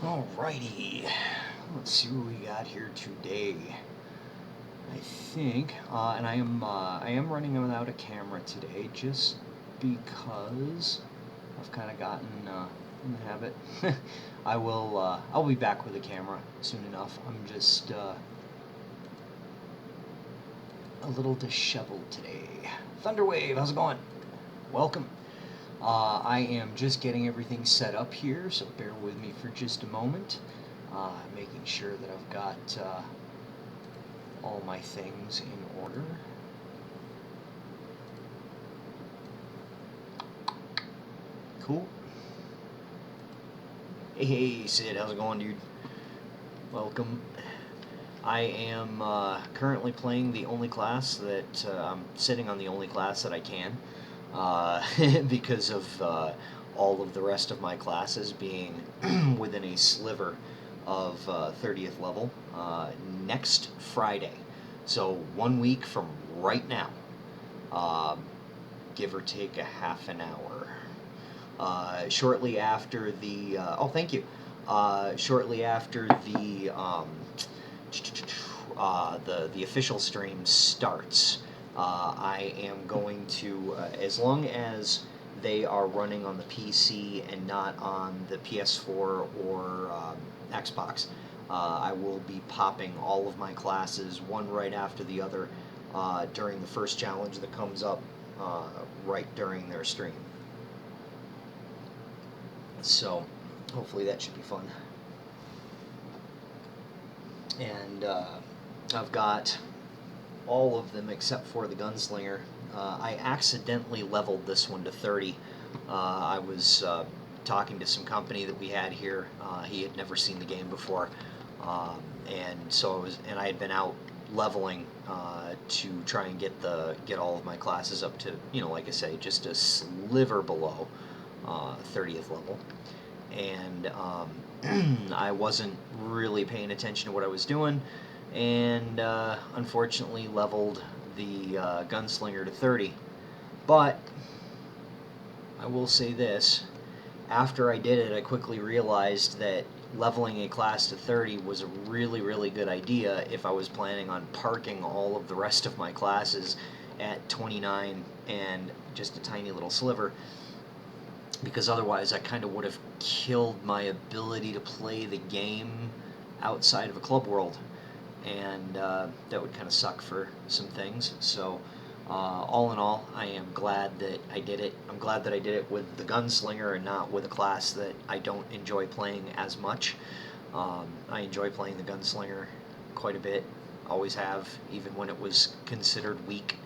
Alrighty, let's see what we got here today. I think, and I am running without a camera today, just because I've kind of gotten in the habit. I'll be back with a camera soon enough. I'm just a little disheveled today. Thunderwave, how's it going? Welcome. I am just getting everything set up here, so bear with me for just a moment. Making sure that I've got all my things in order. Cool. Hey, Sid, how's it going, dude? Welcome. I am currently playing the only class that I'm sitting on the only class that I can. Because of all of the rest of my classes being within a sliver of 30th level next Friday. So 1 week from right now, give or take a half an hour. Shortly after the thank you. Shortly after the the official stream starts. I am going to, as long as they are running on the PC and not on the PS4 or Xbox, I will be popping all of my classes one right after the other during the first challenge that comes up right during their stream. So, hopefully that should be fun. And I've got all of them except for the gunslinger. I accidentally leveled this one to 30. I was talking to some company that we had here. He had never seen the game before, and so I had been out leveling to try and get all of my classes up to, like I say, just a sliver below 30th level. And I wasn't really paying attention to what I was doing, and unfortunately leveled the gunslinger to 30. But I will say this, after I did it, I quickly realized that leveling a class to 30 was a really, really good idea if I was planning on parking all of the rest of my classes at 29 and just a tiny little sliver, because otherwise I kind of would have killed my ability to play the game outside of a club world, and that would kind of suck for some things. So all in all, I am glad that I did it. I'm glad that I did it with the gunslinger and not with a class that I don't enjoy playing as much. I enjoy playing the gunslinger quite a bit, always have, even when it was considered weak.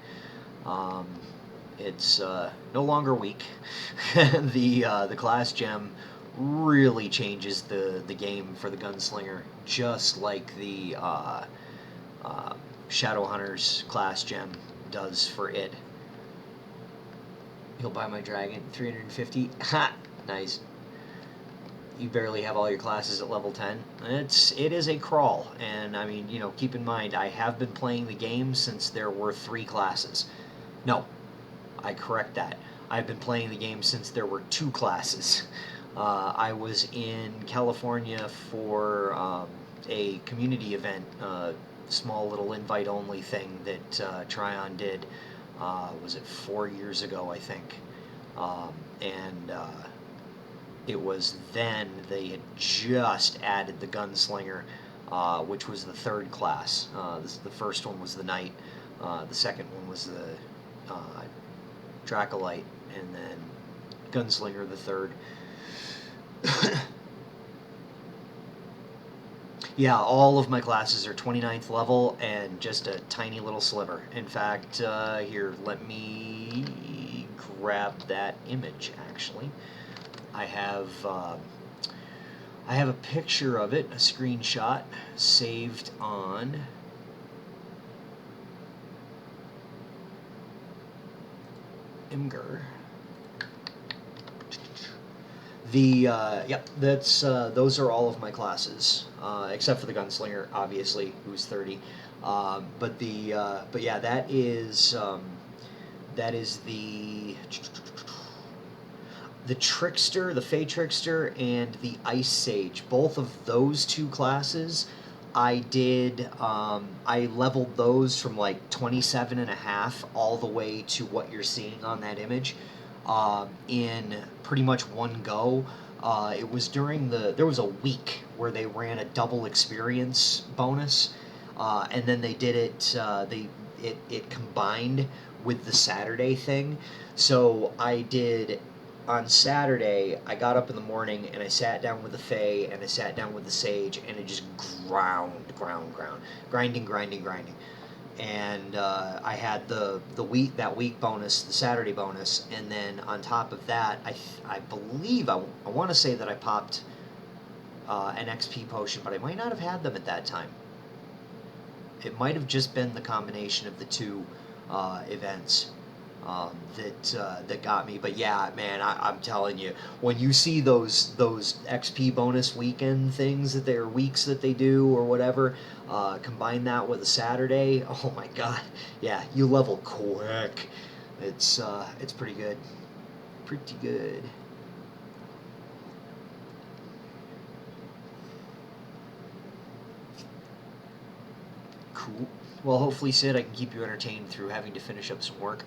It's no longer weak. The class gem really changes the game for the gunslinger, just like the Shadowhunter's class gem does for it. He'll buy my dragon 350. Ha! Nice. You barely have all your classes at level 10. It is a crawl, and I mean, keep in mind, I have been playing the game since there were 3 classes. No, I correct that. I've been playing the game since there were 2 classes. I was in California for a community event, small little invite-only thing that Tryon did. Was it 4 years ago, I think? And it was then they had just added the gunslinger, which was the 3rd class. The first one was the knight. The second one was the Dracolite, and then gunslinger the 3rd. Yeah, all of my classes are 29th level and just a tiny little sliver. In fact, here, let me grab that image, actually. I have a picture of it, a screenshot, saved on Imgur. Yep, that's those are all of my classes, except for the gunslinger, obviously, who's 30. But yeah, that is the. the Trickster, the Fey Trickster, and the Ice Sage. Both of those two classes, I did. I leveled those from like 27 and a half all the way to what you're seeing on that image, in pretty much one go. It was during there was a week where they ran a double experience bonus, and then they did it. It combined with the Saturday thing. So I did on Saturday. I got up in the morning and I sat down with the Fae and I sat down with the Sage, and it just grinding. And I had the week bonus, the Saturday bonus, and then on top of that, I believe I want to say that I popped an XP potion, but I might not have had them at that time. It might have just been the combination of the two events that got me. But yeah, man, I'm telling you, when you see those XP bonus weekend things that they're weeks that they do or whatever, combine that with a Saturday, oh my god, yeah, you level quick. It's pretty good, pretty good. Cool. Well, hopefully, Sid, I can keep you entertained through having to finish up some work.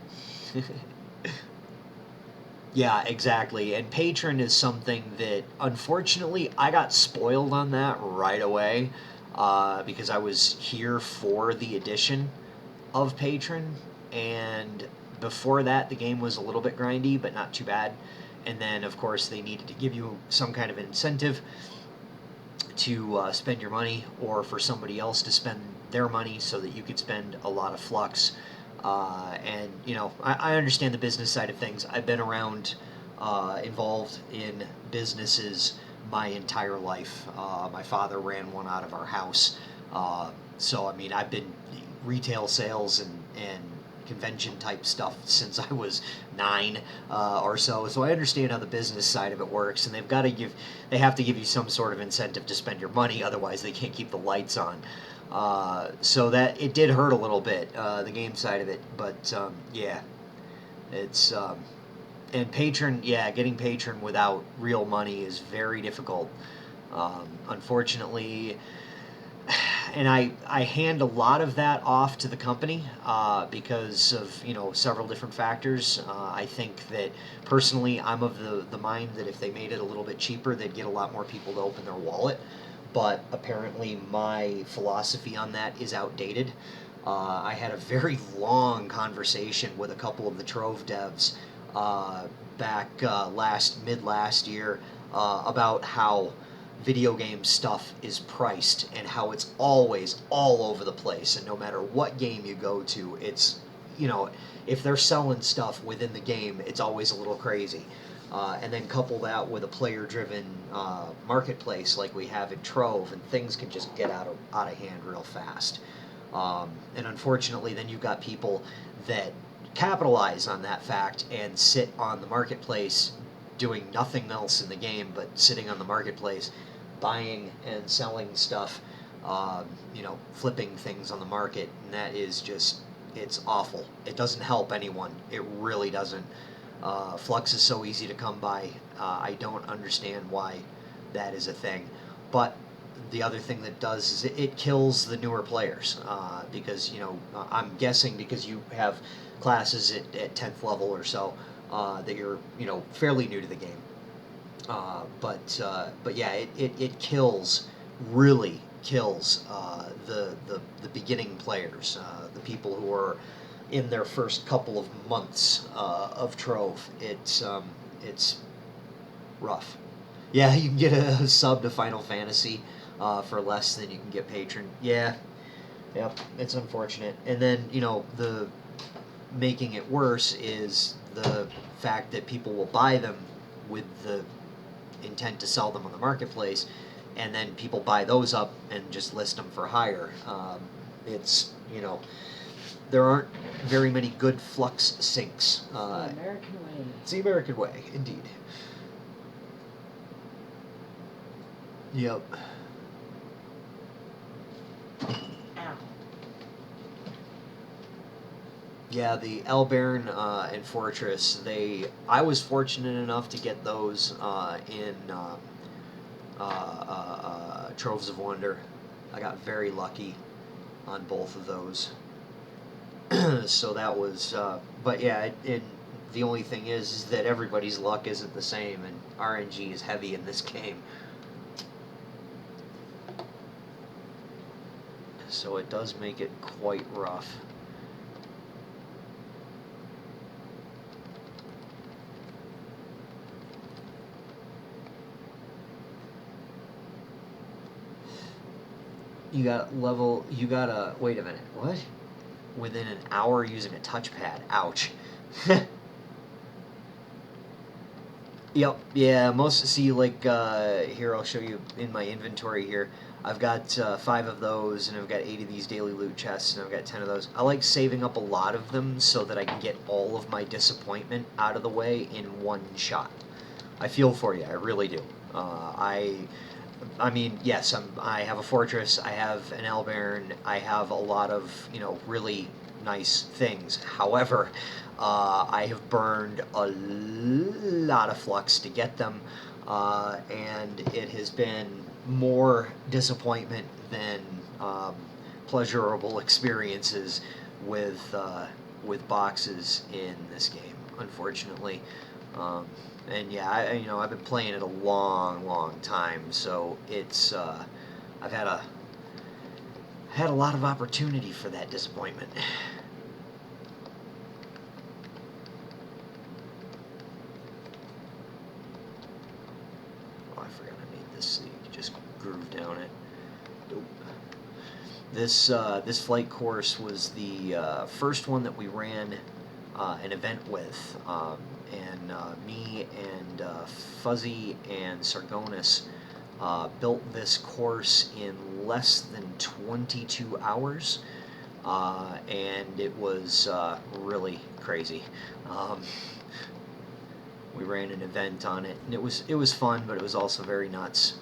Yeah, exactly. And Patron is something that, unfortunately, I got spoiled on that right away, because I was here for the addition of Patron. And before that, the game was a little bit grindy, but not too bad. And then, of course, they needed to give you some kind of incentive to spend your money, or for somebody else to spend their money so that you could spend a lot of flux. And, you know, I understand the business side of things. I've been around, involved in businesses my entire life. My father ran one out of our house. So, I mean, I've been retail sales and convention type stuff since I was 9 or so. So I understand how the business side of it works, and they have to give you some sort of incentive to spend your money, otherwise they can't keep the lights on. So that it did hurt a little bit, the game side of it, but yeah, it's and Patron, yeah, getting Patron without real money is very difficult. Unfortunately, and I hand a lot of that off to the company, because of, you know, several different factors. I think that personally, I'm of the mind that if they made it a little bit cheaper, they'd get a lot more people to open their wallet. But apparently, my philosophy on that is outdated. I had a very long conversation with a couple of the Trove devs back mid last year, about how video game stuff is priced and how it's always all over the place, and no matter what game you go to, it's, you know, if they're selling stuff within the game, it's always a little crazy. And then couple that with a player-driven marketplace like we have in Trove, and things can just get out of hand real fast. And unfortunately, then you've got people that capitalize on that fact and sit on the marketplace doing nothing else in the game but sitting on the marketplace, buying and selling stuff, you know, flipping things on the market, and that is just, it's awful. It doesn't help anyone. It really doesn't. Flux is so easy to come by. I don't understand why that is a thing. But the other thing that does is it kills the newer players, because, you know, I'm guessing because you have classes at 10th level or so, that you're, you know, fairly new to the game. But yeah, it kills, really kills the beginning players, the people who are in their first couple of months of Trove. It's rough. Yeah, you can get a sub to Final Fantasy for less than you can get Patron. Yeah, yep, it's unfortunate. And then, you know, the making it worse is the fact that people will buy them with the intent to sell them on the marketplace, and then people buy those up and just list them for hire. It's, you know, there aren't very many good flux sinks. The American way. It's the American way, indeed. Yep. Ow. Yeah, the Elbairn and Fortress. I was fortunate enough to get those in Troves of Wonder. I got very lucky on both of those. So that was, but yeah, the only thing is that everybody's luck isn't the same, and RNG is heavy in this game. So it does make it quite rough. You gotta, wait a minute, what? Within an hour using a touchpad, ouch. Yep, yeah, see, like, here, I'll show you in my inventory here. I've got 5 of those, and I've got 8 of these daily loot chests, and I've got 10 of those. I like saving up a lot of them so that I can get all of my disappointment out of the way in one shot. I feel for you, I really do. I mean, yes, I have a fortress, I have an Elbairn, I have a lot of, really nice things. However, I have burned a lot of flux to get them, and it has been more disappointment than pleasurable experiences with boxes in this game, unfortunately. And yeah, I've been playing it a long time, so it's I've had a lot of opportunity for that disappointment. Oh, I forgot I made this so you can just groove down it. Nope. This flight course was the first one that we ran an event with, and me and Fuzzy and Sargonis built this course in less than 22 hours, and it was really crazy. We ran an event on it, and it was fun, but it was also very nuts.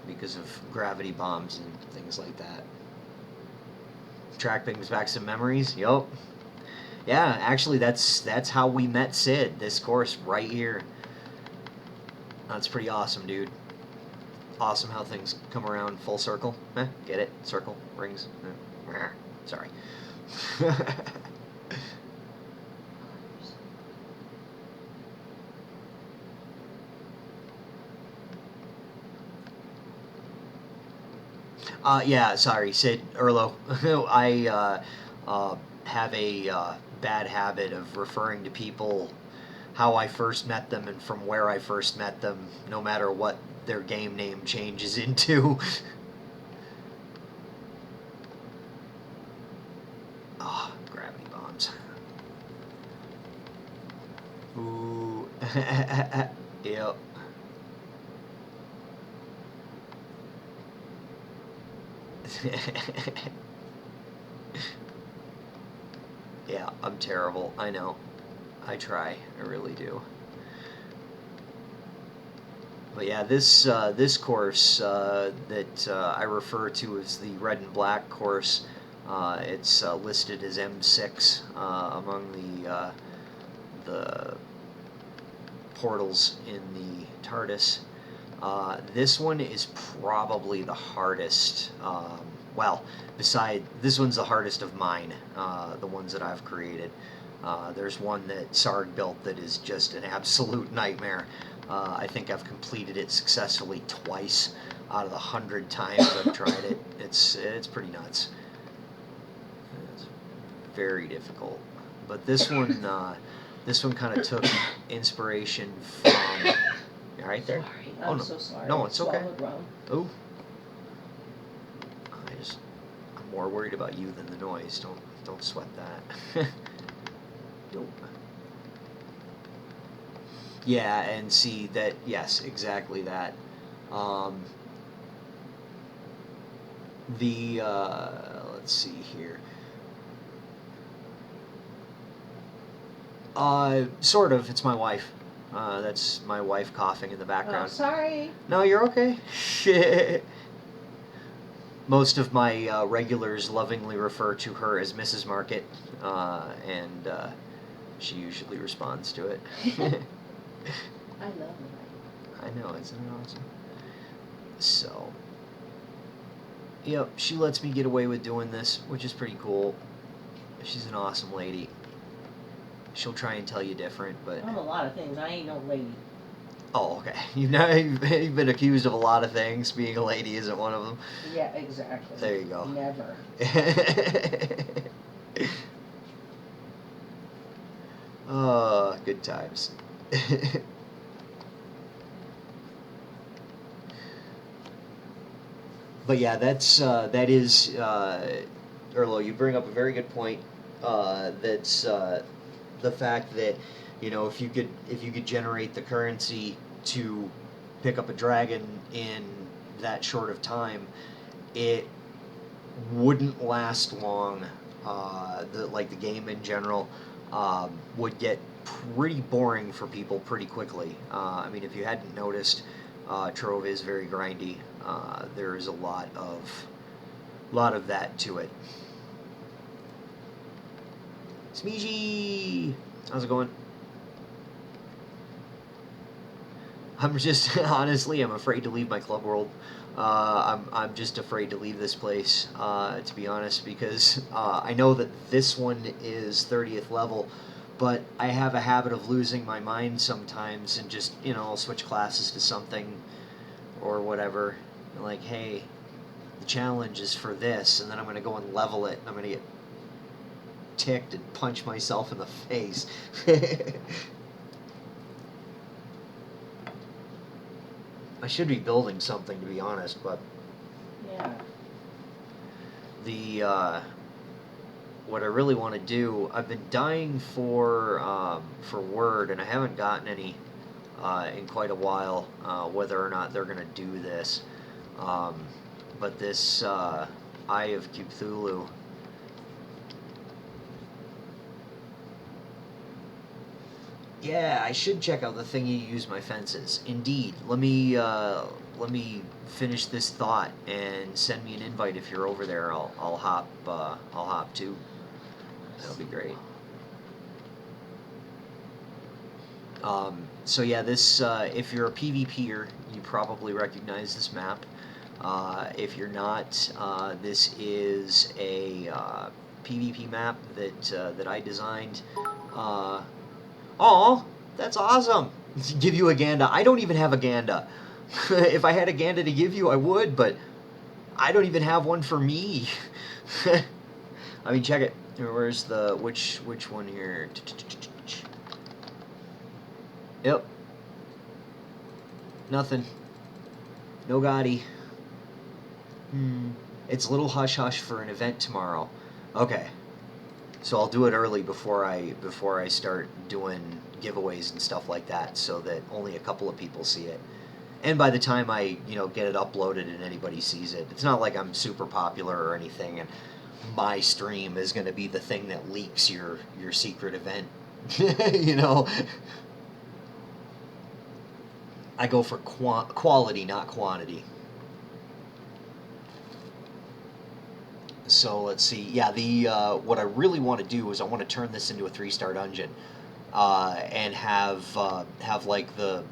Because of gravity bombs and things like that. Track brings back some memories. Yup. Yeah, actually, that's how we met Sid. This course right here. That's pretty awesome, dude. Awesome how things come around full circle. Get it? Circle, rings. Sorry. Yeah, sorry, Sid Erlo. I have a bad habit of referring to people how I first met them and from where I first met them, no matter what their game name changes into. Oh, gravity bombs. Ooh. Yep. Yeah, I'm terrible. I know. I try. I really do. But yeah, this course that I refer to as the red and black course, it's listed as M6 among the portals in the TARDIS. This one is probably the hardest. Well, this one's the hardest of mine, the ones that I've created. There's one that Sarg built that is just an absolute nightmare. I think I've completed it successfully twice out of the 100 times I've tried it. It's pretty nuts. It's very difficult. But this one kind of took inspiration from. You right there? Sorry, Oh, I'm no. so sorry. No, it's okay. Wrong. Oh. I'm more worried about you than the noise. Don't sweat that. Nope. Yeah, and see that, yes, exactly that. Let's see here. Sort of, it's my wife. That's my wife coughing in the background. Oh, sorry. No, you're okay. Shit. Most of my regulars lovingly refer to her as Mrs. Market, and she usually responds to it. I love her. I know, isn't it awesome? So, yep, she lets me get away with doing this, which is pretty cool. She's an awesome lady. She'll try and tell you different, but I'm a lot of things. I ain't no lady. oh, okay. You've been accused of a lot of things. Being a lady isn't one of them. Yeah, exactly. There you go. Never. Oh, good times. But yeah, that is Erlo. You bring up a very good point. That's the fact that if you could generate the currency to pick up a dragon in that short of time, it wouldn't last long. The game in general would get pretty boring for people pretty quickly. I mean, if you hadn't noticed, Trove is very grindy. There's a lot of that to it. Smeezy, how's it going? I'm just honestly, I'm afraid to leave my club world. I'm just afraid to leave this place, to be honest, because I know that this one is 30th level, but I have a habit of losing my mind sometimes and just I'll switch classes to something or whatever. Like, hey, the challenge is for this, and then I'm going to go and level it, and I'm going to get ticked and punch myself in the face. I should be building something, to be honest, but Yeah. the what I really want to do, I've been dying for word, and I haven't gotten any in quite a while, whether or not they're going to do this. But this Eye of Cthulhu. Yeah, I should check out the thing you use my fences. Indeed. Let me finish this thought and send me an invite if you're over there. I'll hop too. That'll be great. So yeah, this if you're a PvPer, you probably recognize this map. If you're not, this is a PvP map that I designed. Oh, that's awesome! Give you a Ganda. I don't even have a Ganda. If I had a Ganda to give you, I would, but I don't even have one for me. I mean, check it. Where's the which one here? Yep. Nothing. No Gotti. It's a little hush hush for an event tomorrow. Okay. So I'll do it early before I start doing giveaways and stuff like that, so that only a couple of people see it. And by the time I get it uploaded and anybody sees it, it's not like I'm super popular or anything, and my stream is going to be the thing that leaks your secret event. I go for quality, not quantity. So let's see. Yeah, the what I really want to do is I want to turn this into a 3-star dungeon, and have like the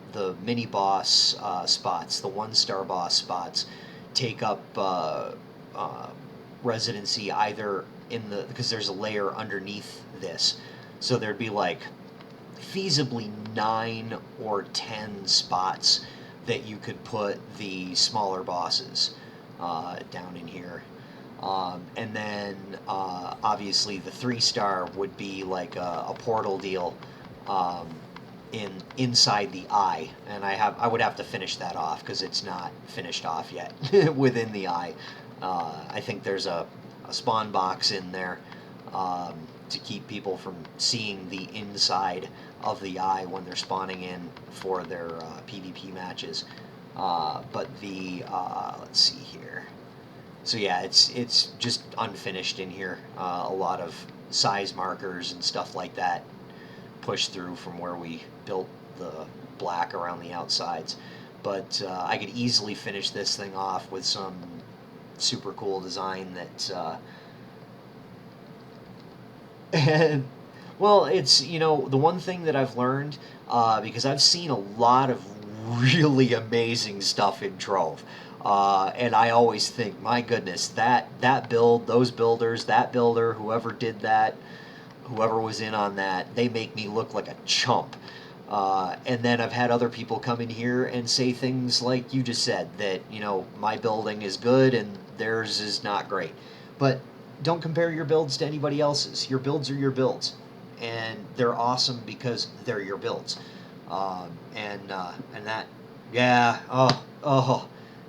mini boss spots, the 1-star boss spots, take up residency either because there's a layer underneath this, so there'd be like feasibly 9 or 10 spots that you could put the smaller bosses down in here. And then obviously the 3-star would be like a portal deal inside the eye, and I would have to finish that off because it's not finished off yet within the eye. I think there's a spawn box in there to keep people from seeing the inside of the eye when they're spawning in for their PvP matches. But the let's see here. So yeah, it's just unfinished in here. A lot of size markers and stuff like that pushed through from where we built the black around the outsides. But I could easily finish this thing off with some super cool design that. And well, it's the one thing that I've learned because I've seen a lot of really amazing stuff in Trove. And I always think, my goodness, that build, those builders, that builder, whoever did that, whoever was in on that, they make me look like a chump. And then I've had other people come in here and say things like you just said, that my building is good and theirs is not great. But don't compare your builds to anybody else's. Your builds are your builds, and they're awesome because they're your builds. And that, yeah,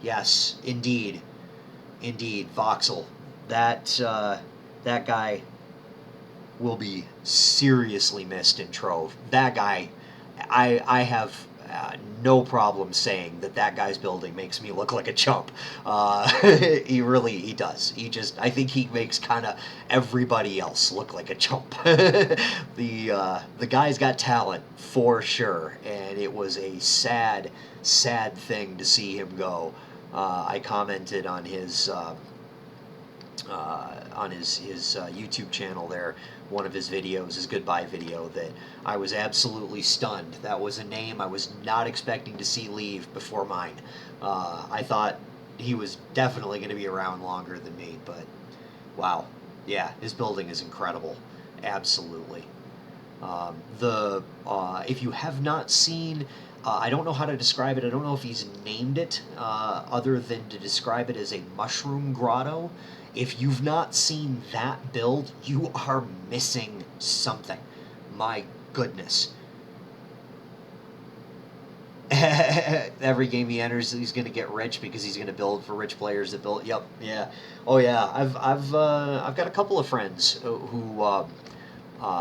yes, indeed, Voxel, that guy will be seriously missed in Trove. That guy, I have no problem saying that guy's building makes me look like a chump. He does. I think he makes kind of everybody else look like a chump. The guy's got talent for sure, and it was a sad thing to see him go. I commented on his YouTube channel there, one of his videos, his goodbye video, that I was absolutely stunned. That was a name I was not expecting to see leave before mine. I thought he was definitely going to be around longer than me, but wow, yeah, his building is incredible, absolutely. If you have not seen, I don't know how to describe it. I don't know if he's named it other than to describe it as a mushroom grotto. If you've not seen that build, you are missing something. My goodness. Every game he enters, he's going to get rich because he's going to build for rich players that build. Yep, yeah, oh yeah. I've got a couple of friends who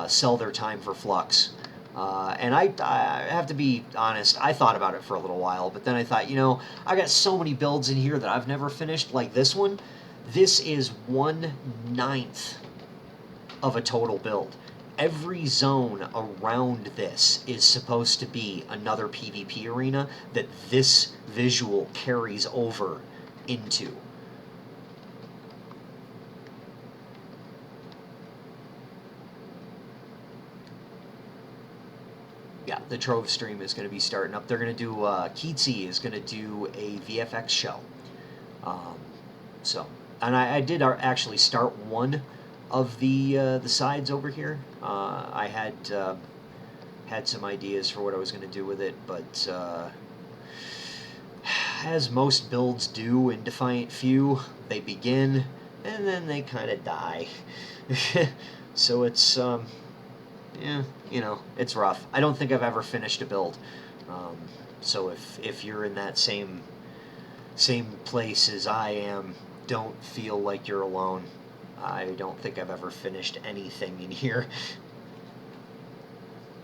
sell their time for Flux. And I have to be honest, I thought about it for a little while, but then I thought, I got so many builds in here that I've never finished, like this one. This is 1/9 of a total build. Every zone around this is supposed to be another PvP arena that this visual carries over into. Yeah, the Trove stream is going to be starting up. They're going to do, Keatsy is going to do a VFX show. And I did actually start one of the sides over here. I had some ideas for what I was going to do with it, but as most builds do in Defiant Few, they begin and then they kind of die. So it's yeah, it's rough. I don't think I've ever finished a build. So if you're in that same place as I am, don't feel like you're alone. I don't think I've ever finished anything in here.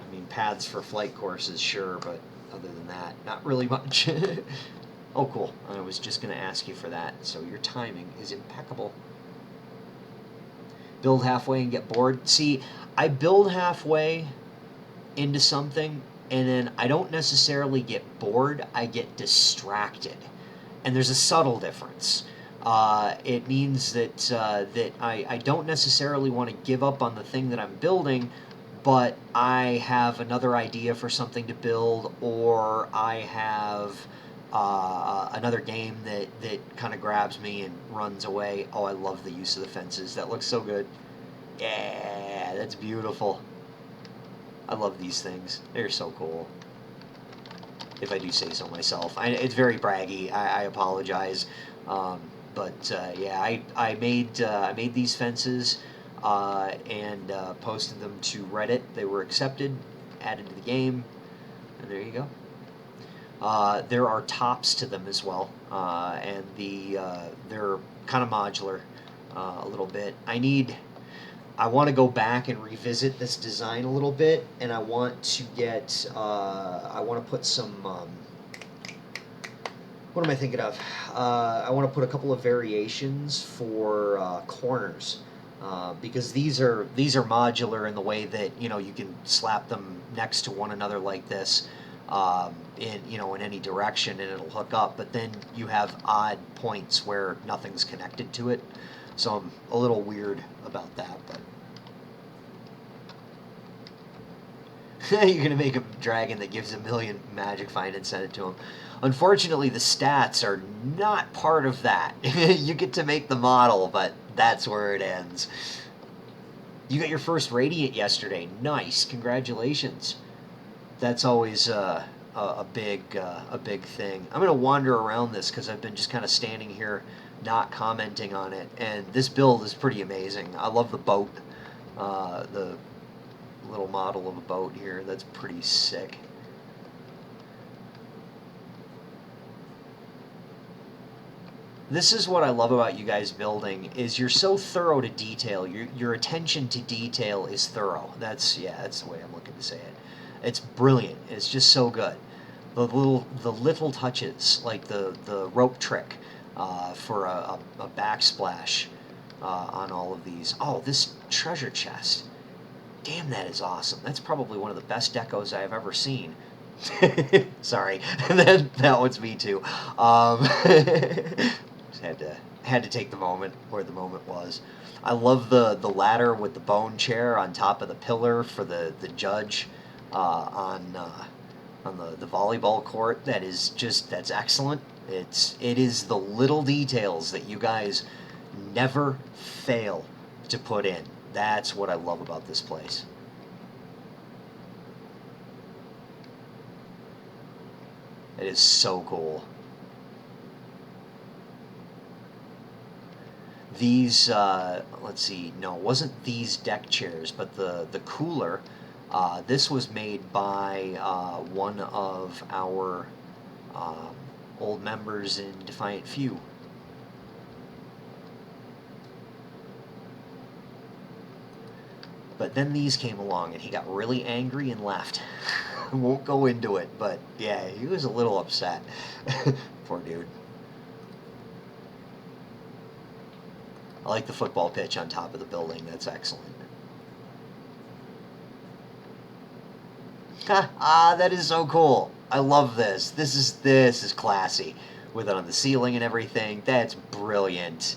I mean, paths for flight courses, sure, but other than that, not really much. Oh, cool. I was just going to ask you for that. So your timing is impeccable. Build halfway and get bored. See, I build halfway into something, and then I don't necessarily get bored. I get distracted. And there's a subtle difference. It means that I don't necessarily want to give up on the thing that I'm building, but I have another idea for something to build, or I have another game that kind of grabs me and runs away. Oh, I love the use of the fences. That looks so good. Yeah, that's beautiful. I love these things. They're so cool. If I do say so myself. It's very braggy. I apologize. But yeah, I made these fences and posted them to Reddit. They were accepted, added to the game, and there you go. There are tops to them as well, and they're kind of modular a little bit. I want to go back and revisit this design a little bit, and I want to I want to put some, what am I thinking of? I want to put a couple of variations for corners, because these are modular in the way that, you can slap them next to one another like this. in any direction, and it'll hook up. But then you have odd points where nothing's connected to it. So I'm a little weird about that, but. You're going to make a dragon that gives a million magic find and send it to him. Unfortunately, the stats are not part of that. You get to make the model, but that's where it ends. You got your first Radiant yesterday. Nice. Congratulations. That's always a big thing. I'm going to wander around this because I've been just kind of standing here not commenting on it. And this build is pretty amazing. I love the boat. The little model of a boat here. That's pretty sick. This is what I love about you guys building, is you're so thorough to detail. Your attention to detail is thorough. That's the way I'm looking to say it. It's brilliant. It's just so good. The little touches, like the rope trick for a backsplash on all of these. Oh, this treasure chest. Damn, that is awesome. That's probably one of the best decos I've ever seen. Sorry, that one's me too. Just had to take the moment where the moment was. I love the ladder with the bone chair on top of the pillar for the judge on the volleyball court. That's excellent. It is the little details that you guys never fail to put in. That's what I love about this place. It is so cool. These, let's see, no, it wasn't these deck chairs, but the cooler, this was made by one of our old members in Defiant Few. But then these came along, and he got really angry and left. I won't go into it, but yeah, he was a little upset. Poor dude. I like the football pitch on top of the building. That's excellent. That is so cool. I love this. This is classy. With it on the ceiling and everything. That's brilliant.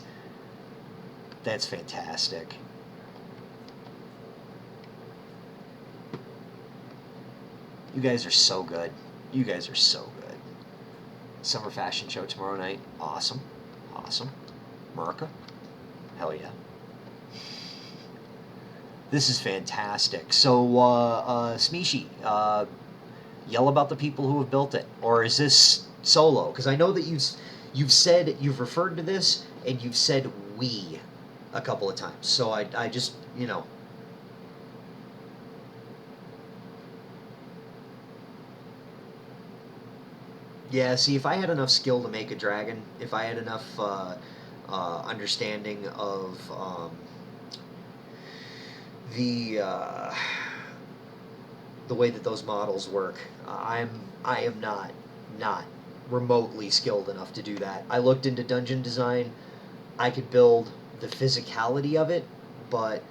That's fantastic. You guys are so good. You guys are so good. Summer fashion show tomorrow night. Awesome. Awesome. America. Hell yeah. This is fantastic. So, Smishi, yell about the people who have built it. Or is this solo? Because I know that you've referred to this, and you've said we a couple of times. So I just, Yeah, see, if I had enough skill to make a dragon, if I had enough understanding of the the way that those models work, I am not remotely skilled enough to do that. I looked into dungeon design. I could build the physicality of it, but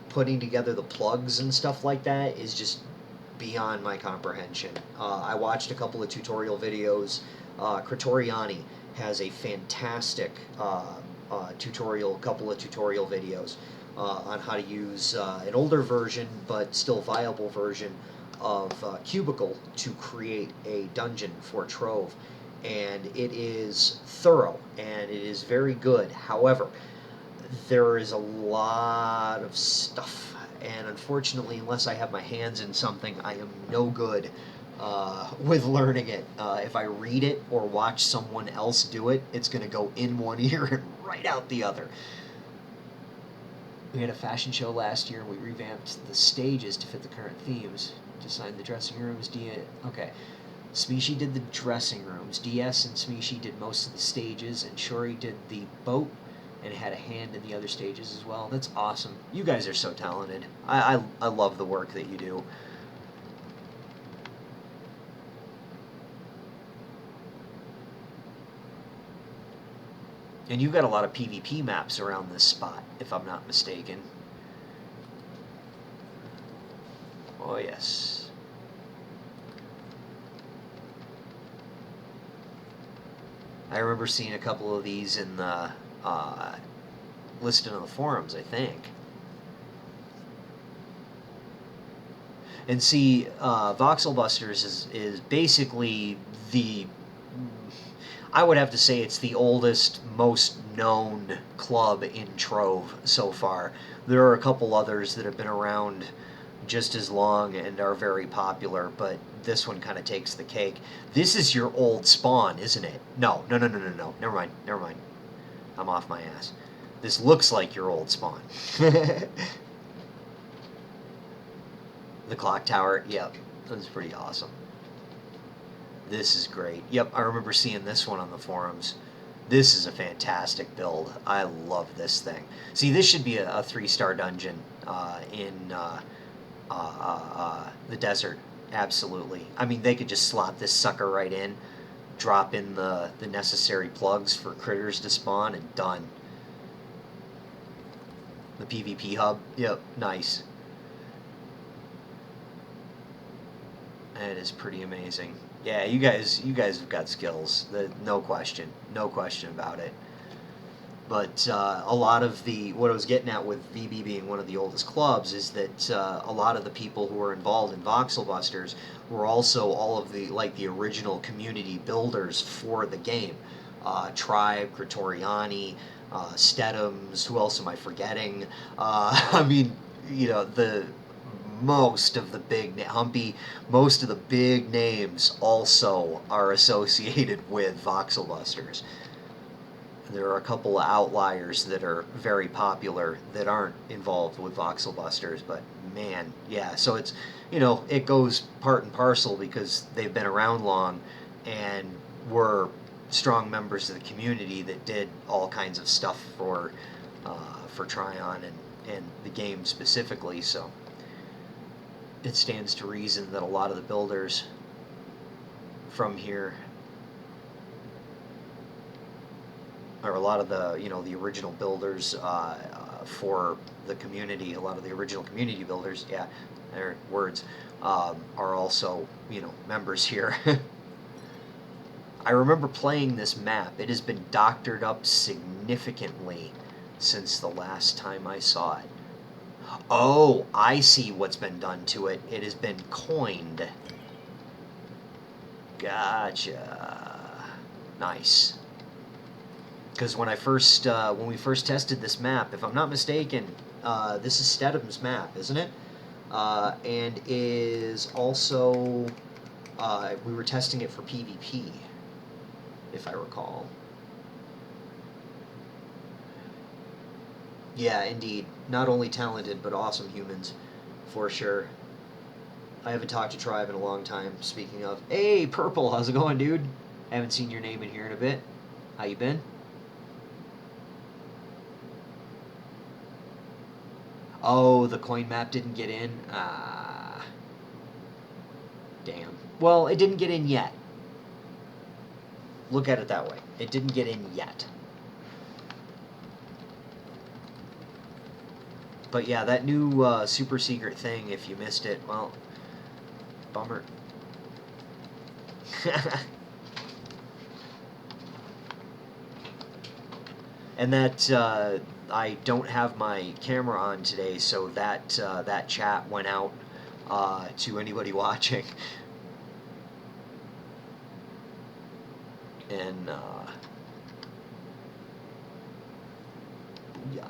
putting together the plugs and stuff like that is just beyond my comprehension. I watched a couple of tutorial videos. Kratoriani has a fantastic couple of tutorial videos on how to use an older version but still viable version of Cubicle to create a dungeon for Trove. And it is thorough and it is very good. However, there is a lot of stuff, and unfortunately, unless I have my hands in something, I am no good with learning it. If I read it or watch someone else do it, it's going to go in one ear and right out the other. We had a fashion show last year, and we revamped the stages to fit the current themes. Designed the dressing rooms. Okay. Smishi did the dressing rooms. DS and Smishi did most of the stages, and Shori did the boat and had a hand in the other stages as well. That's awesome. You guys are so talented. I love the work that you do. And you've got a lot of PvP maps around this spot, if I'm not mistaken. Oh, yes. I remember seeing a couple of these in the listed on the forums, I think. And see, Voxel Busters is basically the, I would have to say it's the oldest, most known club in Trove so far. There are a couple others that have been around just as long and are very popular, but this one kind of takes the cake. This is your old spawn, isn't it? No, no, no, no, no, no. Never mind, never mind. I'm off my ass. This looks like your old spawn. The clock tower, yep, that's pretty awesome. This is great. Yep, I remember seeing this one on the forums. This is a fantastic build. I love this thing. See, this should be a 3-star dungeon in the desert. Absolutely. I mean, they could just slot this sucker right in, drop in the necessary plugs for critters to spawn, and done. The PvP hub. Yep, nice. That is pretty amazing. Yeah, you guys have got skills. No question about it. But a lot of what I was getting at with VB being one of the oldest clubs is that a lot of the people who were involved in Voxel Busters were also all of the original community builders for the game. Tribe, Kratoriani, Stedhams. Who else am I forgetting? I mean, the most of the Humpy, most of the big names also are associated with Voxel Busters. There are a couple of outliers that are very popular that aren't involved with Voxel Busters, but man, yeah. So it's, it goes part and parcel because they've been around long and were strong members of the community that did all kinds of stuff for Tryon and the game specifically. So it stands to reason that a lot of the builders from here, or a lot of the original builders for the community, a lot of the original community builders, yeah, their words, are also members here. I remember playing this map. It has been doctored up significantly since the last time I saw it. Oh, I see what's been done to it. It has been coined. Gotcha. Nice. Because when we first tested this map, if I'm not mistaken, this is Stedham's map, isn't it? And is also we were testing it for PvP, if I recall. Yeah, indeed. Not only talented, but awesome humans, for sure. I haven't talked to Tribe in a long time, speaking of. Hey, Purple, how's it going, dude? I haven't seen your name in here in a bit. How you been? Oh, the coin map didn't get in? Ah. Damn. Well, it didn't get in yet. Look at it that way. It didn't get in yet. But yeah, that new super secret thing, if you missed it, well, bummer. And that I don't have my camera on today, so that chat went out to anybody watching. And yeah.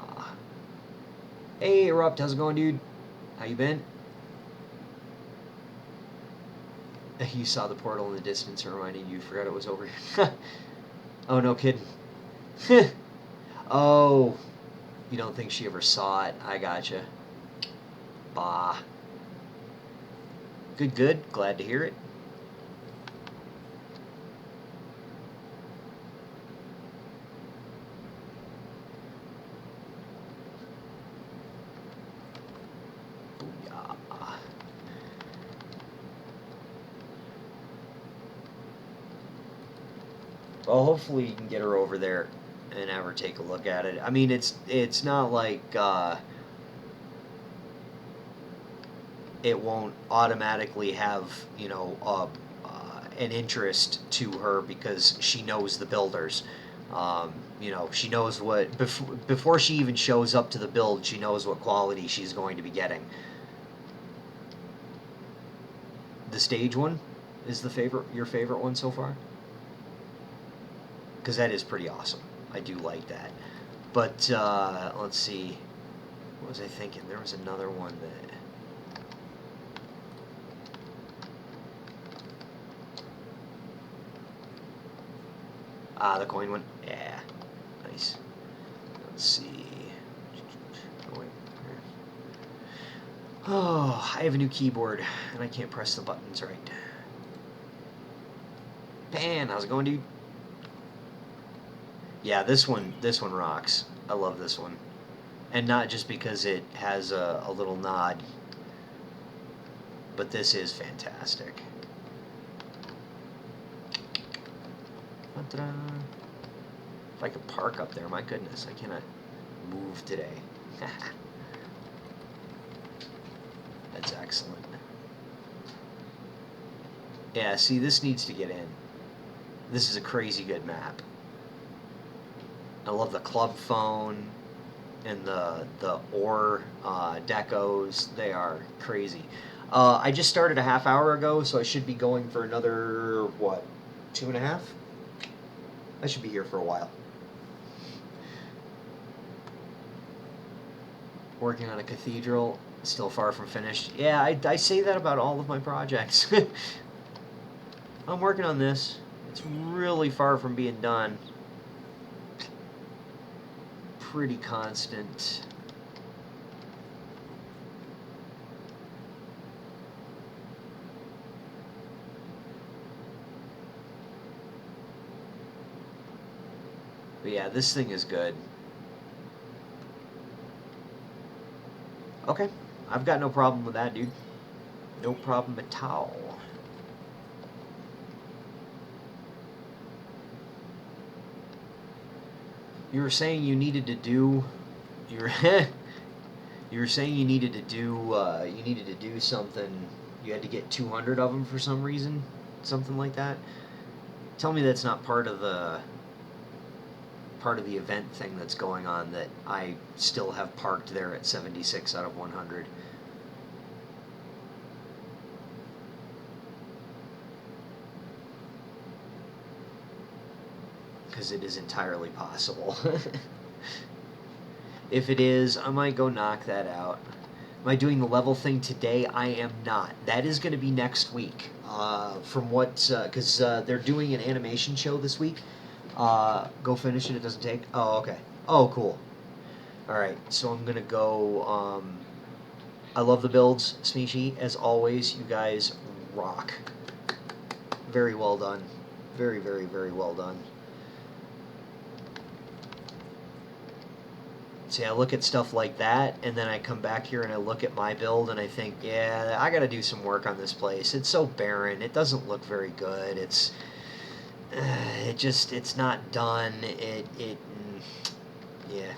Hey, Erupt, how's it going, dude? How you been? You saw the portal in the distance and reminded you forgot it was over here. Oh, no kidding. Oh, you don't think she ever saw it? I gotcha. Bah. Good, good. Glad to hear it. Well, hopefully you can get her over there and have her take a look at it. I mean, it's not like it won't automatically have an interest to her because she knows the builders. You know, she knows what before she even shows up to the build, she knows what quality she's going to be getting. The stage one is your favorite one so far? Because that is pretty awesome. I do like that. But let's see. What was I thinking? There was another one that. The coin one. Yeah, nice. Let's see. Oh, I have a new keyboard and I can't press the buttons right. Pan, how's it going, dude? Yeah, this one rocks. I love this one. And not just because it has a little nod, but this is fantastic. If I could park up there, my goodness, I cannot move today. That's excellent. Yeah, see, this needs to get in. This is a crazy good map. I love the club phone and the ore decos. They are crazy. I just started a half hour ago, so I should be going for another, what, 2.5? I should be here for a while. Working on a cathedral, still far from finished. Yeah, I say that about all of my projects. I'm working on this. It's really far from being done. Pretty constant. But yeah, this thing is good. Okay, I've got no problem with that, dude. No problem at all. You were saying you needed to do. You were you were saying you needed to do something. You had to get 200 of them for some reason, something like that. Tell me that's not part of the event thing that's going on that I still have parked there at 76 out of 100. Because it is entirely possible. If it is, I might go knock that out. Am I doing the level thing today? I am not. That is going to be next week. From what, because they're doing an animation show this week. Go finish it. It doesn't take. Oh, okay. Oh, cool. All right. So I'm gonna go. I love the builds, Smeeshi. As always, you guys rock. Very well done. Very, very, very well done. See, I look at stuff like that, and then I come back here and I look at my build, and I think, yeah, I got to do some work on this place. It's so barren. It doesn't look very good. It's not done. Yeah.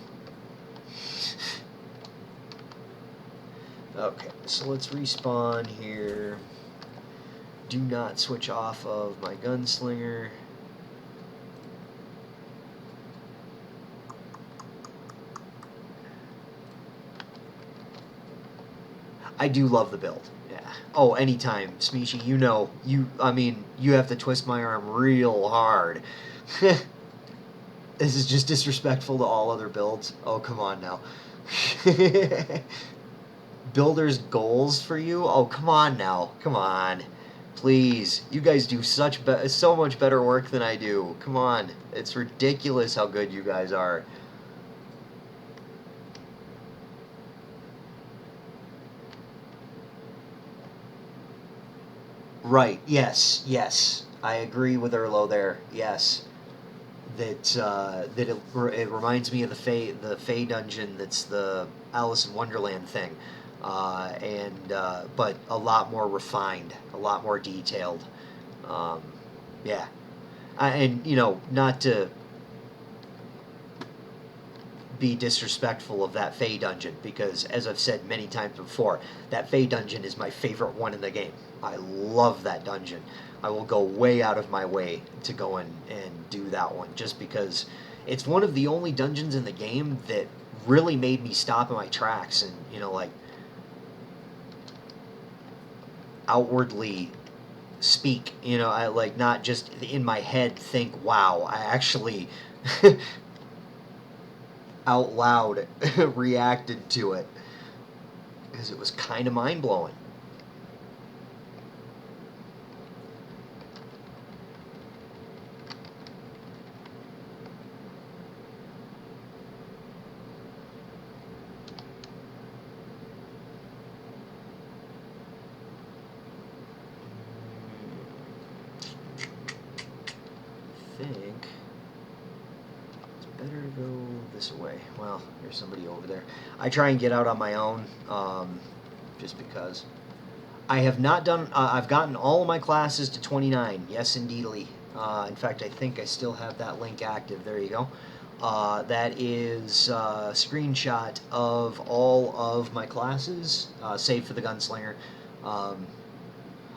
Okay, so let's respawn here. Do not switch off of my gunslinger. I do love the build. Yeah. Oh, anytime, Smeeshi. You have to twist my arm real hard. This is just disrespectful to all other builds. Oh, come on now. Builders' goals for you? Oh, come on now. Come on. Please. You guys do so much better work than I do. Come on. It's ridiculous how good you guys are. Right. Yes. Yes. I agree with Erlo there. Yes. It reminds me of the Fey dungeon. That's the Alice in Wonderland thing, but a lot more refined, a lot more detailed. Yeah, and not to be disrespectful of that Fey dungeon, because as I've said many times before, that Fey dungeon is my favorite one in the game. I love that dungeon. I will go way out of my way to go in and do that one just because it's one of the only dungeons in the game that really made me stop in my tracks and, like outwardly speak, I like not just in my head think, wow, I actually out loud reacted to it because it was kind of mind blowing. I think it's better to go this way. Well, there's somebody over there. I try and get out on my own, just because. I have not done. I've gotten all of my classes to 29. Yes, indeedly. In fact, I think I still have that link active. There you go. That is a screenshot of all of my classes, save for the gunslinger. Um,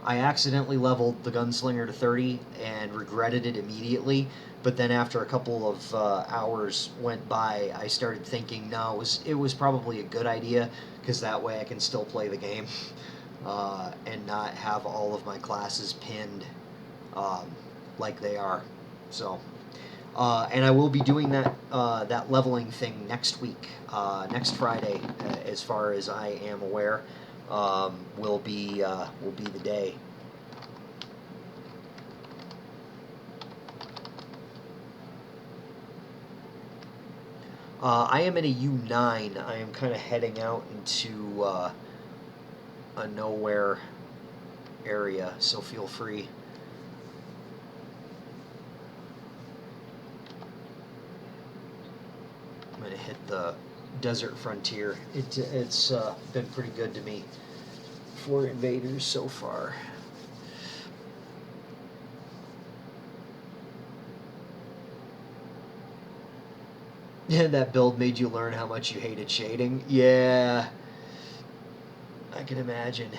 I accidentally leveled the gunslinger to 30 and regretted it immediately. But then after a couple of hours went by, I started thinking, no, it was probably a good idea because that way I can still play the game and not have all of my classes pinned um, like they are. So, and I will be doing that leveling thing next week, next Friday, as far as I am aware, will be the day. I am in a U9. I am kind of heading out into a nowhere area, so feel free. I'm going to hit the desert frontier. It's been pretty good to me for invaders so far. And that build made you learn how much you hated shading? Yeah, I can imagine.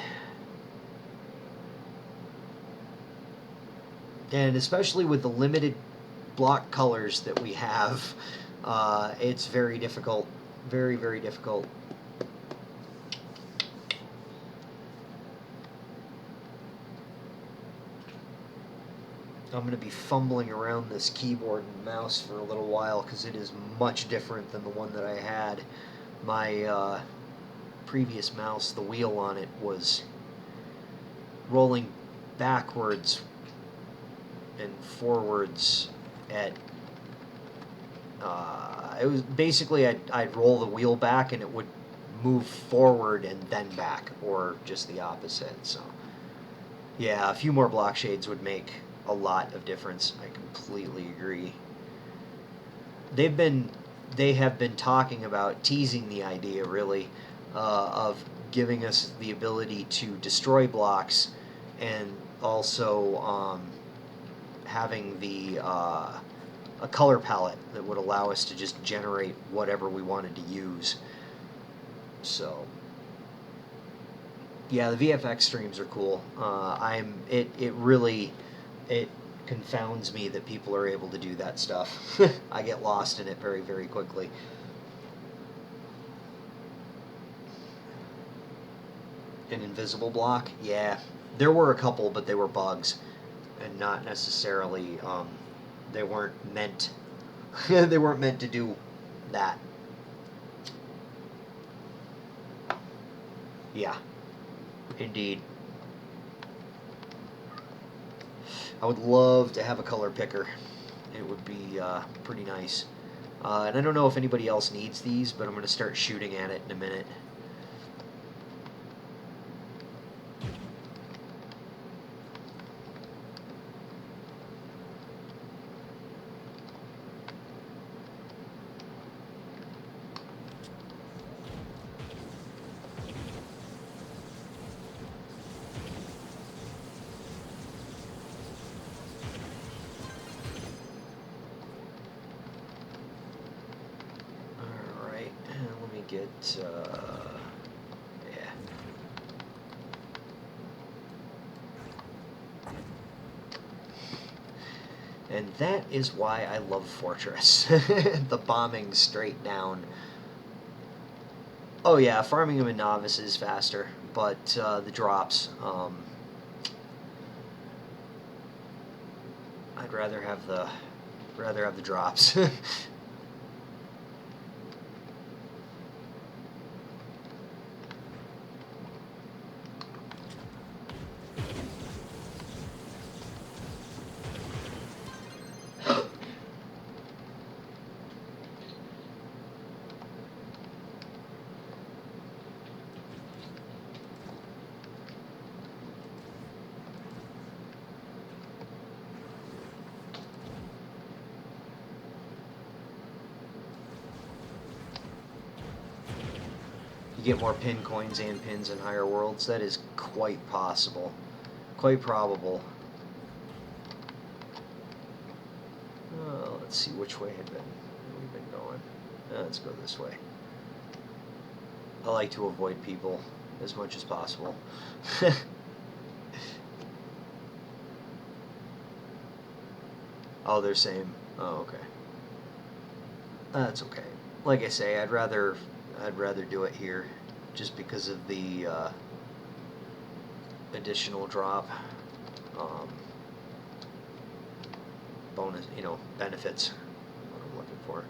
And especially with the limited block colors that we have, it's very difficult. Very, very difficult. I'm going to be fumbling around this keyboard and mouse for a little while because it is much different than the one that I had. My previous mouse, the wheel on it was rolling backwards and forwards at it was basically I'd roll the wheel back and it would move forward and then back, or just the opposite. So yeah, a few more block shades would make a lot of difference. I completely agree. They have been talking about teasing the idea really of giving us the ability to destroy blocks and also having a color palette that would allow us to just generate whatever we wanted to use. So yeah, the VFX streams are cool. It confounds me that people are able to do that stuff. I get lost in it very, very quickly. An invisible block? Yeah. There were a couple, but they were bugs. And not necessarily, they weren't meant, they weren't meant to do that. Yeah. Indeed. I would love to have a color picker. It would be pretty nice. And I don't know if anybody else needs these, but I'm going to start shooting at it in a minute. Alright, let me get, yeah. And that is why I love Fortress. The bombing straight down. Oh yeah, farming them in Novice is faster, but the drops, I'd rather have the drops. You get more pin coins and pins in higher worlds. That is quite possible. Quite probable. Let's see which way we've been going. Let's go this way. I like to avoid people as much as possible. Oh, they're same. Oh, okay. That's okay. Like I say, I'd rather do it here, just because of the additional drop, bonus, benefits. What I'm looking for.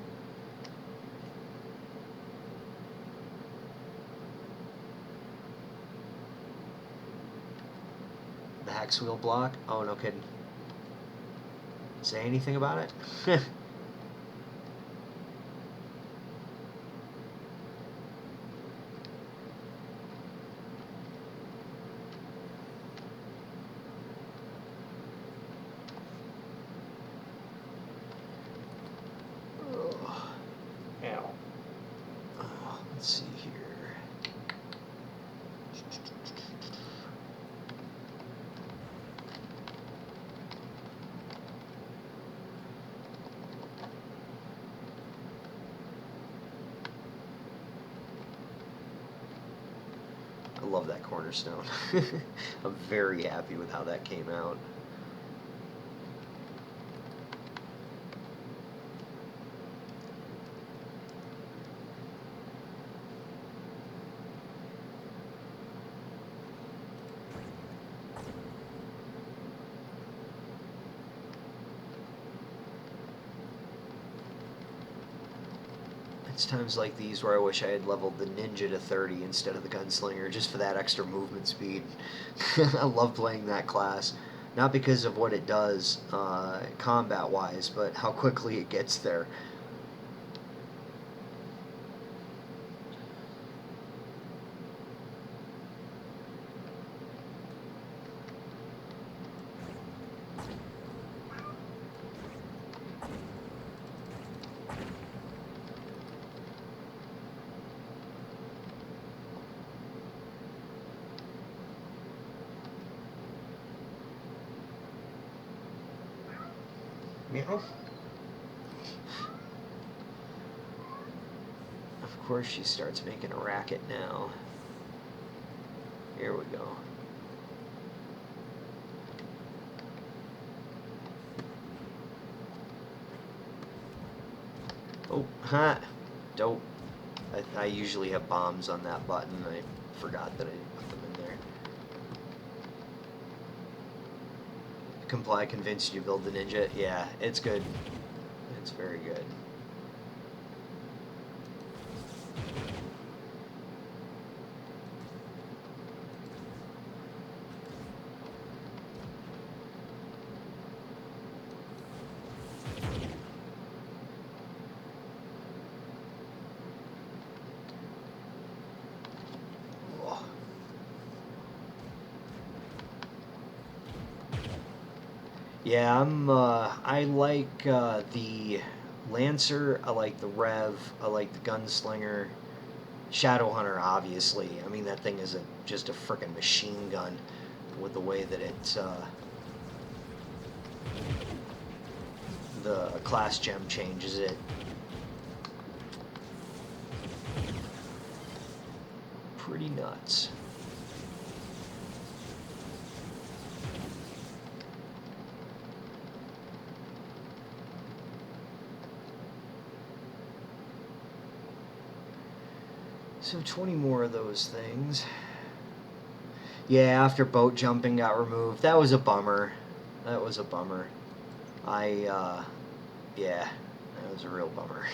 The hex wheel block. Oh, no kidding. Say anything about it? Ow. Let's see here. I love that cornerstone. I'm very happy with how that came out. It's times like these where I wish I had leveled the ninja to 30 instead of the gunslinger, just for that extra movement speed. I love playing that class. Not because of what it does combat-wise, but how quickly it gets there. Meow. Of course she starts making a racket now. Here we go. Oh, ha! Dope. I usually have bombs on that button. I forgot that I put them in there. Comply convinced you build the ninja. Yeah, it's good. It's very good. Yeah, I like the Lancer, I like the Rev, I like the Gunslinger, Shadowhunter, obviously. I mean, that thing is just a frickin' machine gun with the way that it, the class gem changes it. Pretty nuts. So 20 more of those things. Yeah, after boat jumping got removed. That was a bummer. That was a bummer. Yeah, that was a real bummer.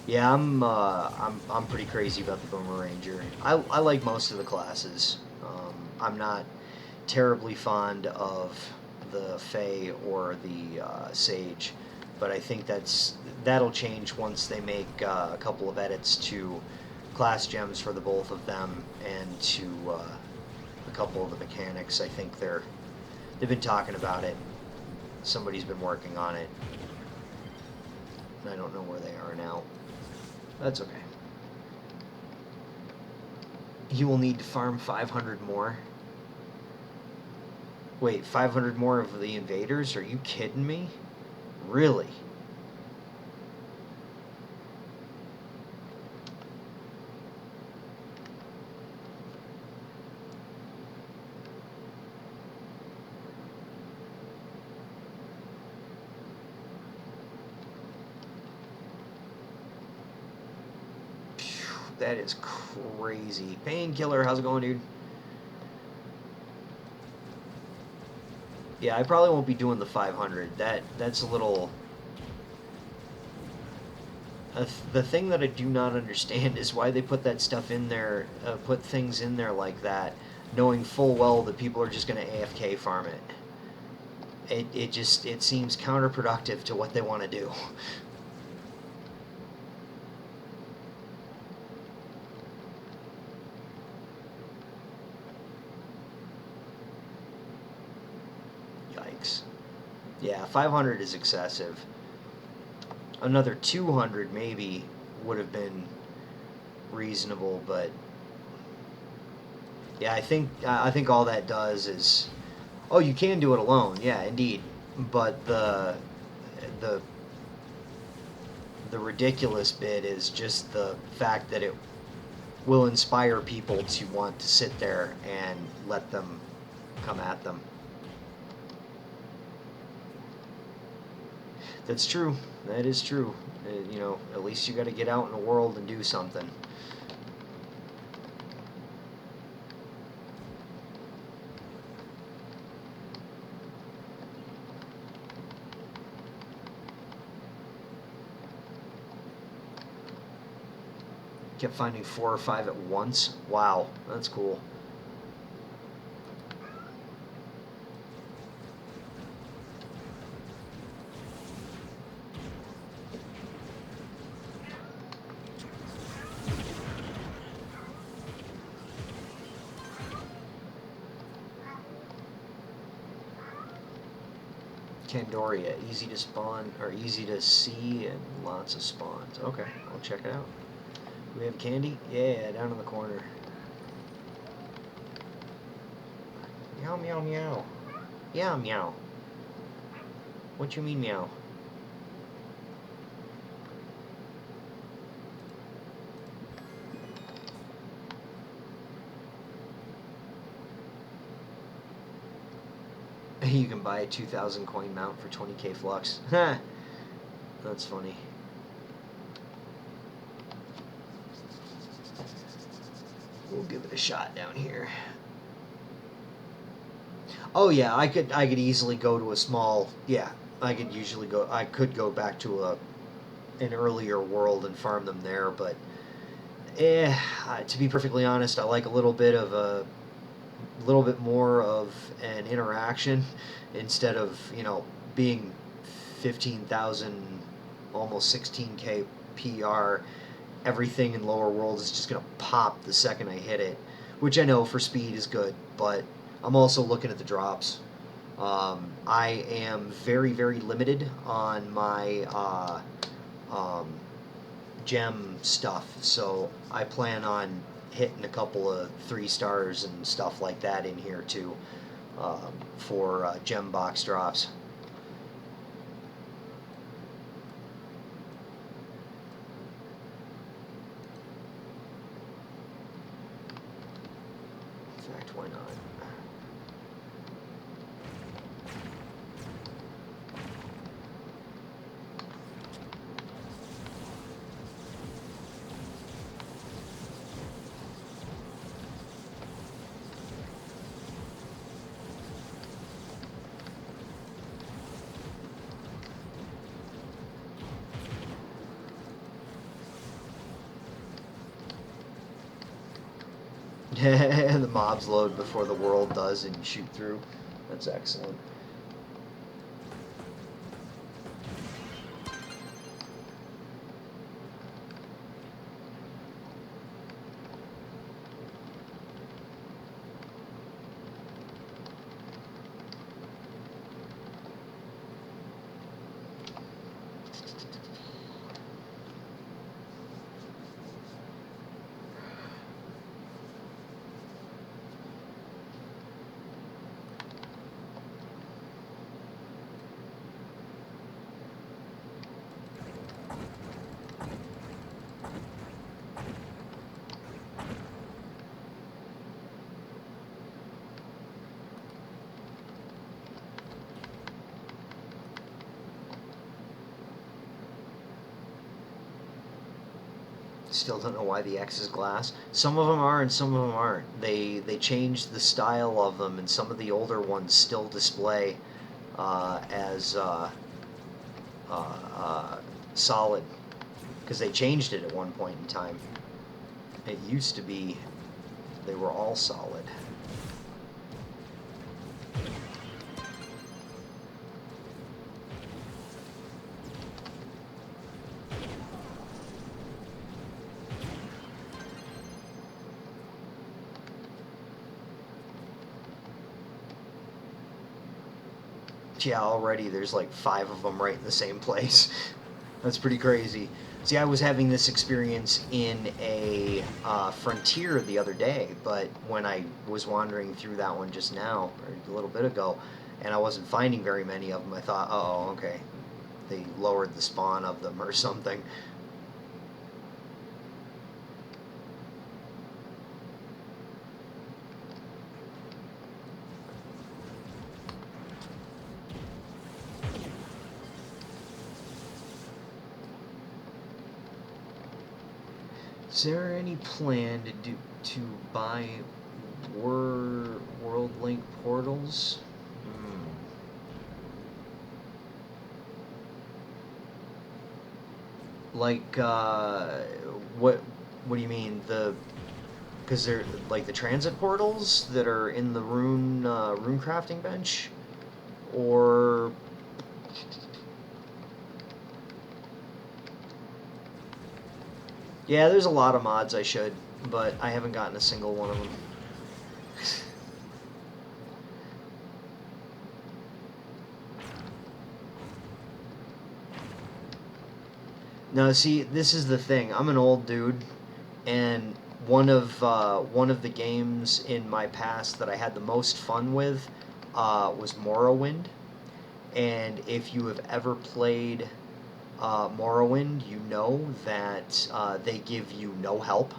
Yeah, I'm pretty crazy about the Boomer Ranger. I like most of the classes. I'm not terribly fond of the Fae or the Sage, but I think that'll change once they make a couple of edits to class gems for the both of them and to a couple of the mechanics. I think they've been talking about it. Somebody's been working on it. I don't know where they are now. That's okay. You will need to farm 500 more. Wait, 500 more of the invaders? Are you kidding me? Really? That is crazy. Painkiller, how's it going, dude? Yeah, I probably won't be doing the 500. That's a little. The thing that I do not understand is why they put that stuff in there, put things in there like that, knowing full well that people are just going to AFK farm it. It seems counterproductive to what they want to do. Yikes. Yeah, 500 is excessive. Another 200 maybe would have been reasonable, but yeah, I think all that does is, oh, you can do it alone. Yeah, indeed. But the the ridiculous bit is just the fact that it will inspire people to want to sit there and let them come at them. That's true. That is true. You know, at least you got to get out in the world and do something. Kept finding 4 or 5 at once. Wow, that's cool. Candoria, easy to spawn, or easy to see, and lots of spawns. Okay, I'll check it out. Do we have candy? Yeah, down in the corner. Meow, meow, meow. Yeah, meow. What you mean, meow? You can buy a 2,000 coin mount for 20k flux. Ha! That's funny. We'll give it a shot down here. Oh yeah, I could easily go to a small. Yeah, I could go back to an earlier world and farm them there, but to be perfectly honest, I like a little bit more of an interaction instead of, you know, being 15,000, almost 16k PR. Everything in lower worlds is just gonna pop the second I hit it, which I know for speed is good, but I'm also looking at the drops. I am very, very limited on my gem stuff, so I plan on hitting a couple of 3 stars and stuff like that in here too, for gem box drops. In fact, why not? The mobs load before the world does and you shoot through. That's excellent. Still don't know why the X is glass. Some of them are and some of them aren't. They changed the style of them, and some of the older ones still display as solid because they changed it at one point in time. It used to be they were all solid. Yeah, already there's like 5 of them right in the same place. That's pretty crazy. See, I was having this experience in a Frontier the other day, but when I was wandering through that one just now, or a little bit ago, and I wasn't finding very many of them, I thought, oh, okay, they lowered the spawn of them or something. Is there any plan to buy World Link portals? Like what do you mean? Because they're like the transit portals that are in the rune crafting bench, or yeah, there's a lot of mods I should, but I haven't gotten a single one of them. No, see, this is the thing. I'm an old dude, and one of the games in my past that I had the most fun with was Morrowind. And if you have ever played Morrowind, you know that they give you no help.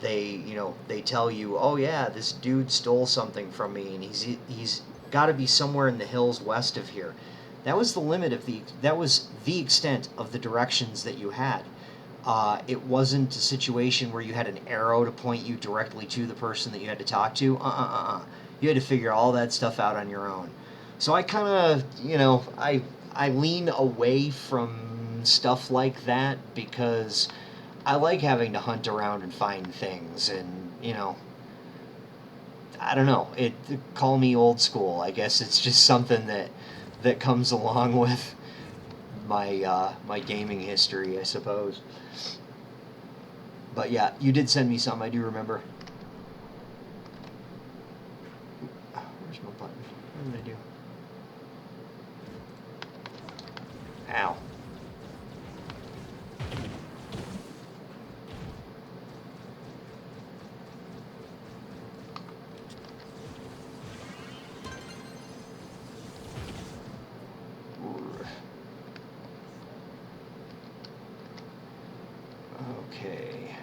They tell you, oh yeah, this dude stole something from me, and he's got to be somewhere in the hills west of here. That was the limit of that was the extent of the directions that you had. It wasn't a situation where you had an arrow to point you directly to the person that you had to talk to. You had to figure all that stuff out on your own. So I kind of, I lean away from stuff like that because I like having to hunt around and find things, and I don't know. Call me old school. I guess it's just something that comes along with my gaming history, I suppose. But yeah, you did send me some. I do remember. Where's my button? What did I do? Ow. Okay.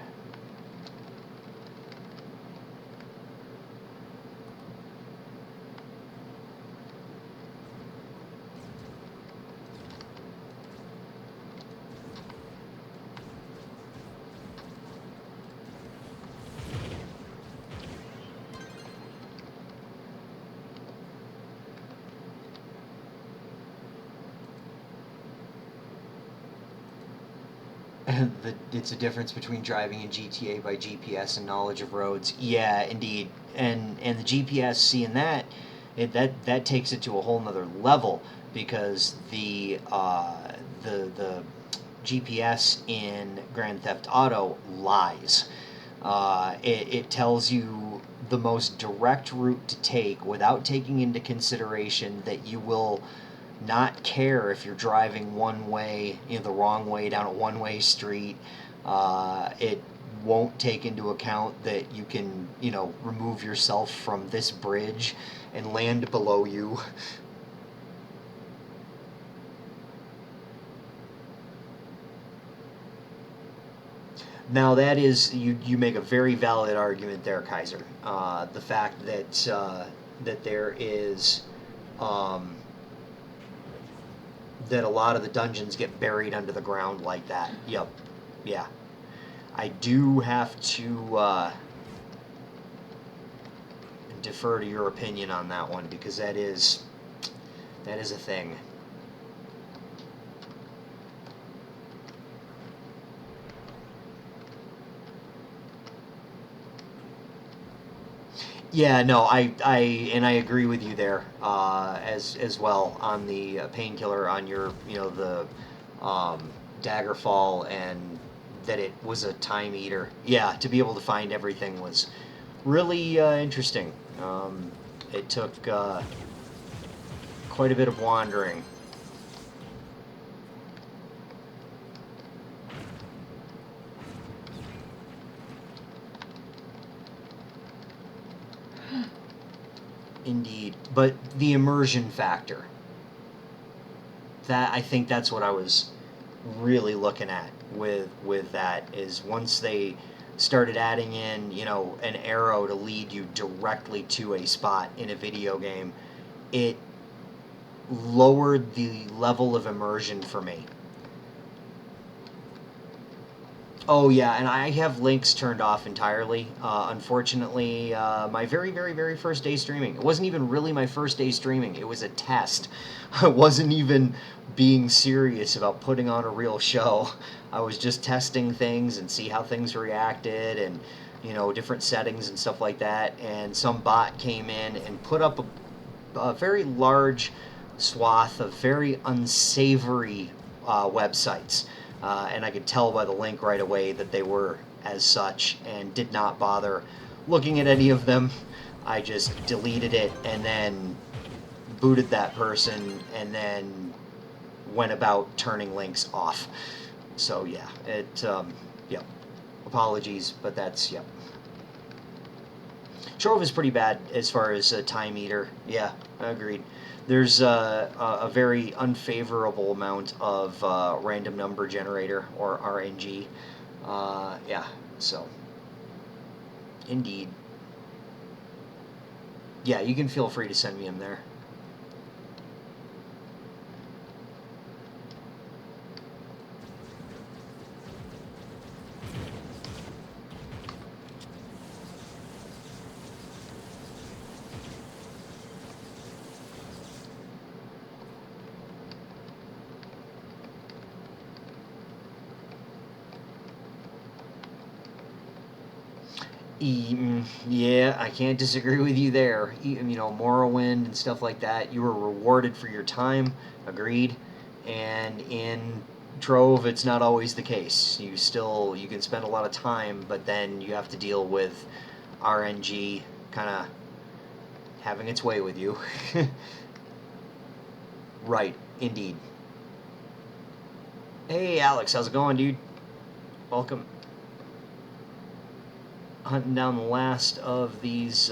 It's a difference between driving in GTA by GPS and knowledge of roads. Yeah, indeed. And the GPS, seeing that, that takes it to a whole nother level, because the GPS in Grand Theft Auto lies. It tells you the most direct route to take without taking into consideration that you will not care if you're driving one way, the wrong way down a one-way street. It won't take into account that you can, remove yourself from this bridge and land below you. Now that is, you make a very valid argument there, Kaiser. The fact that there is, um, that a lot of the dungeons get buried under the ground like that. Yep. Yeah. I do have to defer to your opinion on that one, because that is a thing. Yeah, no, I agree with you there, as well on the painkiller, on your, the Daggerfall, and that it was a time eater. Yeah, to be able to find everything was really interesting. It took quite a bit of wandering. Indeed, but the immersion factor, that I think that's what I was really looking at with that, is once they started adding in, an arrow to lead you directly to a spot in a video game, it lowered the level of immersion for me. Oh yeah, and I have links turned off entirely. Unfortunately, my very, very, very first day streaming. It wasn't even really my first day streaming. It was a test. I wasn't even being serious about putting on a real show. I was just testing things and see how things reacted, and different settings and stuff like that. And some bot came in and put up a very large swath of very unsavory websites. And I could tell by the link right away that they were as such, and did not bother looking at any of them. I just deleted it and then booted that person, and then went about turning links off. So yeah, yep. Apologies, but that's, yep. Trove is pretty bad as far as a time eater. Yeah, agreed. There's a very unfavorable amount of random number generator, or RNG. Yeah, so indeed. Yeah, you can feel free to send me them there. Yeah, I can't disagree with you there. Morrowind and stuff like that, you were rewarded for your time, agreed. And in Trove, it's not always the case. You can spend a lot of time, but then you have to deal with RNG kind of having its way with you. Right, indeed. Hey, Alex, how's it going, dude? Welcome. Hunting down the last of these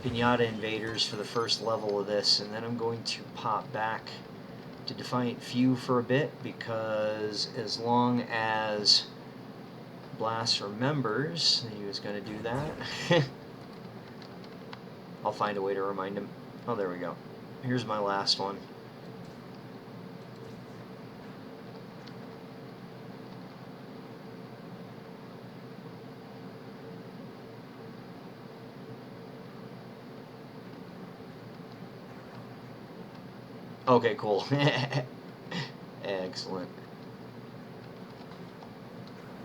Pinata invaders for the first level of this, and then I'm going to pop back to Defiant Few for a bit, because as long as Blast remembers that he was going to do that, I'll find a way to remind him. Oh, there we go. Here's my last one. Okay, cool. Excellent.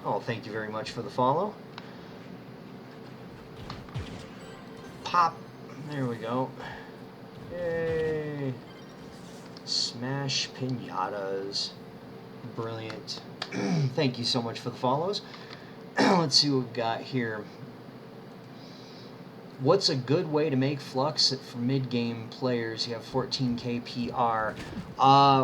Oh, thank you very much for the follow. Pop. There we go. Yay. Smash pinatas. Brilliant. Thank you so much for the follows. Let's see what we've got here. What's a good way to make flux for mid-game players? You have 14k PR.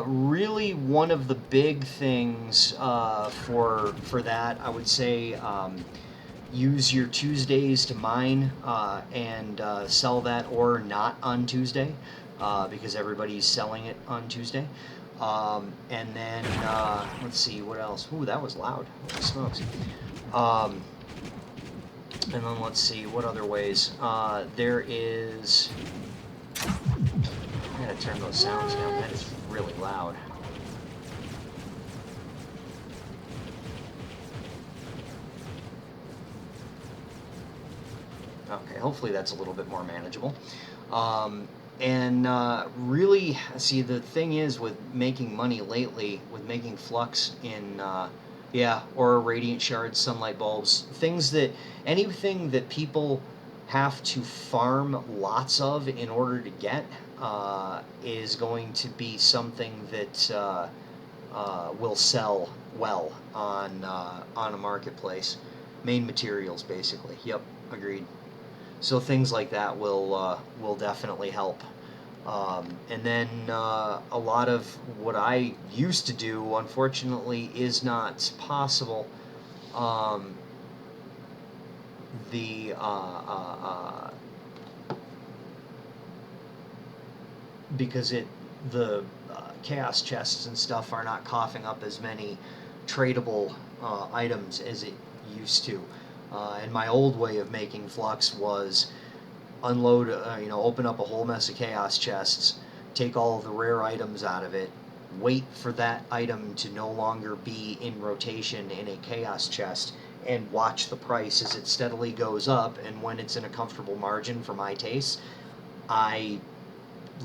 Really, one of the big things for that, I would say, use your Tuesdays to mine and sell that ore not on Tuesday because everybody's selling it on Tuesday. And then let's see what else. Ooh, that was loud. Holy smokes. And then let's see what other ways. There is. I gotta turn those sounds down. That is really loud. Okay, hopefully that's a little bit more manageable. And really, see, the thing is with making money lately, with making flux in, or radiant shards, sunlight bulbs, anything that people have to farm lots of in order to get is going to be something that will sell well on a marketplace. Main materials, basically. Yep, agreed. So things like that will definitely help. And then a lot of what I used to do, unfortunately, is not possible. Because the chaos chests and stuff are not coughing up as many tradable items as it used to. And my old way of making flux was unload, open up a whole mess of chaos chests, take all of the rare items out of it, wait for that item to no longer be in rotation in a chaos chest, and watch the price as it steadily goes up. And when it's in a comfortable margin for my taste, I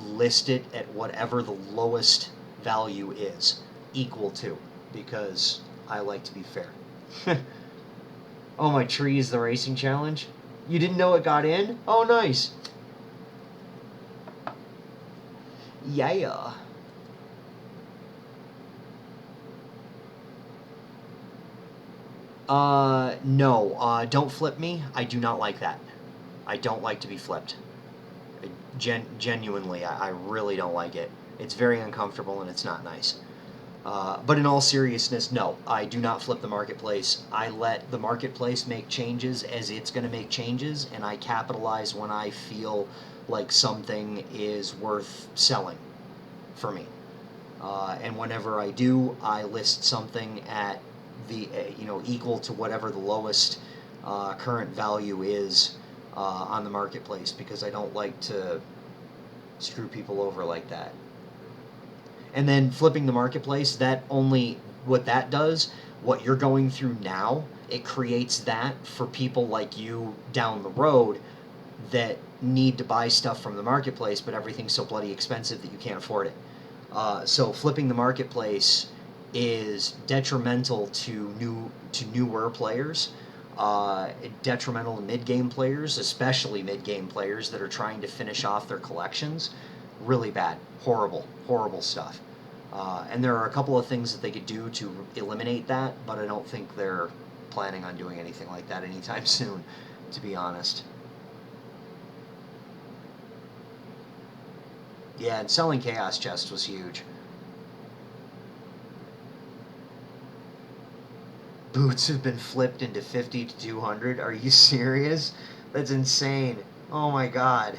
list it at whatever the lowest value is, equal to, because I like to be fair. Oh, my tree is the racing challenge? You didn't know it got in? Oh, nice. Yeah. No. Don't flip me. I do not like that. I don't like to be flipped. Genuinely, I really don't like it. It's very uncomfortable and it's not nice. But in all seriousness, no, I do not flip the marketplace. I let the marketplace make changes as it's going to make changes, and I capitalize when I feel like something is worth selling for me. And whenever I do, I list something at the equal to whatever the lowest current value is on the marketplace, because I don't like to screw people over like that. And then flipping the marketplace, what that does, what you're going through now, it creates that for people like you down the road that need to buy stuff from the marketplace, but everything's so bloody expensive that you can't afford it. So flipping the marketplace is detrimental to newer players, detrimental to mid-game players, especially mid-game players that are trying to finish off their collections. Really bad. Horrible stuff. And there are a couple of things that they could do to eliminate that, but I don't think they're planning on doing anything like that anytime soon, to be honest. Yeah, and selling Chaos Chest was huge. Boots have been flipped into 50 to 200. Are you serious? That's insane. Oh my god.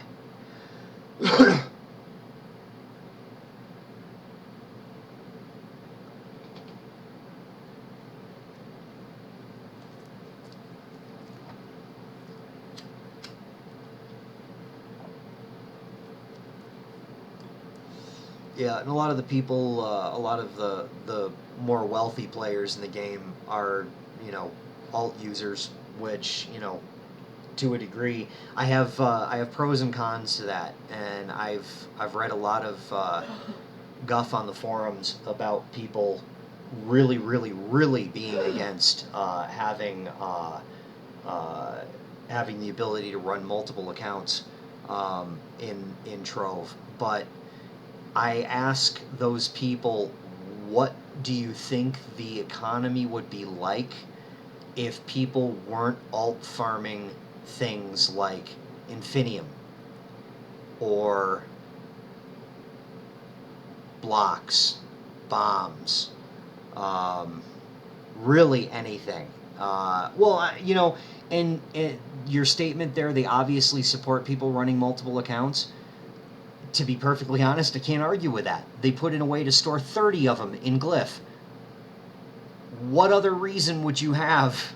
Yeah, and a lot of the people, a lot of the more wealthy players in the game are, alt users, which, to a degree, I have pros and cons to that, and I've read a lot of guff on the forums about people really, really, really being against having the ability to run multiple accounts in Trove. But I ask those people, what do you think the economy would be like if people weren't alt farming things like Infinium or blocks, bombs, um, really anything? And your statement there, they obviously support people running multiple accounts. To be perfectly honest, I can't argue with that. They put in a way to store 30 of them in Glyph. What other reason would you have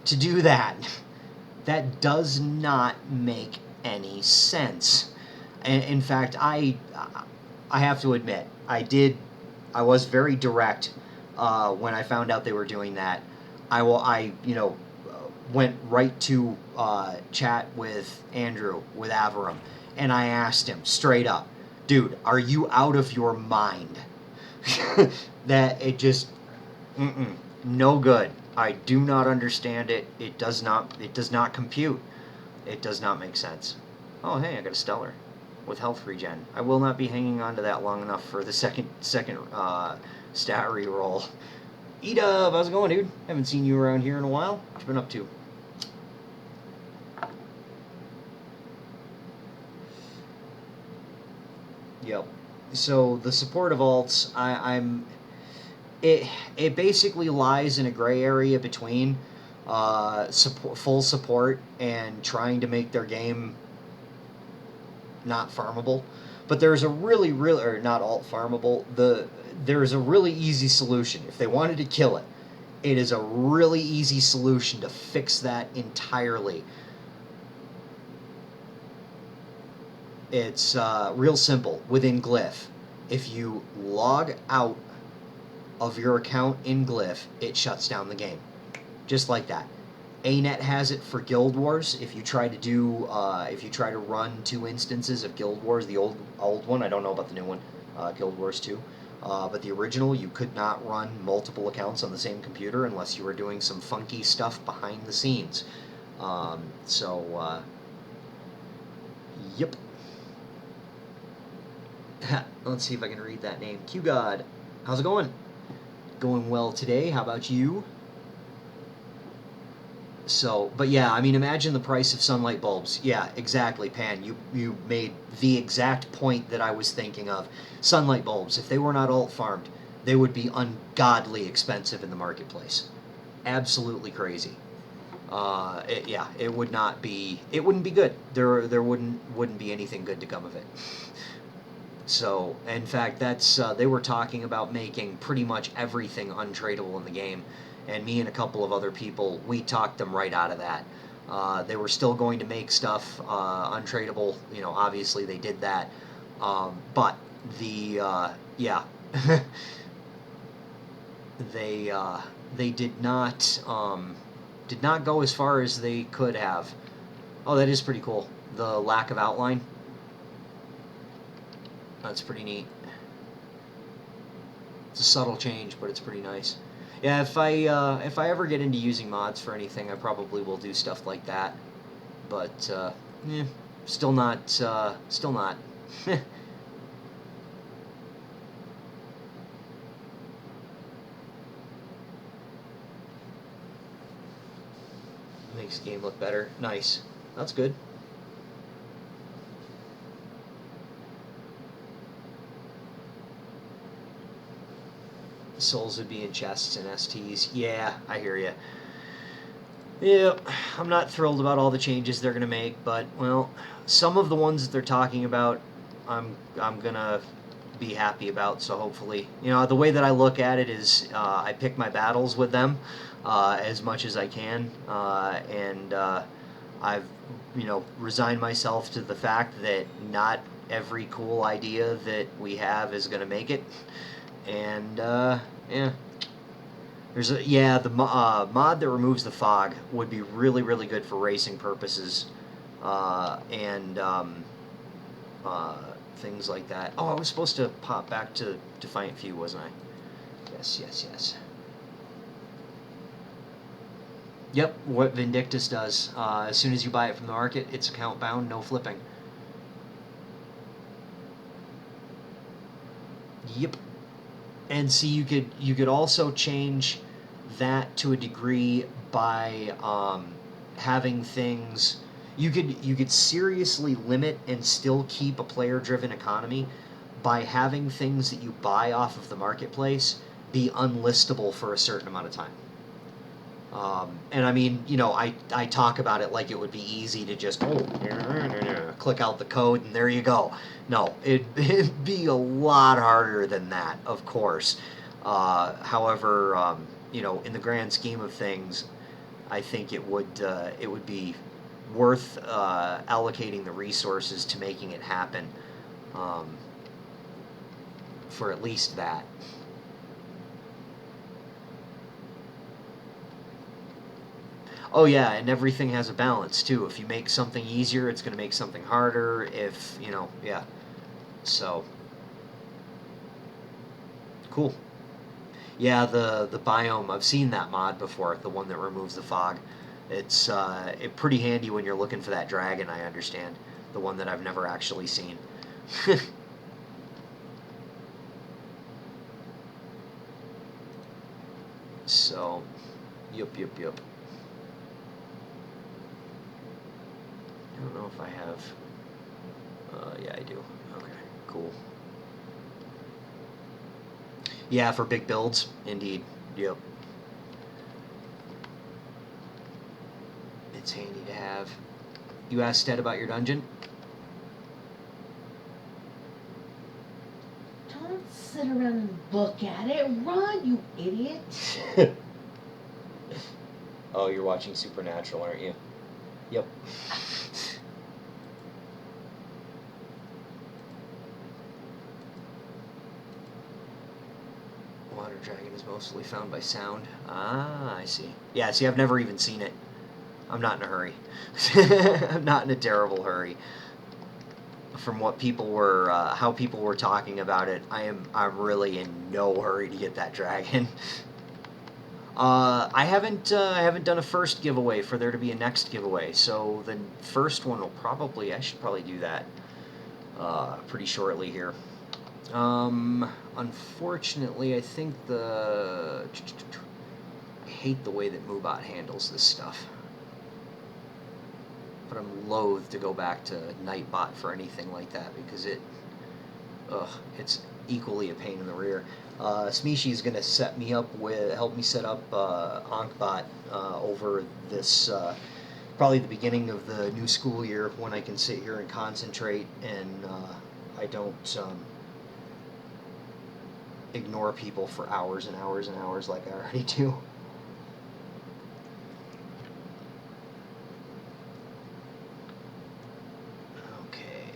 to do that? That does not make any sense. And in fact, I have to admit, I was very direct when I found out they were doing that. I went right to chat with Andrew with Averum, and I asked him straight up, dude, are you out of your mind? That it just, no good. I do not understand it. It does not compute. It does not make sense. Oh, hey, I got a stellar with health regen. I will not be hanging on to that long enough for the second stat reroll. E-Dub, how's it going, dude? Haven't seen you around here in a while. What you been up to? Yep. So the support of alts, it basically lies in a gray area between full support and trying to make their game not farmable. But there's a really, or not alt farmable. There's a really easy solution. If they wanted to kill it, it is a really easy solution to fix that entirely. It's real simple. Within Glyph, if you log out of your account in Glyph, it shuts down the game. Just like that. ANET has it for Guild Wars. If you try to run 2 instances of Guild Wars, the old one, I don't know about the new one, Guild Wars 2, but the original, you could not run multiple accounts on the same computer unless you were doing some funky stuff behind the scenes. Yep. Let's see if I can read that name. QGod, how's it going? Going well today. How about you? So, but yeah, I mean, imagine the price of sunlight bulbs. Yeah, exactly, Pan. You made the exact point that I was thinking of. Sunlight bulbs, if they were not alt farmed, they would be ungodly expensive in the marketplace. Absolutely crazy. It would not be. It wouldn't be good. There wouldn't be anything good to come of it. So, in fact, they were talking about making pretty much everything untradeable in the game, and me and a couple of other people, we talked them right out of that. They were still going to make stuff untradeable. Obviously they did that, but they did not go as far as they could have. Oh, that is pretty cool. The lack of outline. That's pretty neat. It's a subtle change, but it's pretty nice. Yeah, if I ever get into using mods for anything, I probably will do stuff like that. But still not. Makes the game look better. Nice. That's good. Souls would be in chests and STs. Yeah, I hear you. Yeah, I'm not thrilled about all the changes they're gonna make, but well, some of the ones that they're talking about, I'm gonna be happy about. So hopefully, the way that I look at it is, I pick my battles with them as much as I can, and I've resigned myself to the fact that not every cool idea that we have is gonna make it. And yeah, the mod that removes the fog would be really, really good for racing purposes, and things like that. Oh, I was supposed to pop back to Defiant Few, wasn't I? Yes. Yep, what Vindictus does. As soon as you buy it from the market, it's account bound, no flipping. Yep. And see, you could also change that to a degree by having things. You could seriously limit and still keep a player-driven economy by having things that you buy off of the marketplace be unlistable for a certain amount of time. And I mean, I talk about it like it would be easy to just click out the code and there you go. No, it'd be a lot harder than that, of course. However, in the grand scheme of things, I think it would be worth allocating the resources to making it happen, for at least that. Oh yeah, and everything has a balance too. If you make something easier, it's going to make something harder. If yeah. So cool. Yeah, the biome. I've seen that mod before. The one that removes the fog. It's pretty handy when you're looking for that dragon. I understand. The one that I've never actually seen. So, yep. I don't know if I have. Yeah, I do. Okay, cool. Yeah, for big builds, indeed. Yep. It's handy to have. You asked Ted about your dungeon? Don't sit around and look at it. Run, you idiot. Oh, you're watching Supernatural, aren't you? Yep. Water dragon is mostly found by sound. Ah, I see. Yeah, see, I've never even seen it. I'm not in a hurry. I'm not in a terrible hurry. From what how people were talking about it, I'm really in no hurry to get that dragon. I haven't done a first giveaway for there to be a next giveaway, so the first one I should probably do that pretty shortly here. Unfortunately, I think I hate the way that Moobot handles this stuff. But I'm loath to go back to Nightbot for anything like that because it's equally a pain in the rear. Smeeshi is going to help me set up Ankbot over this probably the beginning of the new school year when I can sit here and concentrate and I don't ignore people for hours and hours and hours like I already do. Okay.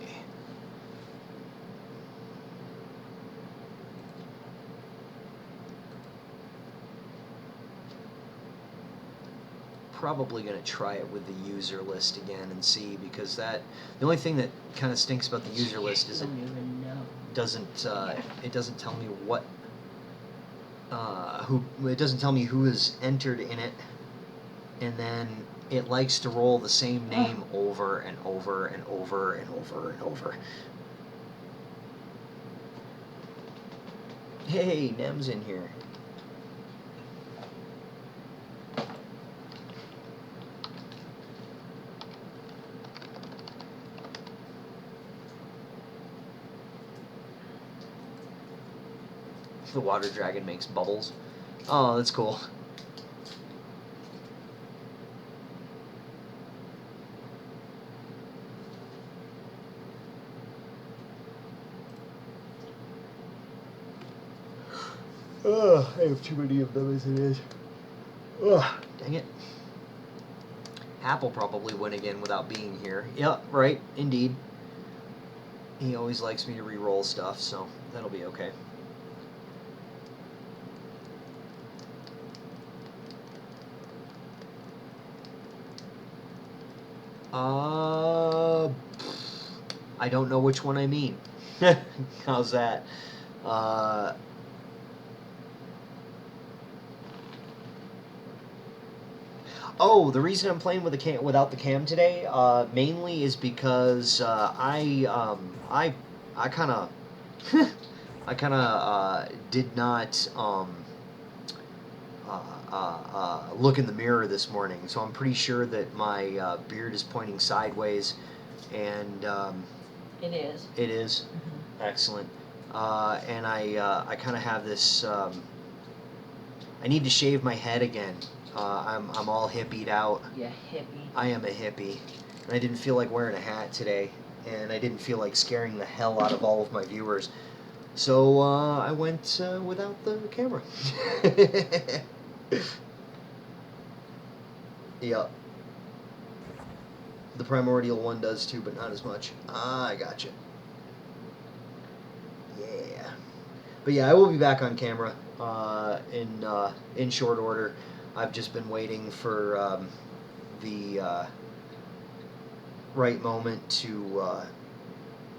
Probably going to try it with the user list again and see because the only thing that kind of stinks about the user list is I don't even know. it doesn't tell me it doesn't tell me who is entered in it, and then it likes to roll the same name over and over and over and over and over. Hey, Nem's in here. The water dragon makes bubbles. Oh, that's cool. Ugh, I have too many of them as it is. Ugh, dang it. Hap will probably win again without being here. Yep, right, indeed. He always likes me to re-roll stuff, so that'll be okay. I don't know which one I mean. How's that? Oh, the reason I'm playing with the cam without the cam today, mainly is because I kind of did not look in the mirror this morning, so I'm pretty sure that my beard is pointing sideways, and It is. it is. Excellent. And I kind of have this. I need to shave my head again. I'm all hippied out. Yeah, hippie. I am a hippie, and I didn't feel like wearing a hat today, and I didn't feel like scaring the hell out of all of my viewers. So I went without the camera. Yep. The primordial one does too, but not as much. Ah, I gotcha. Yeah. But yeah, I will be back on camera in short order. I've just been waiting for the right moment to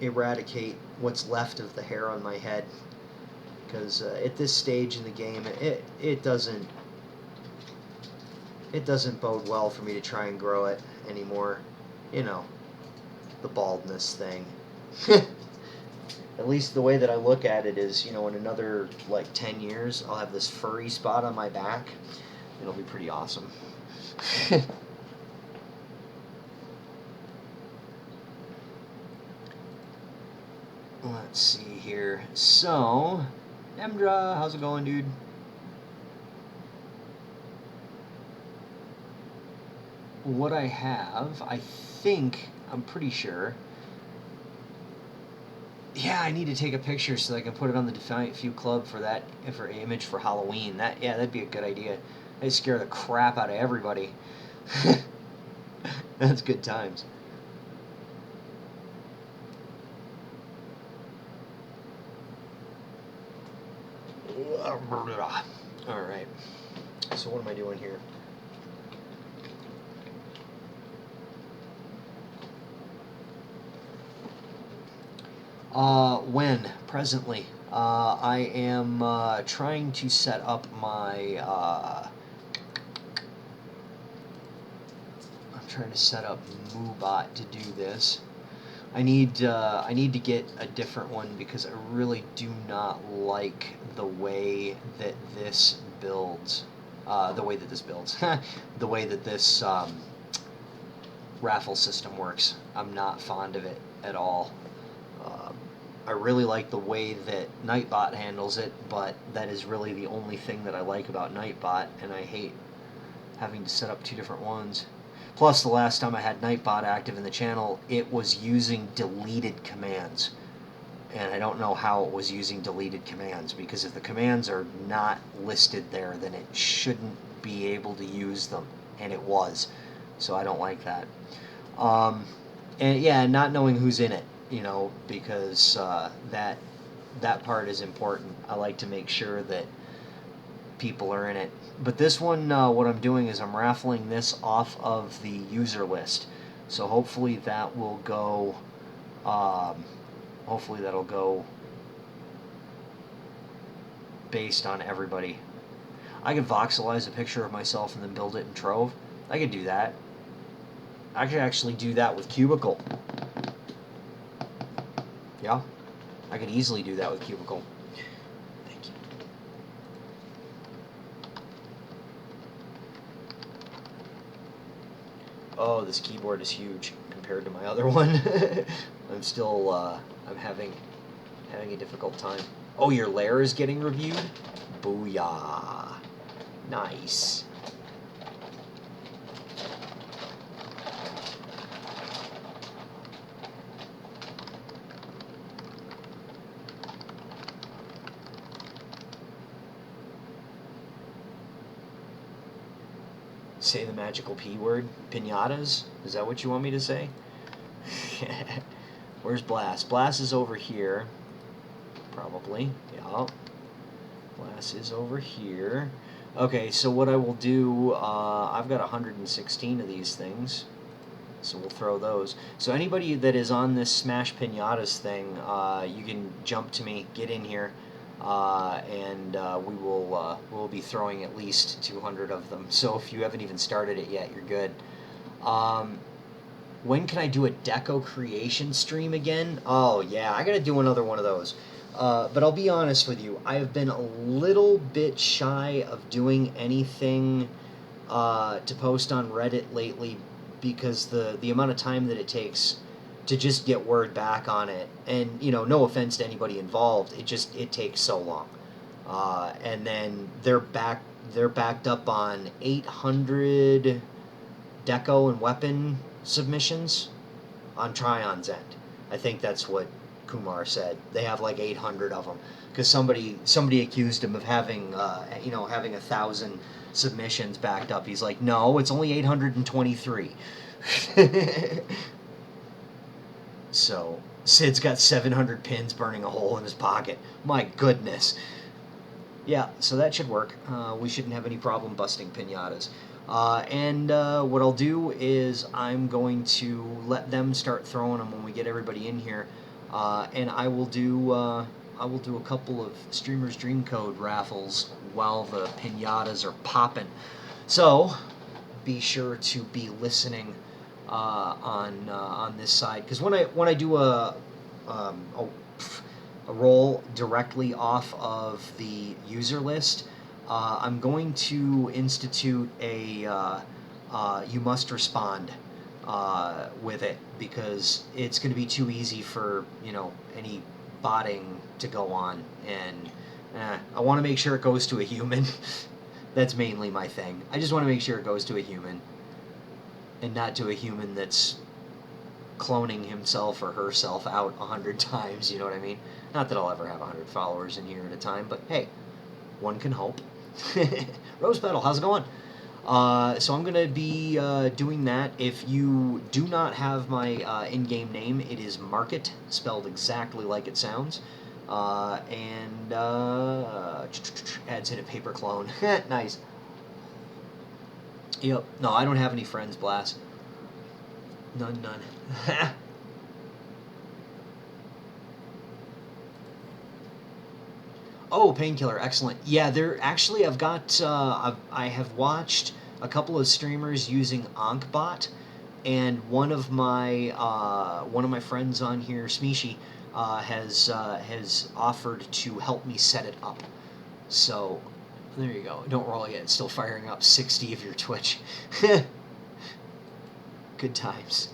eradicate what's left of the hair on my head, because at this stage in the game, it doesn't bode well for me to try and grow it anymore. You know, the baldness thing. At least the way that I look at it is, in another like 10 years, I'll have this furry spot on my back. It'll be pretty awesome. Let's see here. So, Emdra, how's it going, dude? What I have, I'm pretty sure. Yeah, I need to take a picture so that I can put it on the Defiant Few Club for image for Halloween. That'd be a good idea. That'd scare the crap out of everybody. That's good times. Alright. So what am I doing here? Presently, I am trying to set up my, I'm trying to set up MooBot to do this. I need to get a different one because I really do not like the way that this builds. The way that this raffle system works. I'm not fond of it at all. I really like the way that Nightbot handles it, but that is really the only thing that I like about Nightbot, and I hate having to set up two different ones. Plus, the last time I had Nightbot active in the channel, it was using deleted commands. And I don't know how it was using deleted commands, because if the commands are not listed there, then it shouldn't be able to use them. And it was. So I don't like that. And yeah, not knowing who's in it, because that part is important. I like to make sure that people are in it. But this one, what I'm doing is I'm raffling this off of the user list. So hopefully that will go, hopefully that'll go based on everybody. I could voxelize a picture of myself and then build it in Trove. I could do that. I could actually do that with Cubicle. Yeah, I could easily do that with Cubicle. Thank you. Oh, this keyboard is huge compared to my other one. I'm still, I'm having a difficult time. Oh, your lair is getting reviewed? Booyah. Nice. Say the magical P word. Pinatas? Is that what you want me to say? Where's Blast? Blast is over here. Probably. Yeah. Blast is over here. Okay, so what I will do, I've got 116 of these things. So we'll throw those. So anybody that is on this Smash Pinatas thing, you can jump to me, get in here. and we'll be throwing at least 200 of them. So if you haven't even started it yet, you're good. When can I do a deco creation stream again? Oh yeah, I gotta do another one of those. But I'll be honest with you, I have been a little bit shy of doing anything to post on Reddit lately because the amount of time that it takes to just get word back on it, and no offense to anybody involved, it takes so long. And then they're backed up on 800 deco and weapon submissions on Tryon's end. I think that's what Kumar said. They have like 800 of them because somebody accused him of having having 1,000 submissions backed up. He's like, no, it's only 823. So Sid's got 700 pins burning a hole in his pocket. My goodness. Yeah, so that should work. We shouldn't have any problem busting pinatas. And what I'll do is I'm going to let them start throwing them when we get everybody in here, and I will do a couple of Streamers Dream Code raffles while the pinatas are popping. So be sure to be listening on this side, because when I do a roll directly off of the user list, I'm going to institute a you must respond with it, because it's going to be too easy for any botting to go on, and I want to make sure it goes to a human. That's mainly my thing. I just want to make sure it goes to a human, and not to a human that's cloning himself or herself out 100 times. You know what I mean? Not that I'll ever have 100 followers in here at a time, but hey, one can hope. Rose Petal, how's it going? So I'm going to be doing that. If you do not have my in-game name, it is Market, spelled exactly like it sounds. And adds in a paper clone. Nice. Yep. No, I don't have any friends, Blast. None. Oh, Painkiller, excellent. Yeah, there actually I have watched a couple of streamers using Ankbot, and one of my friends on here, Smishi, has offered to help me set it up. So there you go. Don't roll yet. It's still firing up 60 of your Twitch. Good times.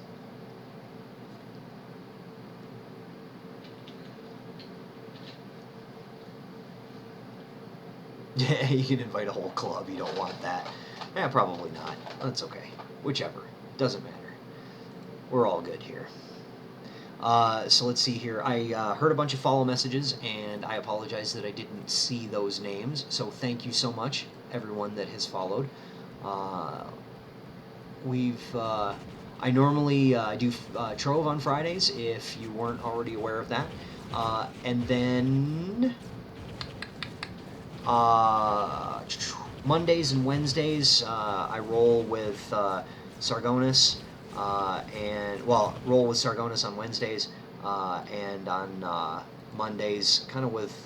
Yeah, you can invite a whole club. You don't want that. Yeah, probably not. That's okay. Whichever. Doesn't matter. We're all good here. So let's see here. I heard a bunch of follow messages, and I apologize that I didn't see those names. So thank you so much, everyone that has followed. I normally do Trove on Fridays, if you weren't already aware of that. And then Mondays and Wednesdays, I roll with Sargonis, roll with Sargonis on Wednesdays, and on Mondays, kind of with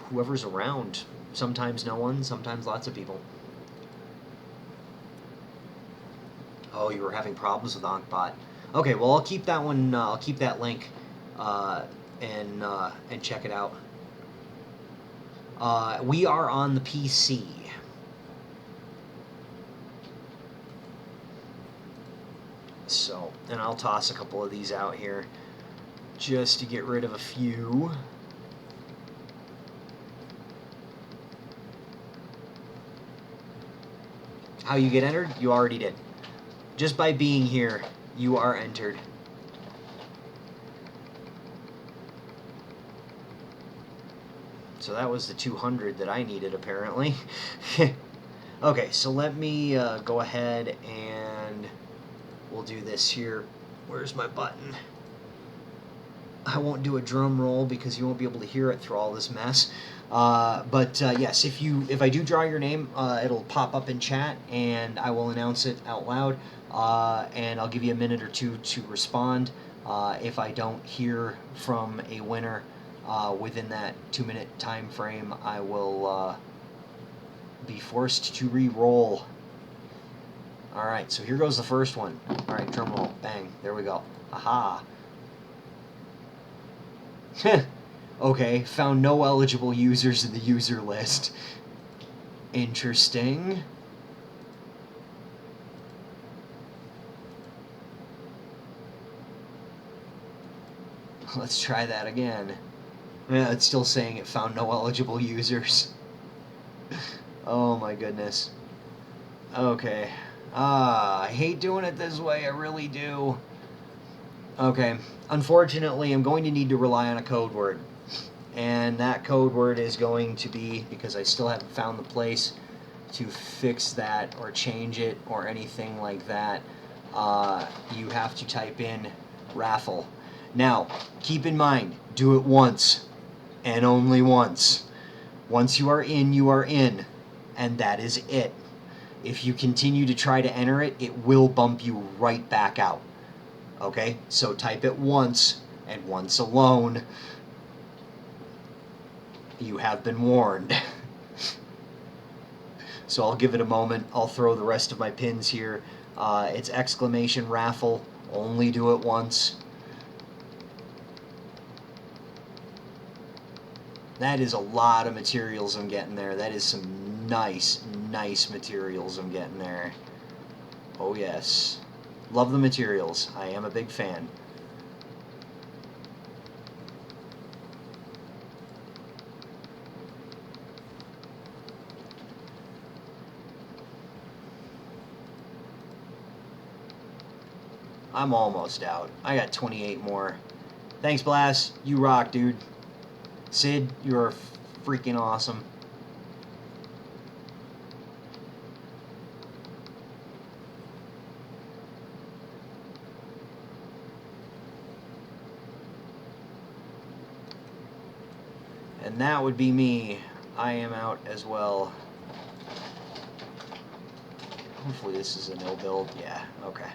whoever's around. Sometimes no one, sometimes lots of people. Oh, you were having problems with Ankbot. Okay, well I'll keep that one. I'll keep that link, and check it out. We are on the PC. So, and I'll toss a couple of these out here just to get rid of a few. How you get entered? You already did. Just by being here, you are entered. So that was the 200 that I needed, apparently. Okay, so let me go ahead and we'll do this here. Where's my button? I won't do a drum roll because you won't be able to hear it through all this mess. But yes, if I do draw your name, it'll pop up in chat, and I will announce it out loud. And I'll give you a minute or two to respond. If I don't hear from a winner, within that 2-minute time frame, I will be forced to re-roll. Alright, so here goes the first one. Alright, drum roll. Bang. There we go. Aha. Okay, found no eligible users in the user list. Interesting. Let's try that again. Yeah, it's still saying it found no eligible users. Oh my goodness. Okay. I hate doing it this way, I really do. Okay, unfortunately, I'm going to need to rely on a code word. And that code word is going to be, because I still haven't found the place to fix that or change it or anything like that, you have to type in raffle. Now, keep in mind, do it once, and only once. Once you are in, and that is it. If you continue to try to enter it, it will bump you right back out. Okay, so type it once, and once alone. You have been warned. So I'll give it a moment. I'll throw the rest of my pins here. It's exclamation raffle. Only do it once. That is a lot of materials I'm getting there. That is some nice, nice materials I'm getting there. Oh yes. Love the materials. I am a big fan. I'm almost out. I got 28 more. Thanks, Blast. You rock, dude. Sid, you're freaking awesome. And that would be me. I am out as well. Hopefully this is a no build. Yeah, okay.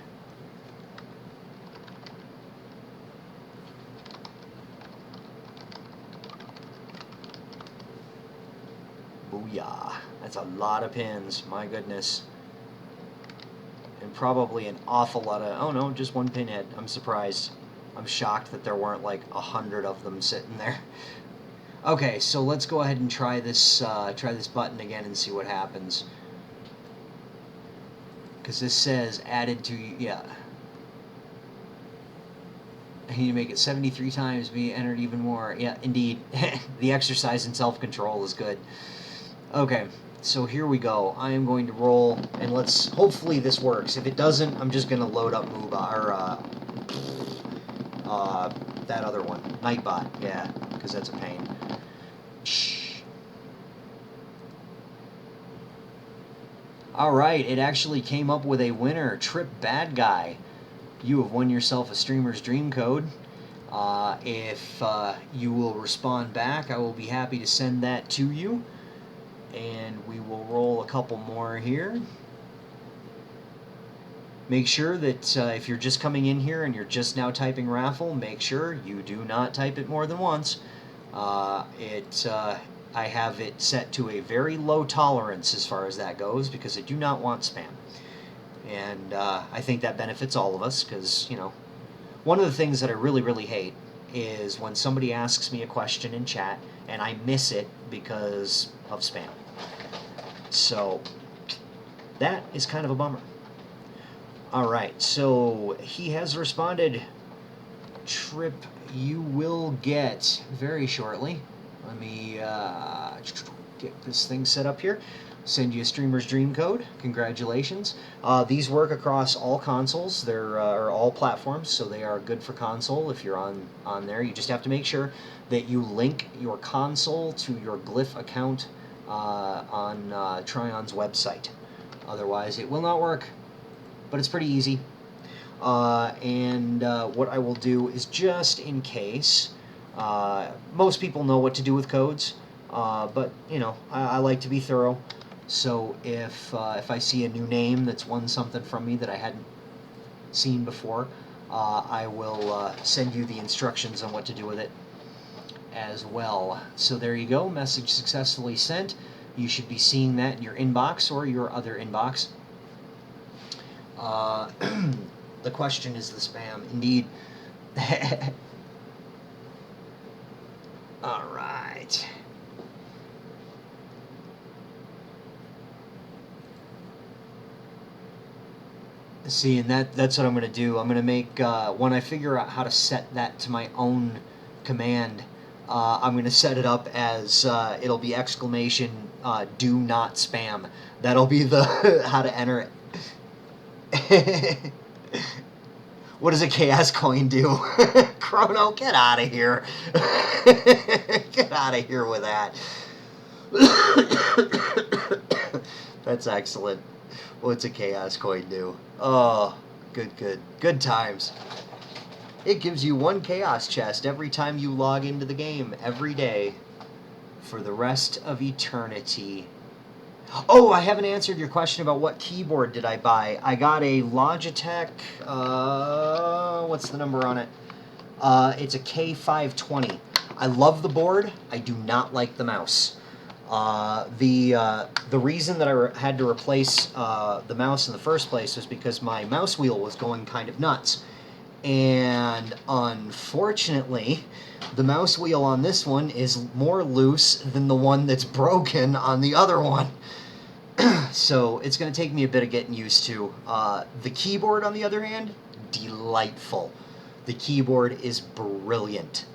Booyah. That's a lot of pins. My goodness. And probably an awful lot of... Oh no, just one pinhead. I'm surprised. I'm shocked that there weren't like 100 of them sitting there. Okay, so let's go ahead and try this button again and see what happens. Because this says added to... Yeah. I need to make it 73 times, be entered even more. Yeah, indeed. The exercise in self-control is good. Okay, so here we go. I am going to roll, and let's... Hopefully this works. If it doesn't, I'm just going to load up that other one. Nightbot, yeah, because that's a pain. Alright, it actually came up with a winner. Trip Bad Guy. You have won yourself a Streamer's Dream Code. If you will respond back, I will be happy to send that to you. And we will roll a couple more here. Make sure that if you're just coming in here and you're just now typing raffle, make sure you do not type it more than once. I have it set to a very low tolerance as far as that goes because I do not want spam. And I think that benefits all of us because, you know, one of the things that I really, really hate is when somebody asks me a question in chat and I miss it because of spam. So that is kind of a bummer. Alright, so he has responded. Trip, you will get very shortly. Let me get this thing set up here. Send you a Streamer's Dream Code. Congratulations. These work across all consoles. They're or all platforms, so they are good for console if you're on there. You just have to make sure that you link your console to your Glyph account on Trion's website. Otherwise, it will not work. But it's pretty easy. What I will do is just in case, most people know what to do with codes, but you know, I like to be thorough. So if I see a new name that's won something from me that I hadn't seen before, I will send you the instructions on what to do with it. as well. So there you go, message successfully sent. You should be seeing that in your inbox or your other inbox. The question is the spam, indeed. All right. See, and that's what I'm going to do. I'm going to make, when I figure out how to set that to my own command, I'm going to set it up as, it'll be exclamation, do not spam. That'll be the, how to enter it. What does a chaos coin do? Chrono, get out of here. Get out of here with that. That's excellent. What's a chaos coin do? Oh, good times. It gives you 1 chaos chest every time you log into the game, every day, for the rest of eternity. Oh, I haven't answered your question about what keyboard did I buy. I got a Logitech, what's the number on it? It's a K520. I love the board. I do not like the mouse. The reason that I had to replace the mouse in the first place was because my mouse wheel was going kind of nuts. And unfortunately, the mouse wheel on this one is more loose than the one that's broken on the other one. So it's going to take me a bit of getting used to. The keyboard, on the other hand, delightful. The keyboard is brilliant.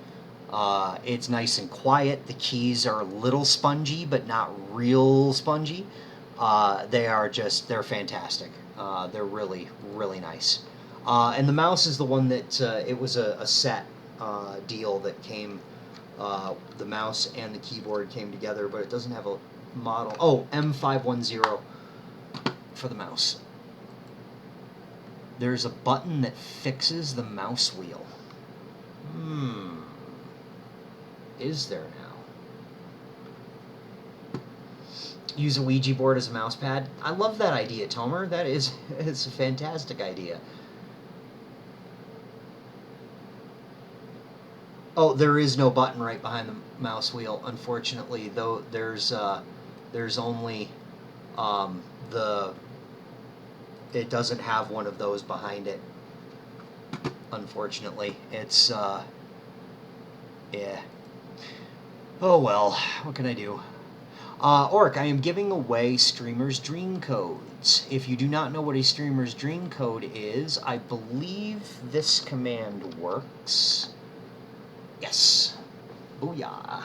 It's nice and quiet. The keys are a little spongy, but not real spongy. They're fantastic. They're really, really nice. And the mouse is the one that, it was a set deal that came, the mouse and the keyboard came together, but it doesn't have a model. Oh, M510 for the mouse. There's a button that fixes the mouse wheel. Is there now? Use a Ouija board as a mouse pad. I love that idea, Tomer. It's a fantastic idea. Oh, there is no button right behind the mouse wheel, unfortunately. Though there's only it doesn't have one of those behind it. Unfortunately, it's yeah. Oh well, what can I do? Orc, I am giving away Streamer's Dream Codes. If you do not know what a Streamer's Dream Code is, I believe this command works. Yes. Booyah.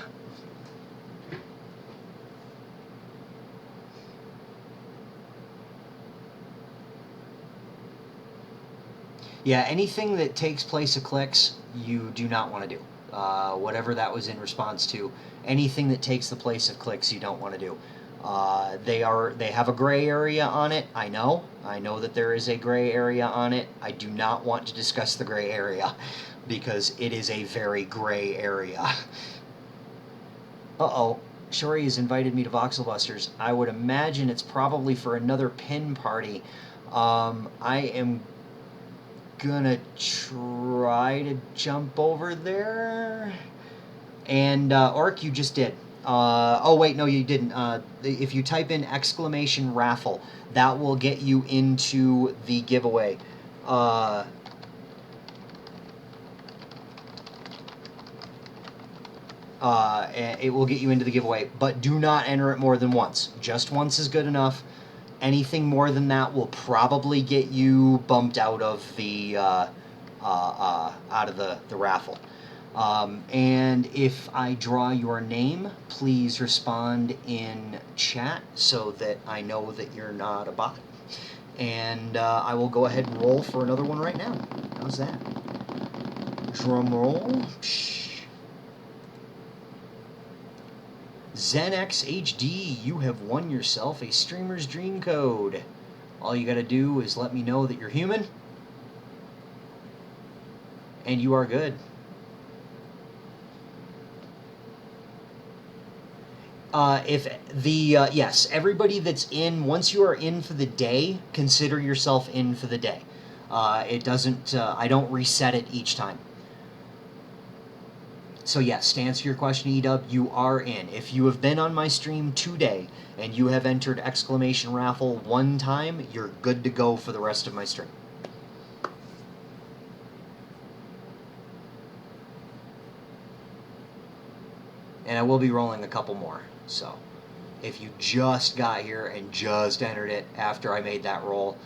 Yeah, anything that takes place of clicks, you do not want to do. Whatever that was in response to, anything that takes the place of clicks, you don't want to do. They have a gray area on it. I know that there is a gray area on it. I do not want to discuss the gray area because it is a very gray area. Uh-oh. Shori has invited me to Voxel Busters. I would imagine it's probably for another pin party. I am gonna try to jump over there. And Orc, you just did. Oh wait, no, you didn't. If you type in exclamation raffle, that will get you into the giveaway. It will get you into the giveaway, but do not enter it more than once. Just once is good enough. Anything more than that will probably get you bumped out of the raffle. And if I draw your name, please respond in chat so that I know that you're not a bot. And I will go ahead and roll for another one right now. How's that? Drum roll. ZenX HD, you have won yourself a Streamer's Dream Code. All you gotta do is let me know that you're human, and you are good. Yes, everybody that's in, once you are in for the day, consider yourself in for the day. It doesn't, I don't reset it each time. So yes, to answer your question, Edub, you are in. If you have been on my stream today and you have entered exclamation raffle one time, you're good to go for the rest of my stream. And I will be rolling a couple more. So if you just got here and just entered it after I made that roll,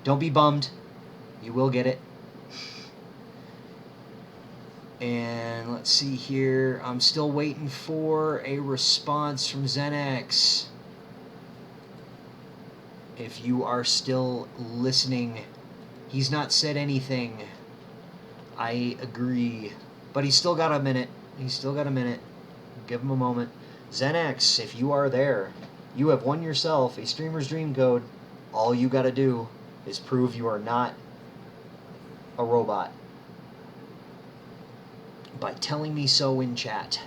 don't be bummed. You will get it. And let's see here. I'm still waiting for a response from Zenex. If you are still listening, he's not said anything. I agree. But he's still got a minute. He's still got a minute. Give him a moment. Zenex, if you are there, you have won yourself a Streamer's Dream Code. All you gotta do is prove you are not a robot by telling me so in chat.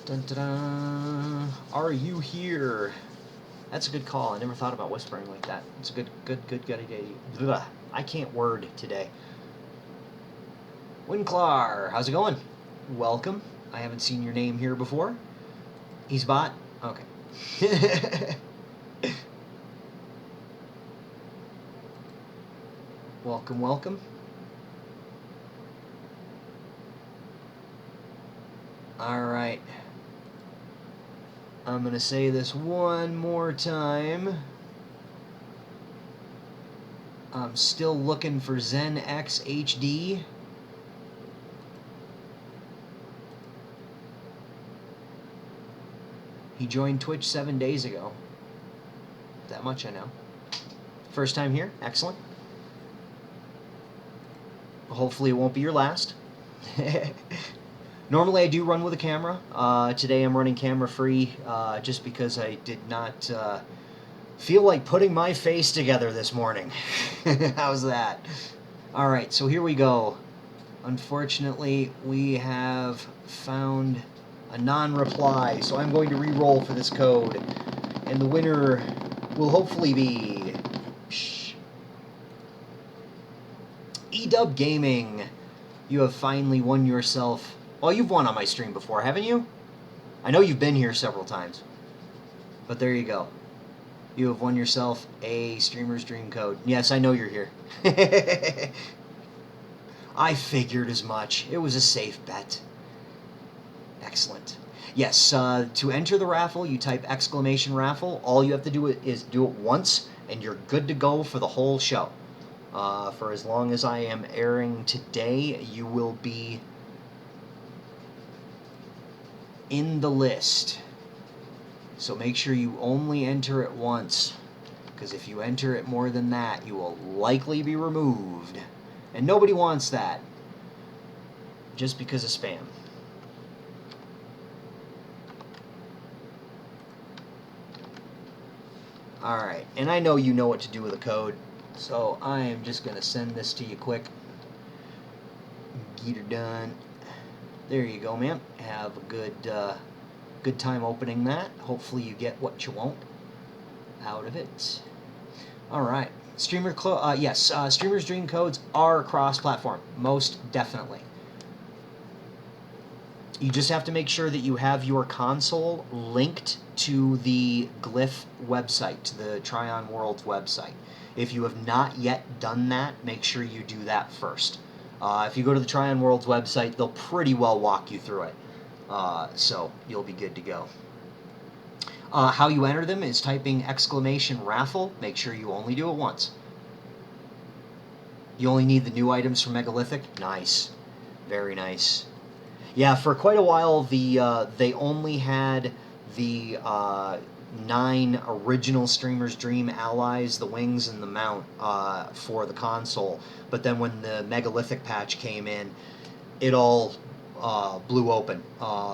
Dun, dun, dun. Are you here? That's a good call. I never thought about whispering like that. It's a good idea. Blah. I can't word today. Winclar, how's it going? Welcome. I haven't seen your name here before. He's bot? Okay. Welcome, welcome. Alright. I'm going to say this one more time. I'm still looking for Zen X HD. He joined Twitch 7 days ago. That much I know. First time here? Excellent. Hopefully it won't be your last. Normally I do run with a camera. Today I'm running camera free just because I did not feel like putting my face together this morning. How's that? Alright, so here we go. Unfortunately, we have found a non-reply, so I'm going to re-roll for this code. And the winner will hopefully be Edub Gaming. You have finally won yourself... Well, you've won on my stream before, haven't you? I know you've been here several times. But there you go. You have won yourself a Streamer's Dream Code. Yes, I know you're here. I figured as much. It was a safe bet. Excellent. Yes, to enter the raffle, you type exclamation raffle. All you have to do is do it once, and you're good to go for the whole show. For as long as I am airing today, you will be in the list. So make sure you only enter it once, because if you enter it more than that, you will likely be removed. And nobody wants that, just because of spam. Alright, and I know you know what to do with the code, so I am just going to send this to you quick. Get her done. There you go, ma'am. Have a good time opening that. Hopefully you get what you want out of it. Alright. Yes, Streamer's Dream Codes are cross-platform. Most definitely. You just have to make sure that you have your console linked to the Glyph website, to the Tryon Worlds website. If you have not yet done that, make sure you do that first. If you go to the Tryon Worlds website, they'll pretty well walk you through it. So you'll be good to go. How you enter them is typing exclamation raffle. Make sure you only do it once. You only need the new items from Megalithic. Nice. Very nice. Yeah, for quite a while, they only had the 9 original Streamer's Dream allies, the wings and the mount, for the console. But then when the Megalithic patch came in, it all blew open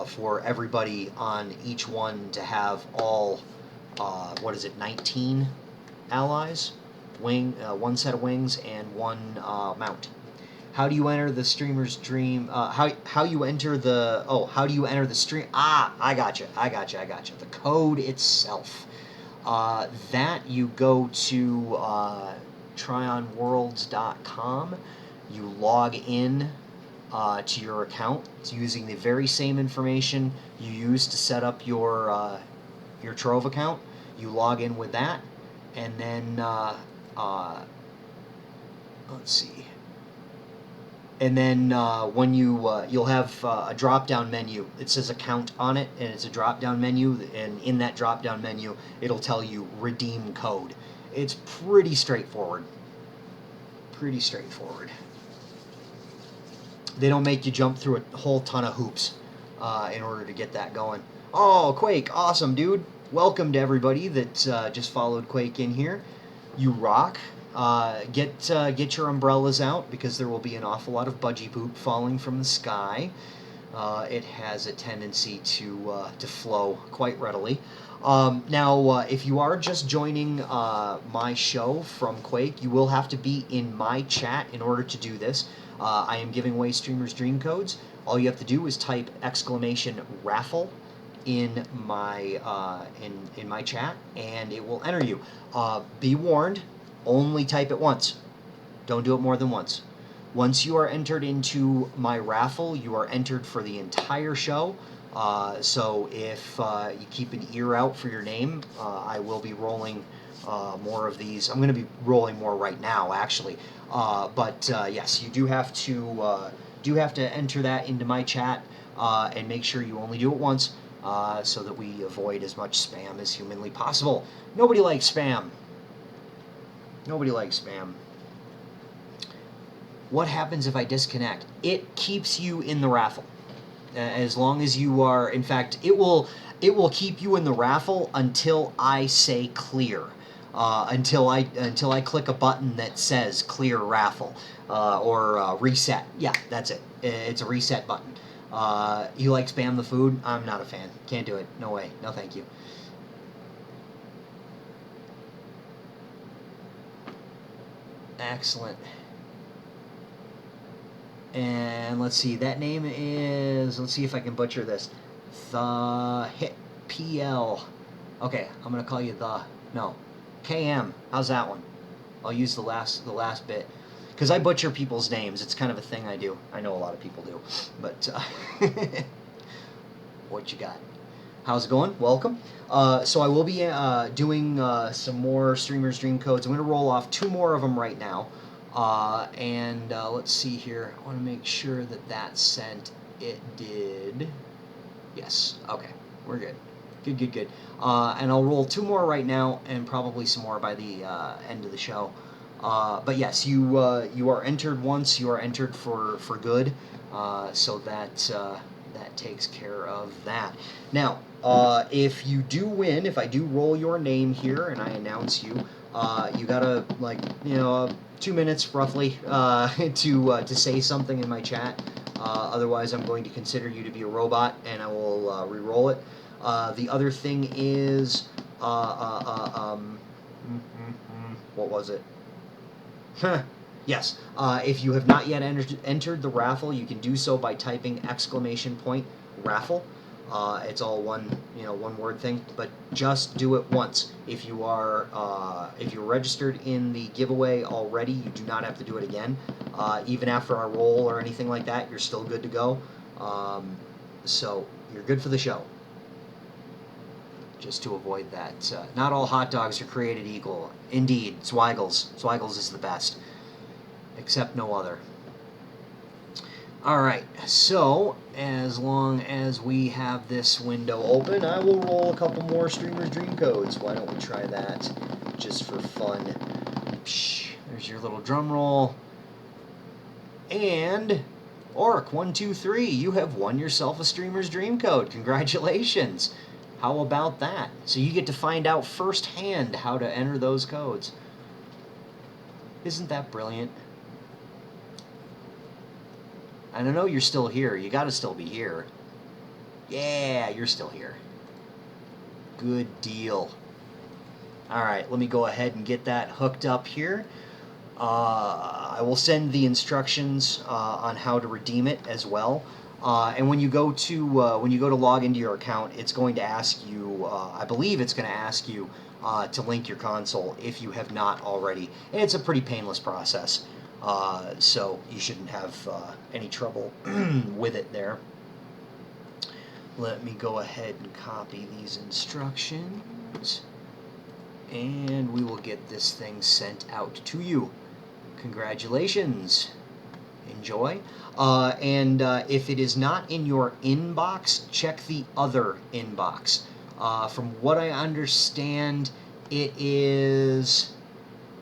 for everybody on each one to have all, 19 allies? One set of wings and one mount. How do you enter the Streamer's Dream? How you enter the... how do you enter the stream? I gotcha. The code itself. That you go to tryonworlds.com, you log in to your account using the very same information you used to set up your Trove account. You log in with that, and then let's see. And then when you'll have a drop-down menu. It says account on it, and it's a drop-down menu. And in that drop-down menu, it'll tell you redeem code. It's pretty straightforward. Pretty straightforward. They don't make you jump through a whole ton of hoops in order to get that going. Oh, Quake, awesome, dude. Welcome to everybody that just followed Quake in here. You rock. Get your umbrellas out, because there will be an awful lot of budgie poop falling from the sky. It has a tendency to flow quite readily. Now, if you are just joining my show from Quake, you will have to be in my chat in order to do this. I am giving away Streamers Dream Codes. All you have to do is type !raffle in my in my chat, and it will enter you. Be warned, only type it once. Don't do it more than once. Once you are entered into my raffle, you are entered for the entire show. So if you keep an ear out for your name, I will be rolling more of these. I'm going to be rolling more right now, actually. But yes, you do have to enter that into my chat, and make sure you only do it once, so that we avoid as much spam as humanly possible. Nobody likes spam. Nobody likes spam. What happens if I disconnect? It keeps you in the raffle. As long as you are, in fact, it will keep you in the raffle until I say clear. Until I click a button that says clear raffle, or reset. Yeah, that's it. It's a reset button. You like spam the food? I'm not a fan. Can't do it. No way. No thank you. Excellent. And let's see, that name is, let's see if I can butcher this. The Hit PL. Okay, I'm gonna call you KM. How's that one? I'll use the last bit, because I butcher people's names. It's kind of a thing I do. I know a lot of people do, but what you got? How's it going? Welcome. So I will be doing some more Streamers Dream Codes. I'm going to roll off 2 more of them right now. And let's see here. I want to make sure that that sent. It did. Yes. Okay. We're good. Good. And I'll roll 2 more right now, and probably some more by the end of the show. But yes, you are entered once. You are entered for good. So that takes care of that. Now, if you do win, if I do roll your name here and I announce you, you gotta 2 minutes roughly to say something in my chat. Otherwise, I'm going to consider you to be a robot, and I will re-roll it. The other thing is, what was it? Yes. If you have not yet entered the raffle, you can do so by typing !raffle. It's all one word thing, but just do it once. If you're registered in the giveaway already, you do not have to do it again. Even after our roll or anything like that, you're still good to go. So you're good for the show. Just to avoid that. Not all hot dogs are created equal. Indeed, Zweigels. Zweigels is the best. Except no other. Alright, so as long as we have this window open, I will roll a couple more Streamers Dream Codes. Why don't we try that just for fun? Psh, there's your little drum roll. And Orc 123, you have won yourself a Streamer's Dream Code. Congratulations. How about that? So you get to find out firsthand how to enter those codes. Isn't that brilliant? And I know you're still here. You got to still be here. Yeah, you're still here. Good deal. All right, let me go ahead and get that hooked up here. I will send the instructions on how to redeem it as well. And when you go to log into your account, it's going to ask you. I believe it's going to ask you to link your console if you have not already. And it's a pretty painless process, so you shouldn't have any trouble with it there. Let me go ahead and copy these instructions, and we will get this thing sent out to you. Congratulations. Enjoy. And if it is not in your inbox, check the other inbox. From what I understand, it is...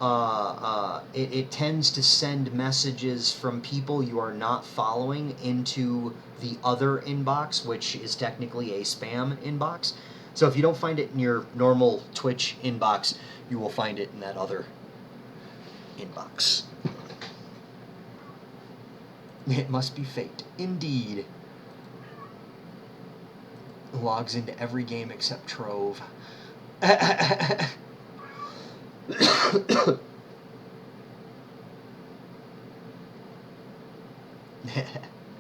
it tends to send messages from people you are not following into the other inbox, which is technically a spam inbox. So if you don't find it in your normal Twitch inbox, you will find it in that other inbox. It must be fate. Indeed. Logs into every game except Trove.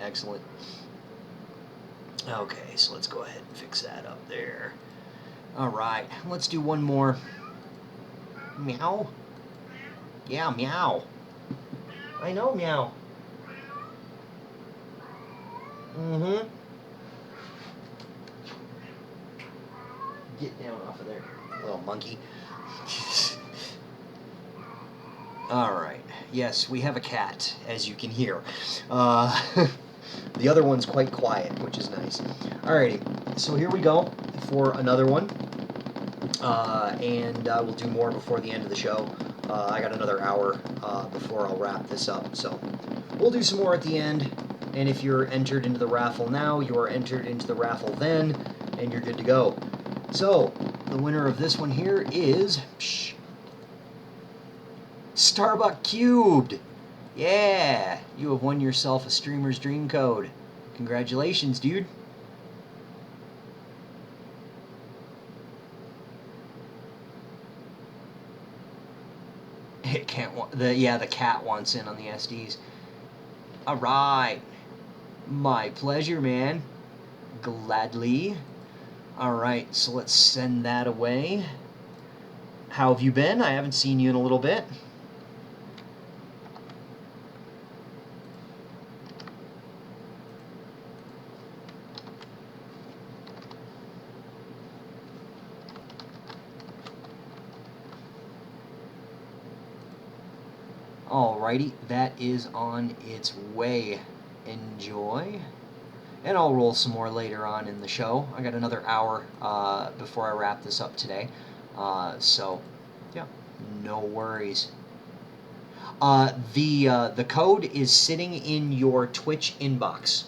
Excellent. Okay, so let's go ahead and fix that up there. Alright, let's do one more. Meow? Yeah, meow. I know, meow. Mm-hmm. Get down off of there, little monkey. Alright, yes, we have a cat, as you can hear. The other one's quite quiet, which is nice. Alrighty, so here we go for another one. And we'll do more before the end of the show. I got another hour before I'll wrap this up, so we'll do some more at the end. And if you're entered into the raffle now, you are entered into the raffle then, and you're good to go. So, the winner of this one here is... Starbuck Cubed! Yeah! You have won yourself a Streamer's Dream Code. Congratulations, dude. It can't... the cat wants in on the SDs. Alright. My pleasure, man. Gladly. Alright, so let's send that away. How have you been? I haven't seen you in a little bit. Alrighty, that is on its way. Enjoy. And I'll roll some more later on in the show. I got another hour before I wrap this up today. So, yeah, no worries. The code is sitting in your Twitch inbox.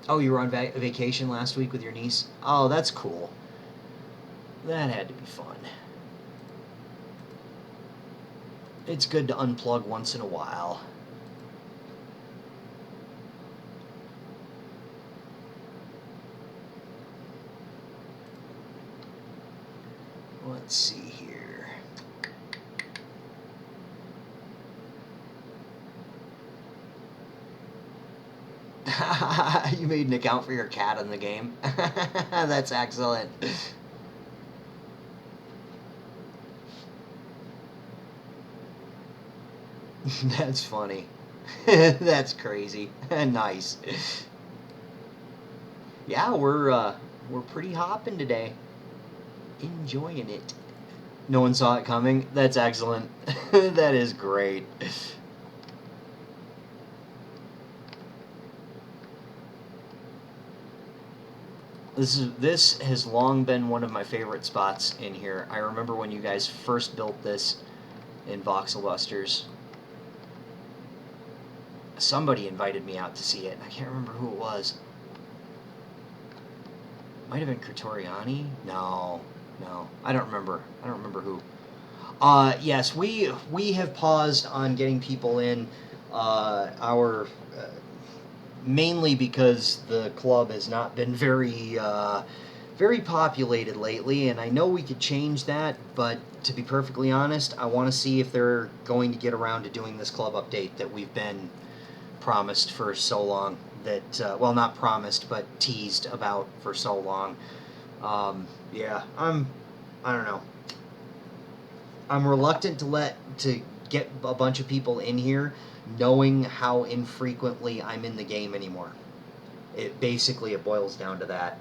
Oh, you were on vacation last week with your niece? Oh, that's cool. That had to be fun. It's good to unplug once in a while. Let's see here. You made an account for your cat in the game? That's excellent. That's funny. That's crazy. Nice. Yeah, we're pretty hopping today. Enjoying it. No one saw it coming? That's excellent. That is great. This has long been one of my favorite spots in here. I remember when you guys first built this in Voxel Busters. Somebody invited me out to see it. I can't remember who it was. Might have been Critoriani? No. I don't remember. I don't remember who. Yes, we have paused on getting people in. Mainly because the club has not been very very populated lately, and I know we could change that, but to be perfectly honest, I want to see if they're going to get around to doing this club update that we've been promised for so long. That, well, not promised, but teased about for so long. Yeah, I don't know. I'm reluctant to get a bunch of people in here, knowing how infrequently I'm in the game anymore. It boils down to that.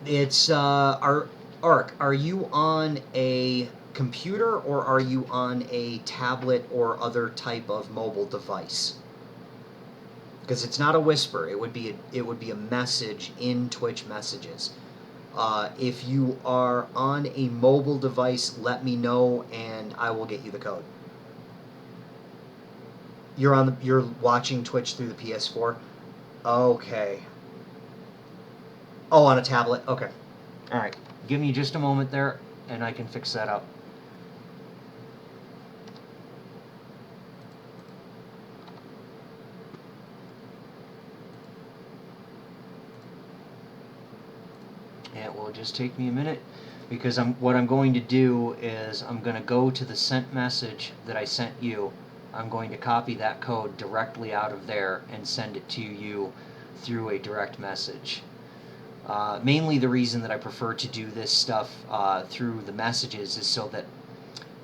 It's Ark. Are you on a computer or are you on a tablet or other type of mobile device? Because it's not a whisper. It would be a message in Twitch messages. If you are on a mobile device, let me know and I will get you the code. You're watching Twitch through the PS4. Okay. Oh, on a tablet. Okay. All right. Give me just a moment there, and I can fix that up. It will just take me a minute, because what I'm going to do is I'm going to go to the sent message that I sent you. I'm going to copy that code directly out of there and send it to you through a direct message. Mainly the reason that I prefer to do this stuff through the messages is so that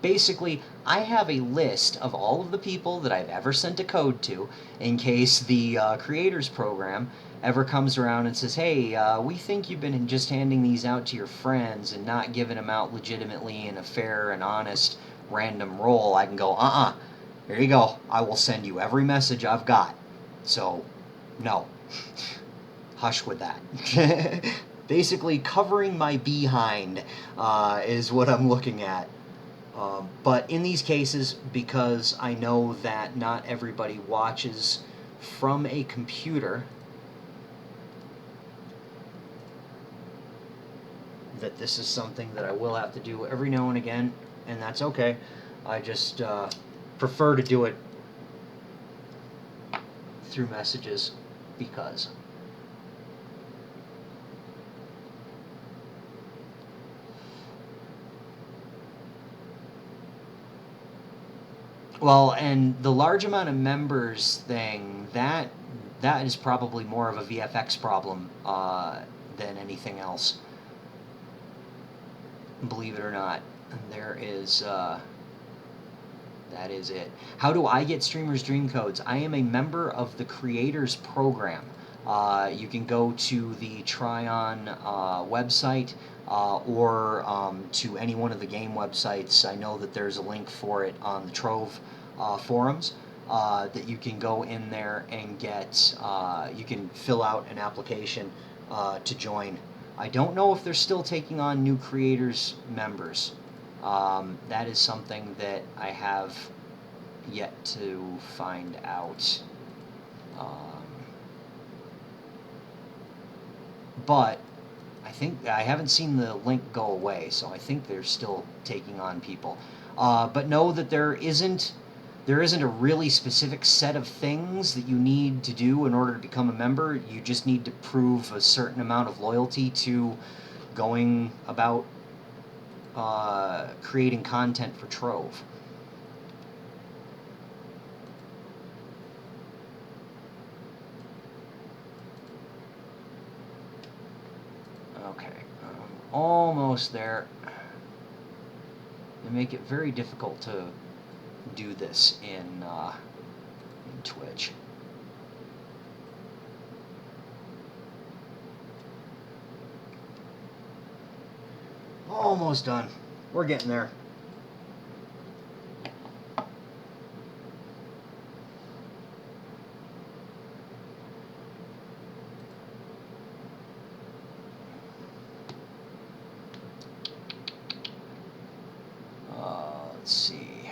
basically I have a list of all of the people that I've ever sent a code to in case the creators program ever comes around and says, hey, we think you've been just handing these out to your friends and not giving them out legitimately in a fair and honest random roll. I can go, here you go. I will send you every message I've got. So, no. Hush with that. Basically, covering my behind is what I'm looking at. But in these cases, because I know that not everybody watches from a computer, that this is something that I will have to do every now and again, and that's okay. I just prefer to do it through messages because. Well, and the large amount of members thing, that is probably more of a VFX problem than anything else. Believe it or not, there is. That is it. How do I get Streamers Dream Codes? I am a member of the Creators Program. You can go to the Tryon website or to any one of the game websites. I know that there's a link for it on the Trove forums that you can go in there and get. You can fill out an application to join. I don't know if they're still taking on new creators members. That is something that I have yet to find out. But I think I haven't seen the link go away, so I think they're still taking on people. But know that there isn't a really specific set of things that you need to do in order to become a member. You just need to prove a certain amount of loyalty to going about creating content for Trove. Okay, almost there. They make it very difficult to do this in Twitch. Almost done. We're getting there. Let's see.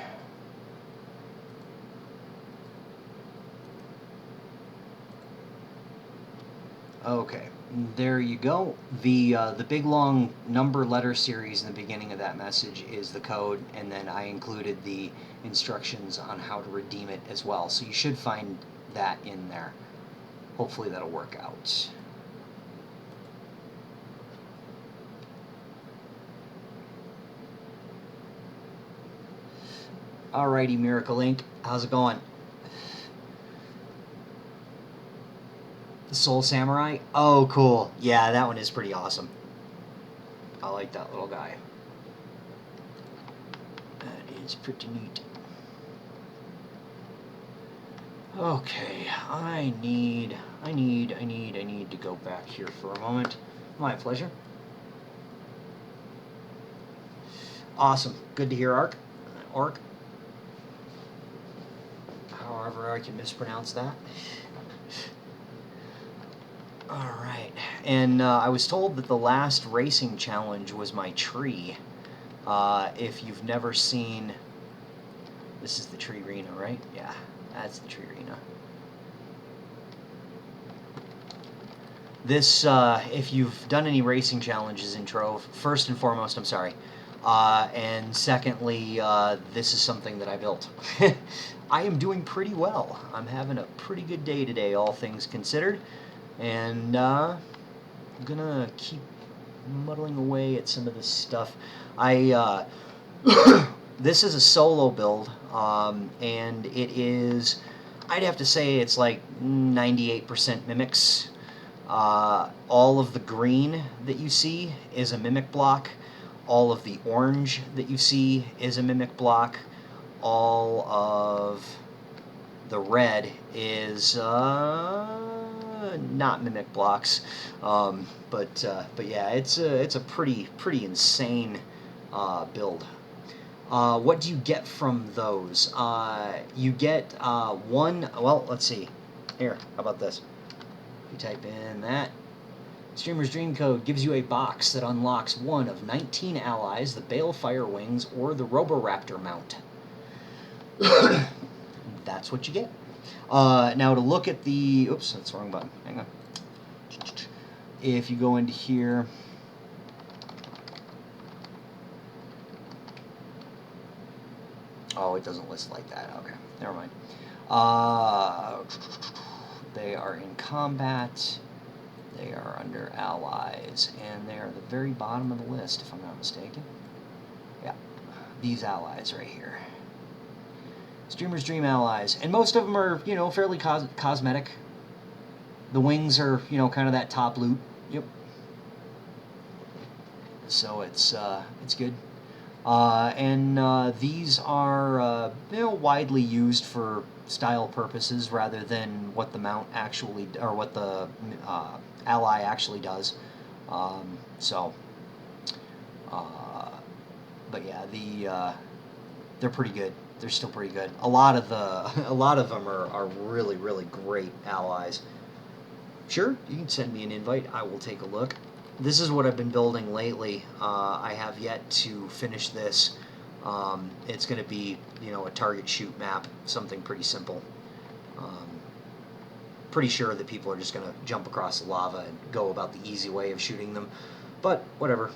Okay, there you go. The big long number letter series in the beginning of that message is the code, and then I included the instructions on how to redeem it as well. So you should find that in there. Hopefully that'll work out. Alrighty, Miracle Inc. How's it going? The Soul Samurai? Oh, cool. Yeah, that one is pretty awesome. I like that little guy. That is pretty neat. Okay, I need to go back here for a moment. My pleasure. Awesome. Good to hear, Orc. However I can mispronounce that. Alright, and I was told that the last racing challenge was my tree. If you've never seen... This is the tree arena, right? Yeah, that's the tree arena. This, if you've done any racing challenges in Trove, first and foremost, I'm sorry. And secondly, this is something that I built. I am doing pretty well. I'm having a pretty good day today, all things considered. And I'm gonna keep muddling away at some of this stuff. This is a solo build, and it is, I'd have to say it's like 98% mimics. All of the green that you see is a mimic block. All of the orange that you see is a mimic block. All of the red is not mimic blocks. But yeah, it's a pretty insane build. What do you get from those? You get one. Well, let's see. Here, how about this? You type in that. Streamer's Dream Code gives you a box that unlocks one of 19 allies, the Balefire Wings, or the Roboraptor mount. That's what you get. Now to look at the... Oops, that's the wrong button. Hang on. If you go into here... Oh, it doesn't list like that. Okay, never mind. They are in combat. They are under allies, and they are at the very bottom of the list, if I'm not mistaken. Yeah, these allies right here. Streamer's Dream allies, and most of them are, you know, fairly cosmetic. The wings are, you know, kind of that top loot. Yep. So it's good. And these are, you know, widely used for style purposes rather than what the mount actually, or what the ally actually does. But yeah, they're pretty good. They're still pretty good. A lot of them are really great allies. Sure, you can send me an invite. I will take a look. This is what I've been building lately. I have yet to finish this. It's going to be, you know, a target shoot map, something pretty simple. Pretty sure that people are just going to jump across the lava and go about the easy way of shooting them, but whatever.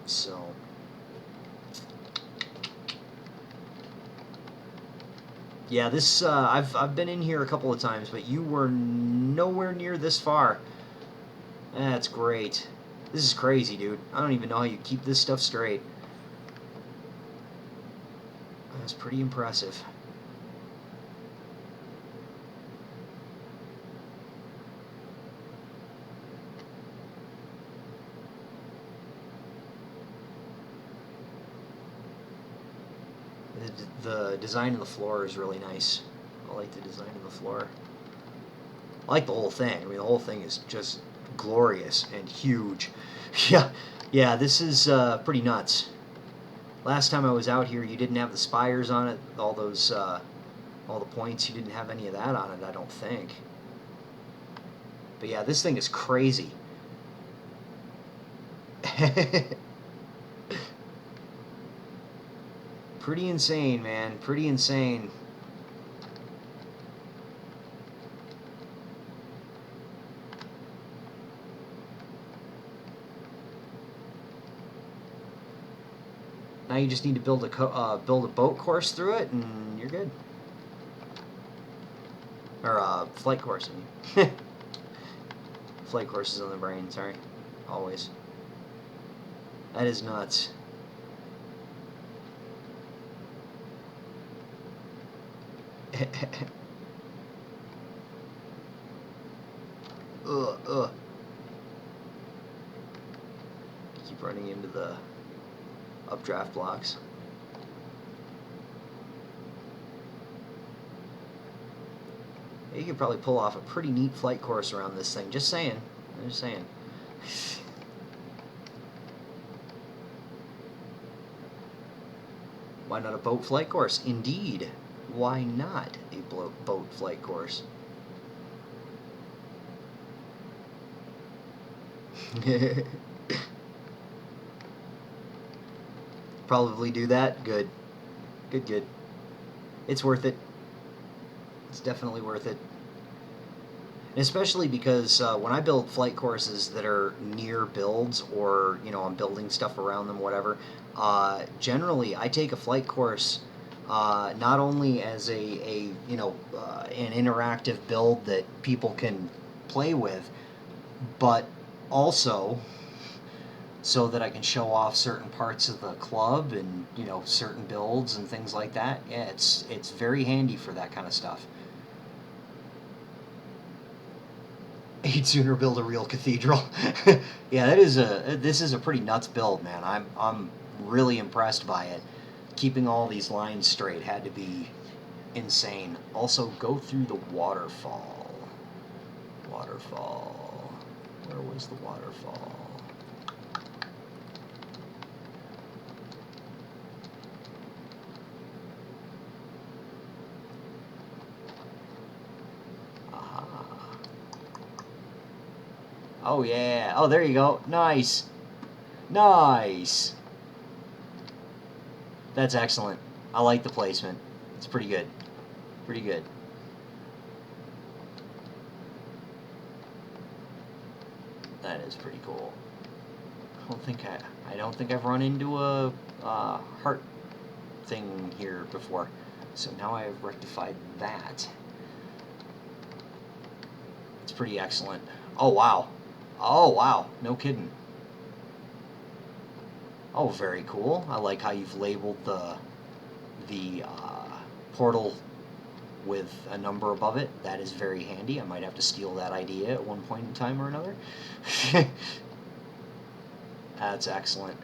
So, yeah, this I've been in here a couple of times, but you were nowhere near this far. That's great. This is crazy, dude. I don't even know how you keep this stuff straight. That's pretty impressive. The design of the floor is really nice. I like the design of the floor. I like the whole thing. I mean, the whole thing is just glorious and huge. Yeah, this is pretty nuts. Last time I was out here, you didn't have the spires on it, all those, all the points. You didn't have any of that on it, I don't think. But yeah, this thing is crazy. Pretty insane, man. Pretty insane. Now you just need to build a boat course through it, and you're good. Or flight course. I mean. Flight courses on the brain. Sorry, always. That is nuts. Keep running into the updraft blocks. You could probably pull off a pretty neat flight course around this thing. Just saying. I'm just saying. Why not a boat flight course? Indeed. Why not a boat flight course? Probably do that. Good. Good, good. It's worth it. It's definitely worth it. And especially because when I build flight courses that are near builds, or I'm building stuff around them, whatever, generally I take a flight course not only as an interactive build that people can play with, but also so that I can show off certain parts of the club and certain builds and things like that. Yeah, it's very handy for that kind of stuff. He'd sooner build a real cathedral. Yeah, this is a pretty nuts build, man. I'm really impressed by it. Keeping all these lines straight had to be insane. Also, go through the waterfall. Waterfall. Where was the waterfall? Oh, yeah. Oh, there you go. Nice. Nice. That's excellent. I like the placement. It's pretty good. Pretty good. That is pretty cool. I don't think I've run into a heart thing here before. So now I have rectified that. It's pretty excellent. Oh, wow. Oh, wow. No kidding. Oh, very cool. I like how you've labeled the portal with a number above it. That is very handy. I might have to steal that idea at one point in time or another. That's excellent.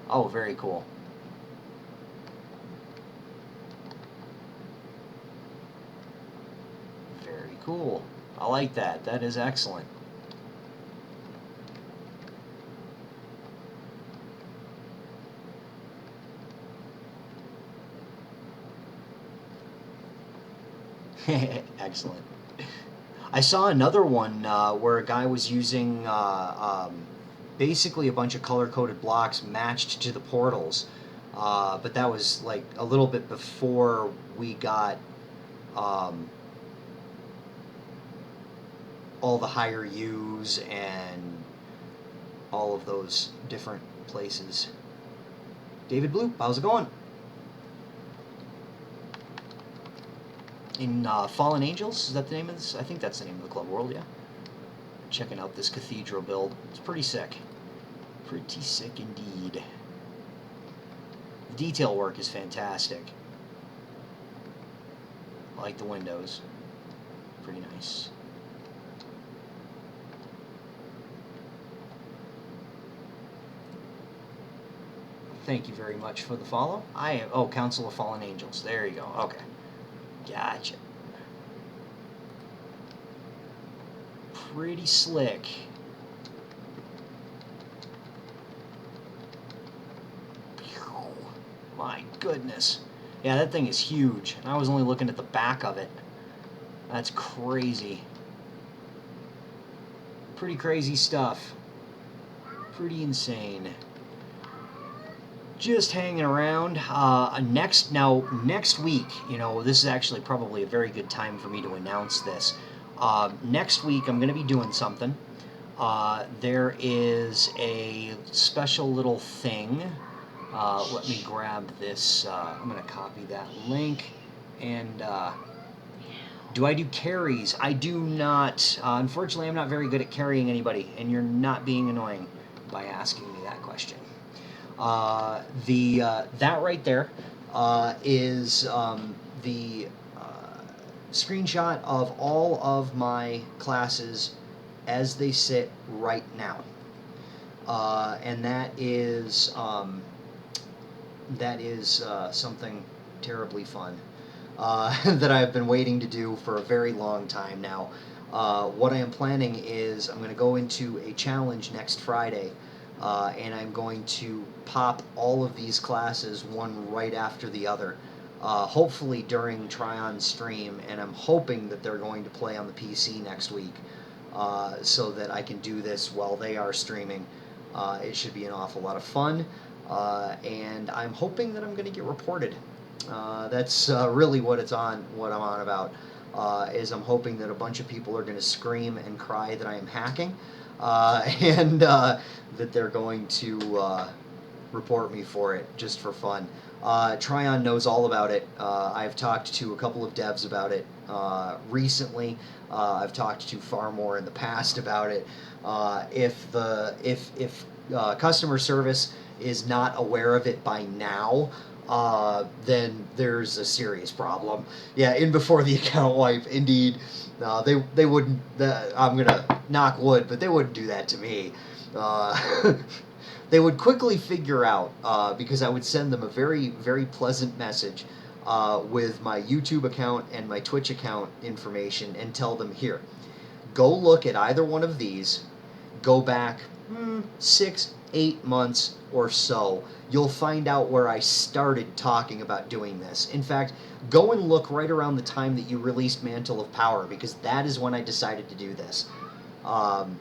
Oh, very cool. Very cool. I like that. That is excellent. Excellent. I saw another one where a guy was using basically a bunch of color-coded blocks matched to the portals, but that was like a little bit before we got all the higher U's and all of those different places. David Blue, how's it going? In Fallen Angels, is that the name of this? I think that's the name of the club world, yeah. Checking out this cathedral build. It's pretty sick. Pretty sick indeed. The detail work is fantastic. I like the windows. Pretty nice. Thank you very much for the follow. Oh, Council of Fallen Angels. There you go. Okay. Gotcha. Pretty slick. My goodness. Yeah, that thing is huge. And I was only looking at the back of it. That's crazy. Pretty crazy stuff. Pretty insane. Just hanging around. Next week, this is actually probably a very good time for me to announce this. Next week, I'm going to be doing something. There is a special little thing. Let me grab this. I'm going to copy that link, and Do I do carries? I do not. Unfortunately, I'm not very good at carrying anybody, and you're not being annoying by asking me that question. That right there is the screenshot of all of my classes as they sit right now, and that is something terribly fun that I've been waiting to do for a very long time now. What I am planning is I'm going to go into a challenge next Friday, and I'm going to pop all of these classes one right after the other, hopefully during Try-On stream, and I'm hoping that they're going to play on the PC next week, so that I can do this while they are streaming. It should be an awful lot of fun, and I'm hoping that I'm going to get reported. That's really what what I'm on about. Is I'm hoping that a bunch of people are going to scream and cry that I am hacking, and that they're going to report me for it just for fun. Tryon knows all about it. I've talked to a couple of devs about it recently. I've talked to far more in the past about it. If customer service is not aware of it by now, then there's a serious problem. Yeah, in before the account wipe, indeed. They wouldn't. I'm gonna knock wood, but they wouldn't do that to me. They would quickly figure out, because I would send them a very, very pleasant message with my YouTube account and my Twitch account information, and tell them, here, go look at either one of these, go back 6, 8 months or so. You'll find out where I started talking about doing this. In fact, go and look right around the time that you released Mantle of Power, because that is when I decided to do this.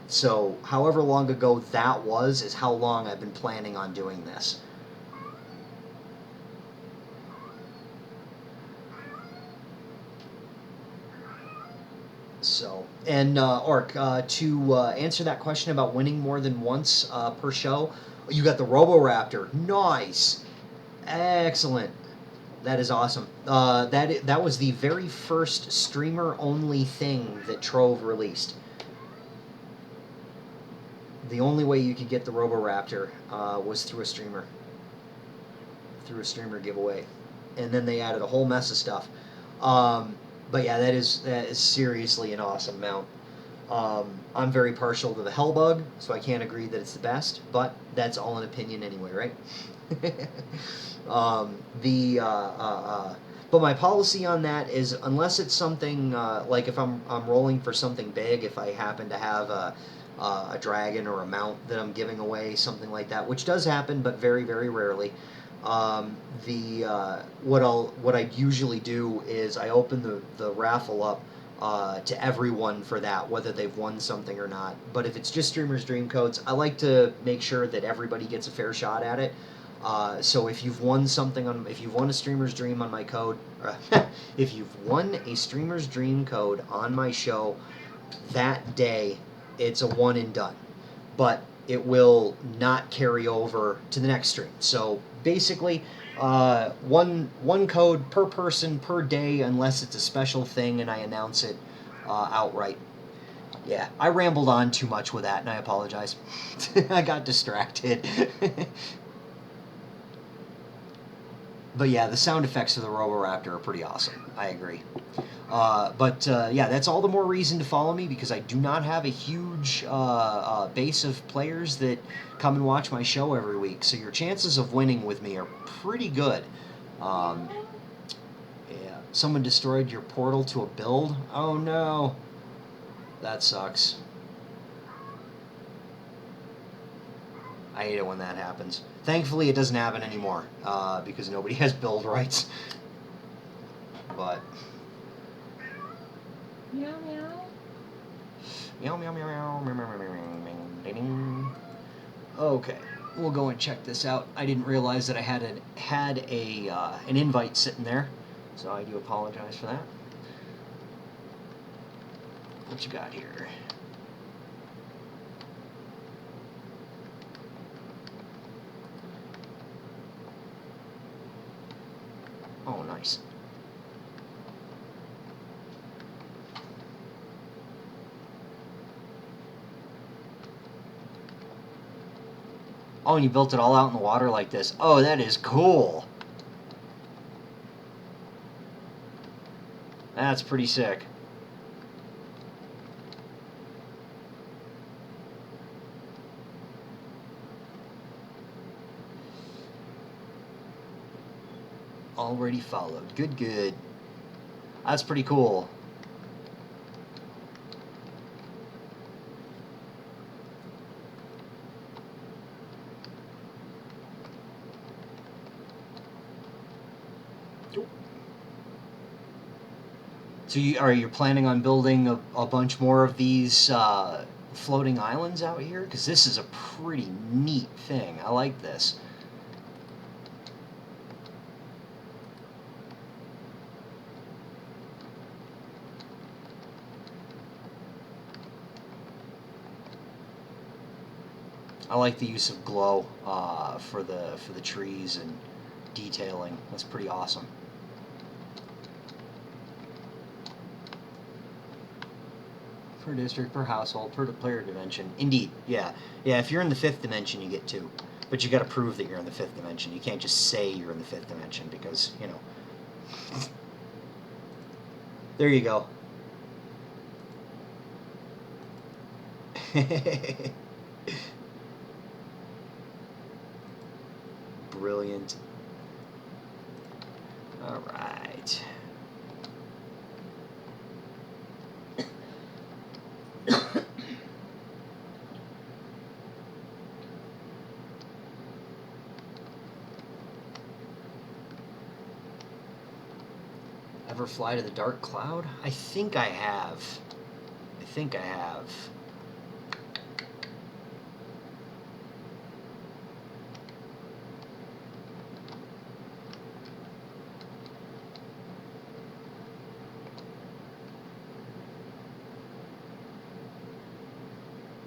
So however long ago that was is how long I've been planning on doing this. So, and Orc, to answer that question about winning more than once per show, you got the Roboraptor. Nice, excellent. That is awesome. That was the very first streamer-only thing that Trove released. The only way you could get the Roboraptor was through a streamer giveaway, and then they added a whole mess of stuff. But yeah, that is seriously an awesome mount. I'm very partial to the Hellbug, so I can't agree that it's the best, but that's all an opinion anyway, right? But my policy on that is, unless it's something like if I'm rolling for something big, if I happen to have a dragon or a mount that I'm giving away, something like that, which does happen, but very, very rarely. What I usually do is I open the raffle up to everyone for that, whether they've won something or not. But if it's just Streamer's Dream Codes, I like to make sure that everybody gets a fair shot at it. So if you've won something if you've won a Streamer's Dream on my code, if you've won a Streamer's Dream code on my show that day, it's a one and done. But it will not carry over to the next stream. So basically, one code per person per day, unless it's a special thing and I announce it outright. Yeah, I rambled on too much with that, and I apologize. I got distracted. But yeah, the sound effects of the Roboraptor are pretty awesome. I agree. Yeah, that's all the more reason to follow me, because I do not have a huge base of players that come and watch my show every week. So your chances of winning with me are pretty good. Yeah, someone destroyed your portal to a build? Oh no. That sucks. I hate it when that happens. Thankfully, it doesn't happen anymore, because nobody has build rights. But... Meow meow. Meow, meow, meow, meow, meow, meow, meow, meow, meow. Okay, we'll go and check this out. I didn't realize that I had an invite sitting there, so I do apologize for that. What you got here? Oh, nice. Oh, and you built it all out in the water like this. Oh, that is cool. That's pretty sick. Already followed. Good, good. That's pretty cool. So are you planning on building a bunch more of these floating islands out here? Because this is a pretty neat thing. I like this. I like the use of glow for the trees and detailing. That's pretty awesome. Per district, per household, per player dimension. Indeed, yeah. Yeah, if you're in the 5th dimension, you get 2. But you gotta prove that you're in the 5th dimension. You can't just say you're in the 5th dimension because, you know. There you go. Brilliant. Alright. Ever fly to the dark cloud? I think I have. I think I have.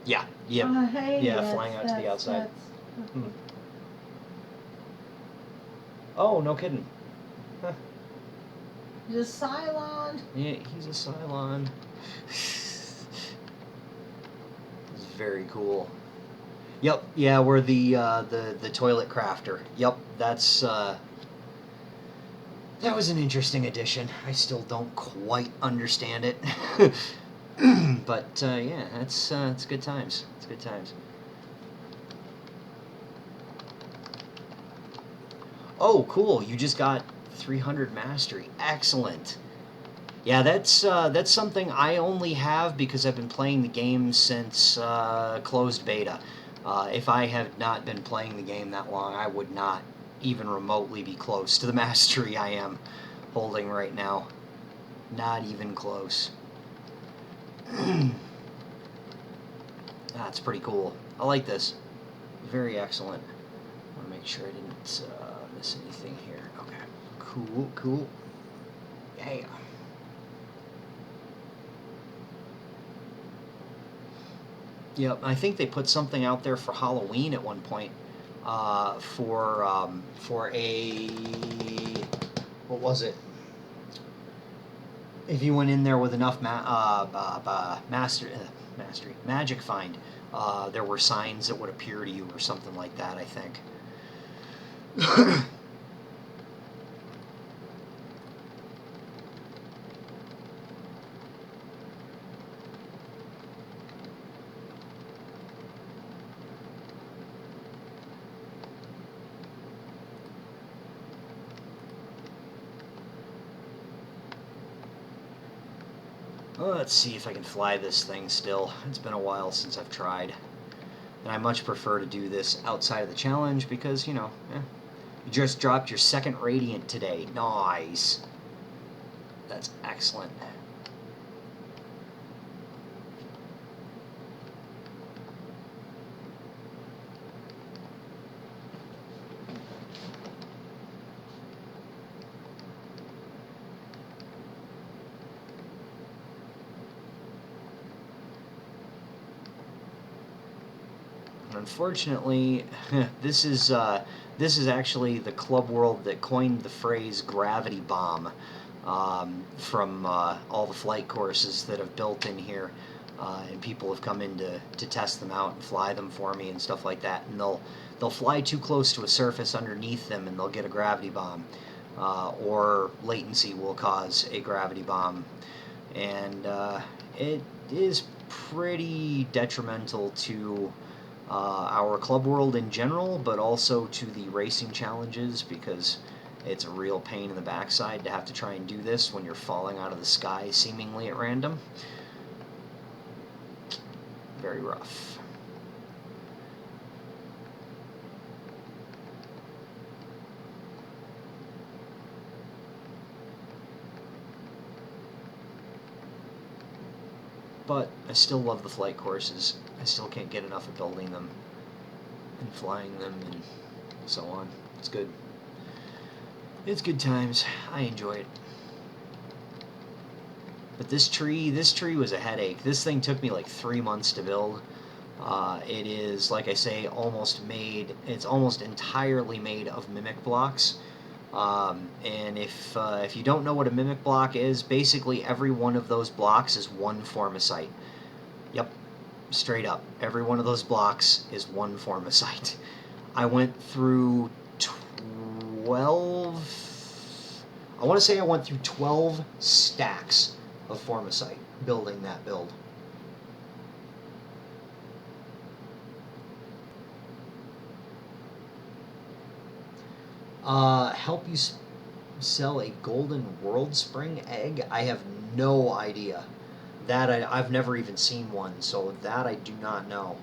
Yeah. Yep. Hey, yeah, flying out to the outside. Hmm. Oh, no kidding. Huh. He's a Cylon. Yeah, he's a Cylon. It's very cool. Yep. Yeah, we're the toilet crafter. Yep. That's that was an interesting addition. I still don't quite understand it. But yeah, it's good times. It's good times. Oh, cool! You just got 300 mastery. Excellent. Yeah, that's something I only have because I've been playing the game since closed beta. If I had not been playing the game that long, I would not even remotely be close to the mastery I am holding right now. Not even close. That's pretty cool. I like this. Very excellent. I want to make sure I didn't miss anything here. Okay. Cool, cool. Yeah. Yep, I think they put something out there for Halloween at one point for a what was it? If you went in there with enough mastery magic find, there were signs that would appear to you or something like that. I think. Well, let's see if I can fly this thing still. It's been a while since I've tried. And I much prefer to do this outside of the challenge because, you know, you just dropped your 2nd Radiant today. Nice. That's excellent. Unfortunately, this is actually the club world that coined the phrase "gravity bomb" from all the flight courses that have built in here. and people have come in to test them out and fly them for me and stuff like that. And they'll fly too close to a surface underneath them, and they'll get a gravity bomb, or latency will cause a gravity bomb, and it is pretty detrimental to our club world in general, but also to the racing challenges, because it's a real pain in the backside to have to try and do this when you're falling out of the sky seemingly at random. Very rough. But I still love the flight courses. I still can't get enough of building them and flying them and so on. It's good. It's good times. I enjoy it. But this tree was a headache. This thing took me like 3 months to build. It is, like I say, it's almost entirely made of mimic blocks. And if you don't know what a mimic block is, basically every one of those blocks is one formicite. Yep, straight up. Every one of those blocks is one formicite. I went through 12... I want to say I went through 12 stacks of formicite building that build. Help you sell a golden world spring egg? I have no idea. That I've never even seen one, so that I do not know.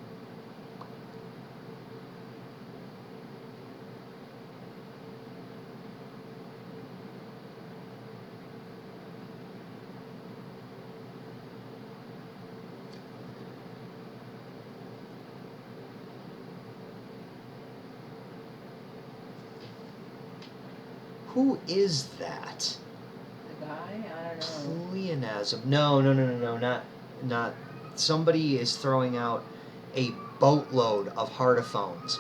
Who is that? The guy? I don't know. Pleonasm. No, not. Somebody is throwing out a boatload of heartophones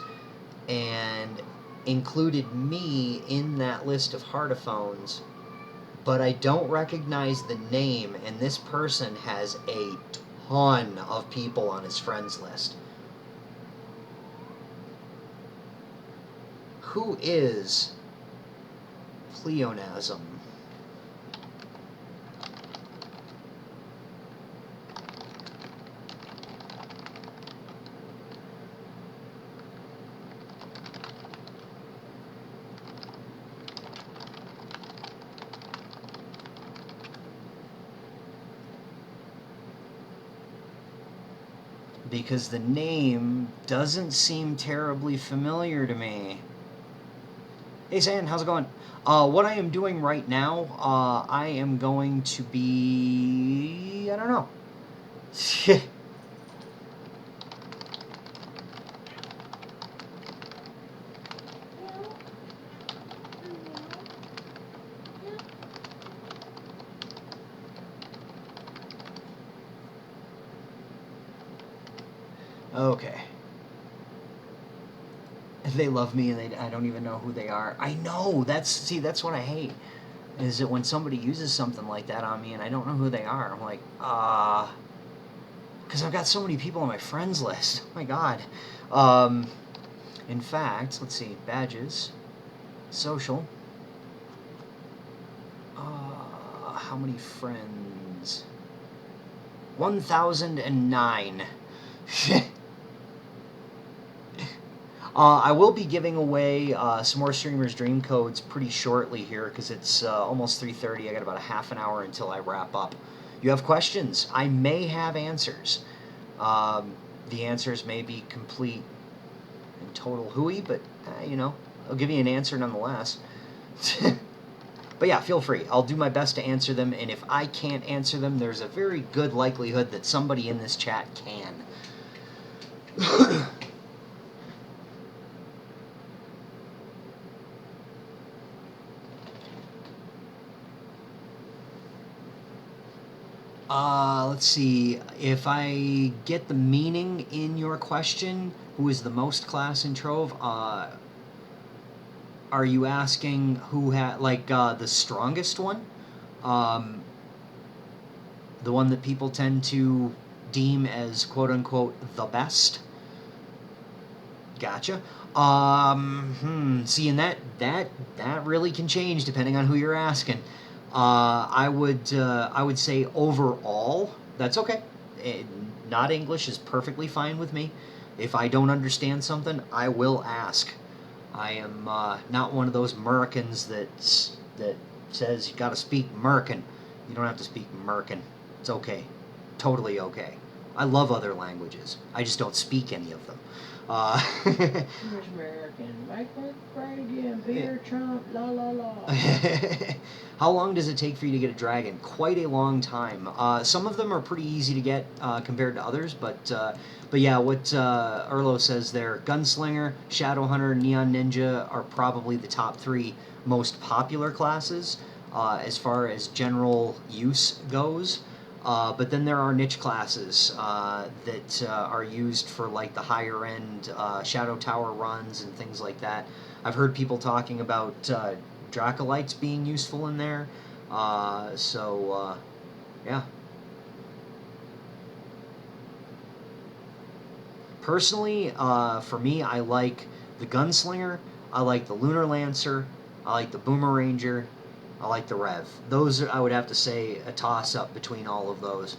and included me in that list of heartophones, but I don't recognize the name, and this person has a ton of people on his friends list. Who is pleonasm? Because the name doesn't seem terribly familiar to me. Hey, San, how's it going? What I am doing right now, I am going to be... I don't know. Okay. They love me and I don't even know who they are. I know, that's what I hate. Is that when somebody uses something like that on me and I don't know who they are. I'm like, because I've got so many people on my friends list. Oh my god. In fact, let's see, badges, social. How many friends? 1,009. I will be giving away some more Streamer's Dream codes pretty shortly here, because it's almost 3:30. I got about a half an hour until I wrap up. You have questions? I may have answers. The answers may be complete and total hooey, but, I'll give you an answer nonetheless. But yeah, feel free. I'll do my best to answer them, and if I can't answer them, there's a very good likelihood that somebody in this chat can. Let's see. If I get the meaning in your question, who is the most class in Trove? Are you asking who had, the strongest one? The one that people tend to deem as quote-unquote the best? Gotcha. See, and that really can change depending on who you're asking. I would say overall, that's okay. Eh, Not English is perfectly fine with me. If I don't understand something, I will ask. I am not one of those Americans that says you got to speak American. You don't have to speak American. It's okay, totally okay. I love other languages. I just don't speak any of them. Here's American. Make work great again. Beer, Trump, la la la. How long does it take for you to get a dragon? Quite a long time. Some of them are pretty easy to get compared to others, but yeah, what Erlo says there, Gunslinger, Shadowhunter, Neon Ninja are probably the top three most popular classes as far as general use goes. But then there are niche classes that are used for like the higher end Shadow Tower runs and things like that. I've heard people talking about Dracolites being useful in there. Yeah. Personally, for me, I like the Gunslinger, I like the Lunar Lancer, I like the Boomeranger, I like the Rev. Those I would have to say a toss up between all of those.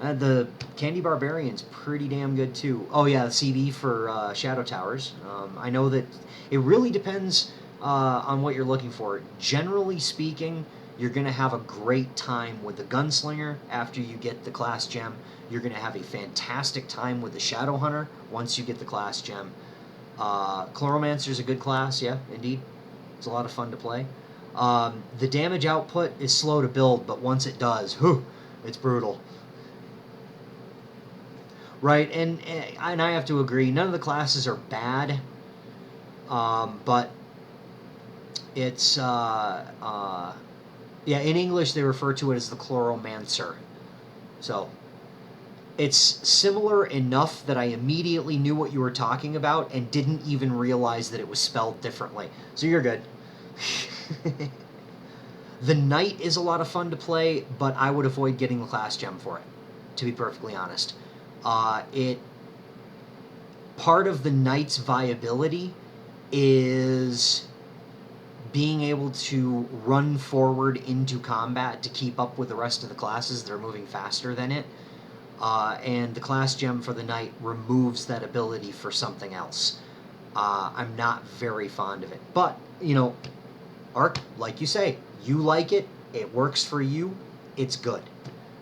The Candy Barbarian's pretty damn good too. Oh yeah, the CV for Shadow Towers. I know that it really depends on what you're looking for. Generally speaking, you're going to have a great time with the Gunslinger after you get the class gem. You're going to have a fantastic time with the Shadowhunter once you get the class gem. Chloromancer's a good class, yeah, indeed. It's a lot of fun to play. The damage output is slow to build, but once it does, whew, it's brutal. Right, and I have to agree. None of the classes are bad, but it's yeah. In English, they refer to it as the Chloromancer. So it's similar enough that I immediately knew what you were talking about and didn't even realize that it was spelled differently. So you're good. The Knight is a lot of fun to play, but I would avoid getting the class gem for it, to be perfectly honest. It part of the Knight's viability is being able to run forward into combat to keep up with the rest of the classes that are moving faster than it. And the class gem for the Knight removes that ability for something else. I'm not very fond of it. But, Ark, like you say, you like it, it works for you, it's good.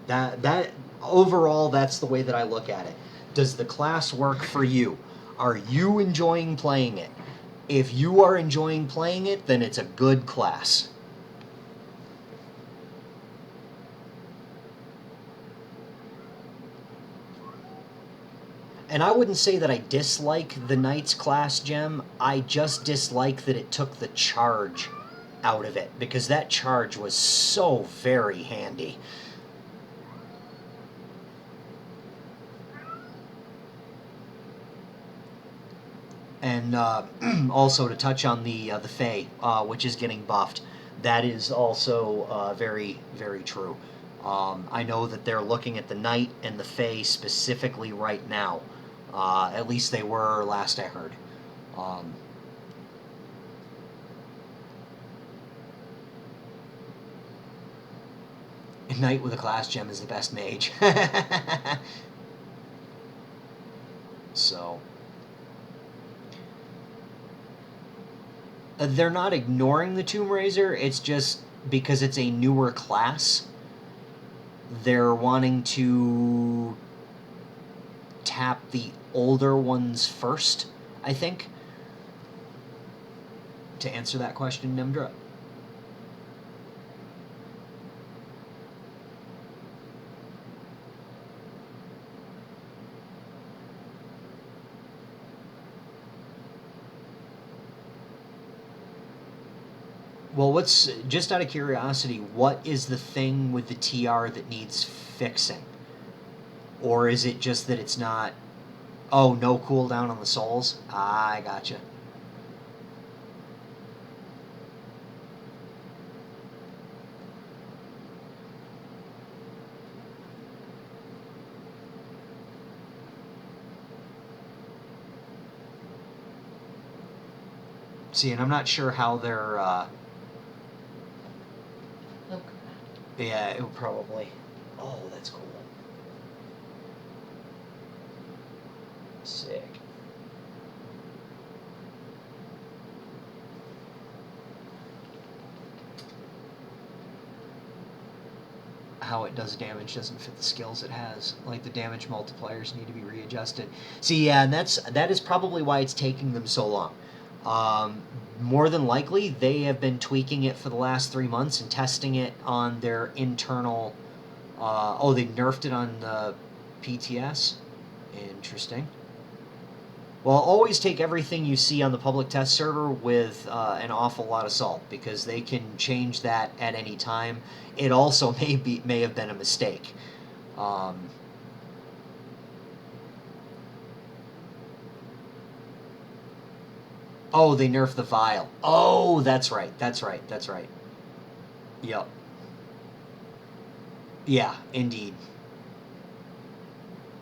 That overall, that's the way that I look at it. Does the class work for you? Are you enjoying playing it? If you are enjoying playing it, then it's a good class. And I wouldn't say that I dislike the Knight's class gem, I just dislike that it took the charge out of it, because that charge was so very handy. And also to touch on the Fae, which is getting buffed, that is also very, very true. I know that they're looking at the Knight and the Fae specifically right now. At least they were last I heard. Knight with a class gem is the best mage. So they're not ignoring the Tomb Raiser, it's just because it's a newer class, they're wanting to tap the older ones first, I think, to answer that question, Nimdra. Well, what's, just out of curiosity, what is the thing with the TR that needs fixing? Or is it just that it's not... Oh, no cooldown on the souls? Ah, I gotcha. See, and I'm not sure how they're. Okay. Yeah, it would probably. Oh, that's cool. Sick. How it does damage doesn't fit the skills it has. Like the damage multipliers need to be readjusted. See, yeah, and that is probably why it's taking them so long. More than likely, they have been tweaking it for the last 3 months and testing it on their internal. Oh, they nerfed it on the PTS. Interesting. Well, always take everything you see on the public test server with an awful lot of salt because they can change that at any time. It also may have been a mistake. Oh, they nerfed the vial. Oh, that's right. That's right. That's right. Yep. Yeah, indeed.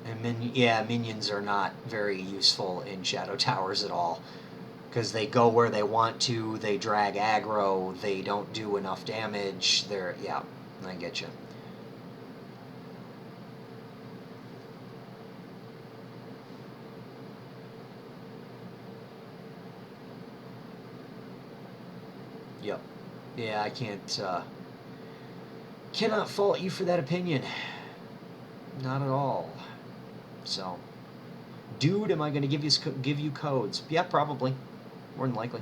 And minions are not very useful in Shadow Towers at all. Because they go where they want to, they drag aggro, they don't do enough damage. Yeah, I get you. Yep. Yeah, I cannot fault you for that opinion. Not at all. So, dude, am I going to give you codes? Yeah, probably. More than likely.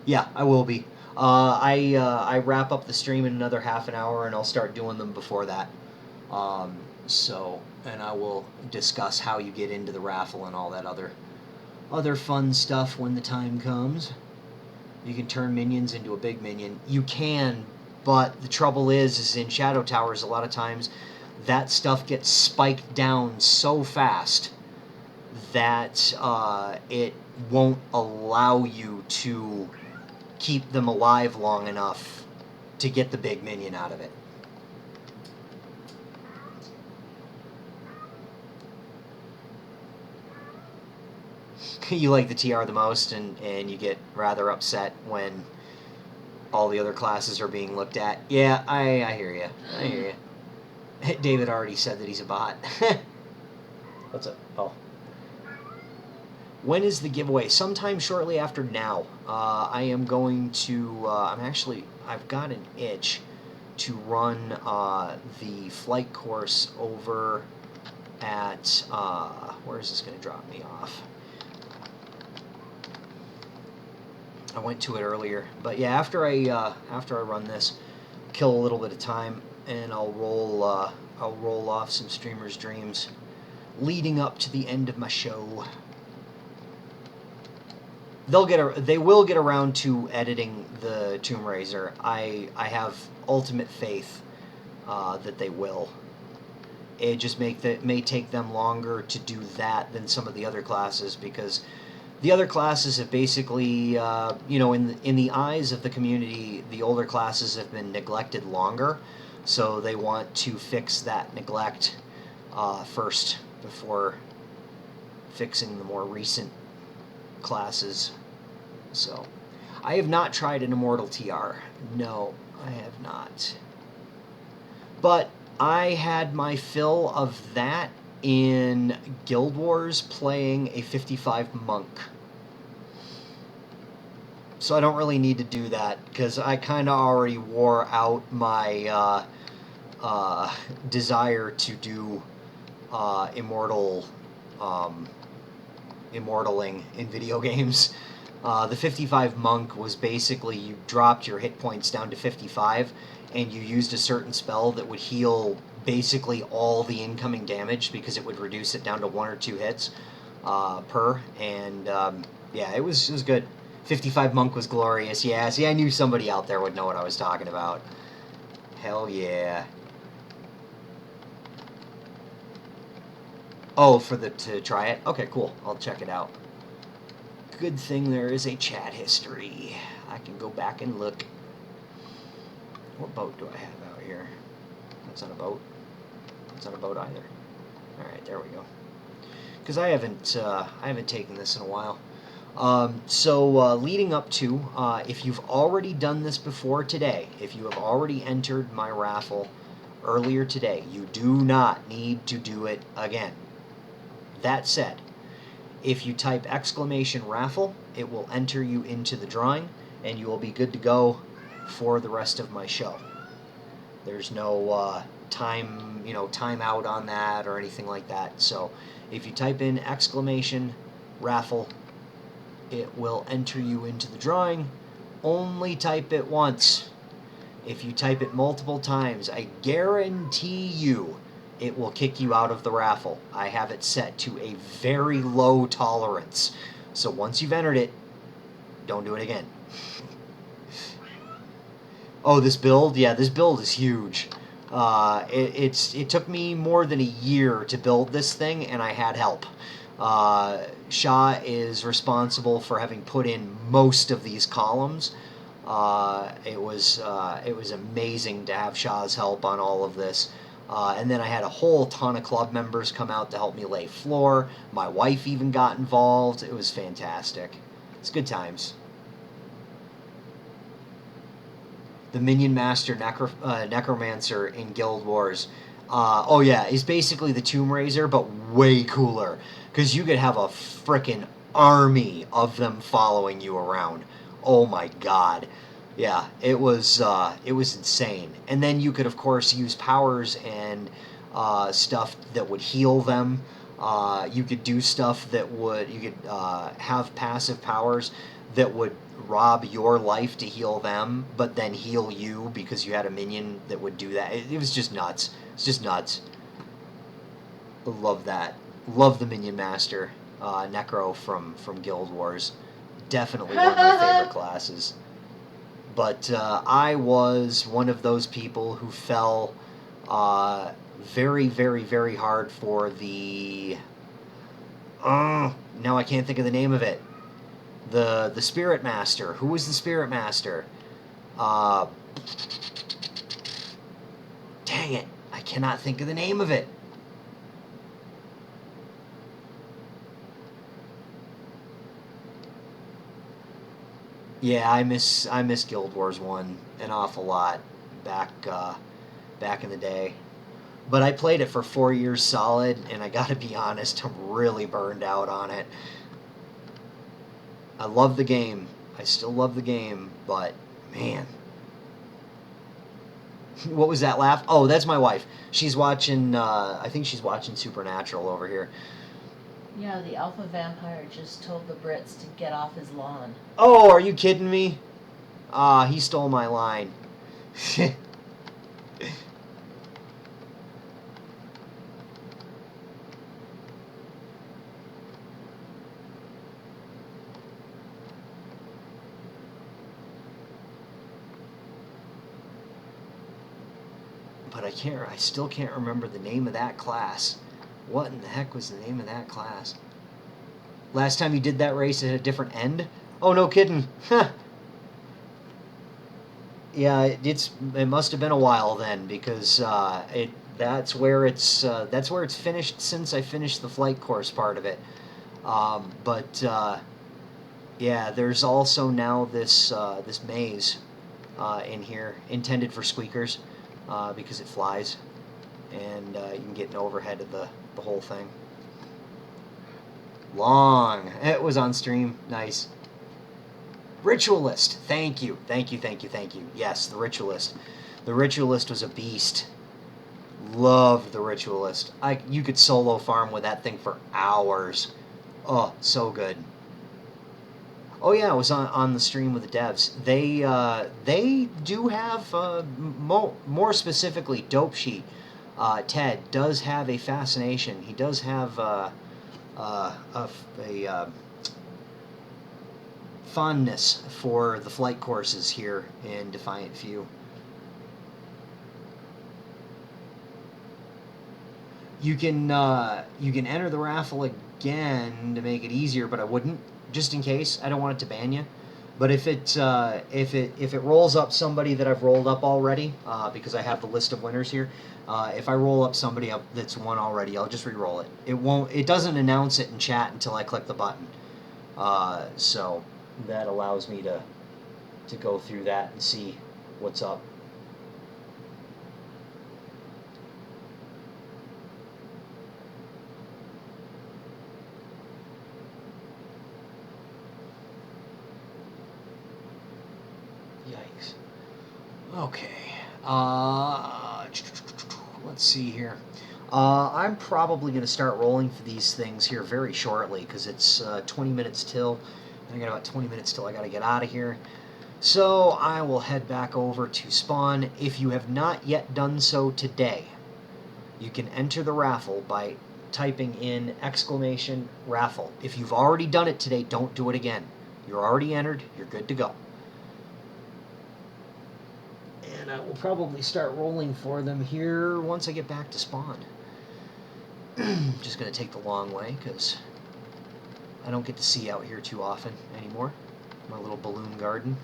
Yeah, I will be. I wrap up the stream in another half an hour, and I'll start doing them before that. And I will discuss how you get into the raffle and all that other fun stuff when the time comes. You can turn minions into a big minion. You can, but the trouble is in Shadow Towers, a lot of times that stuff gets spiked down so fast that it won't allow you to keep them alive long enough to get the big minion out of it. You like the TR the most, and you get rather upset when all the other classes are being looked at. Yeah, I hear you. I hear you. David already said that he's a bot. What's up? Oh. When is the giveaway? Sometime shortly after now. I am going to. I've got an itch to run the flight course over at. Where is this going to drop me off? I went to it earlier, but yeah, after I run this, kill a little bit of time, and I'll roll off some streamers' dreams, leading up to the end of my show. They will get around to editing the Tomb Raiser. I have ultimate faith that they will. It just may take them longer to do that than some of the other classes because the other classes have basically, in the eyes of the community, the older classes have been neglected longer, so they want to fix that neglect first before fixing the more recent classes. So, I have not tried an Immortal TR. No, I have not. But I had my fill of that in Guild Wars playing a 55 monk. So I don't really need to do that because I kind of already wore out my desire to do immortaling in video games. The 55 monk was basically you dropped your hit points down to 55 and you used a certain spell that would heal basically all the incoming damage because it would reduce it down to 1 or 2 hits per. And yeah, it was good. 55 monk was glorious. Yeah, see, I knew somebody out there would know what I was talking about. Hell yeah. Oh, to try it? Okay, cool. I'll check it out. Good thing there is a chat history. I can go back and look. What boat do I have out here? That's not a boat. That's not a boat either. Alright, there we go. because I haven't taken this in a while. So leading up to, if you've already done this before today, if you have already entered my raffle earlier today, you do not need to do it again. That said, if you type !raffle, it will enter you into the drawing, and you will be good to go for the rest of my show. There's no time out on that or anything like that. So if you type in !raffle, it will enter you into the drawing. Only type it once. If you type it multiple times, I guarantee you it will kick you out of the raffle. I have it set to a very low tolerance. So once you've entered it, don't do it again. Oh, this build? Yeah, this build is huge. It took me more than a year to build this thing, and I had help. Shah is responsible for having put in most of these columns. It was amazing to have Shah's help on all of this. And then I had a whole ton of club members come out to help me lay floor. My wife even got involved. It was fantastic. It's good times. The Minion Master Necromancer in Guild Wars. Oh yeah, is basically the Tomb Raiser, but way cooler. Because you could have a frickin' army of them following you around. Oh my god. Yeah, it was insane. And then you could, of course, use powers and stuff that would heal them. You could do stuff that you could have passive powers that would rob your life to heal them, but then heal you because you had a minion that would do that. It was just nuts. It's just nuts. Love that. Love the Minion Master, Necro from Guild Wars. Definitely one of my favorite classes. But I was one of those people who fell very, very, very hard for the... now I can't think of the name of it. The Spirit Master. Who was the Spirit Master? Dang it. I cannot think of the name of it. Yeah, I miss Guild Wars 1 an awful lot back in the day. But I played it for 4 years solid, and I gotta be honest, I'm really burned out on it. I love the game. I still love the game, but man. What was that laugh? Oh, that's my wife. She's watching, I think she's watching Supernatural over here. Yeah, the alpha vampire just told the Brits to get off his lawn. Oh, are you kidding me? He stole my line. But I still can't remember the name of that class. What in the heck was the name of that class? Last time you did that race at a different end? Oh, no kidding. Yeah, it must have been a while then, because that's where it's finished since I finished the flight course part of it. Yeah, there's also now this maze in here intended for squeakers because it flies, and you can get an overhead of the whole thing. Long. It was on stream. Nice. Ritualist. Thank you. Yes, the Ritualist. The Ritualist was a beast. Loved the Ritualist. You could solo farm with that thing for hours. Oh, so good. Oh yeah, I was on the stream with the devs. They do have more specifically Dope Sheet. Ted does have a fascination. He does have a fondness for the flight courses here in Defiant Few. You can enter the raffle again to make it easier, but I wouldn't, just in case. I don't want it to ban you. But if it rolls up somebody that I've rolled up already, because I have the list of winners here, if I roll up somebody up that's won already, I'll just re-roll it. It doesn't announce it in chat until I click the button. So that allows me to go through that and see what's up. Yikes. Okay. Let's see here. I'm probably going to start rolling for these things here very shortly because it's 20 minutes till. I got about 20 minutes till I got to get out of here. So I will head back over to spawn. If you have not yet done so today, you can enter the raffle by typing in !raffle. If you've already done it today, don't do it again. You're already entered. You're good to go. And I will probably start rolling for them here once I get back to spawn. Just going to take the long way because I don't get to see out here too often anymore. My little balloon garden.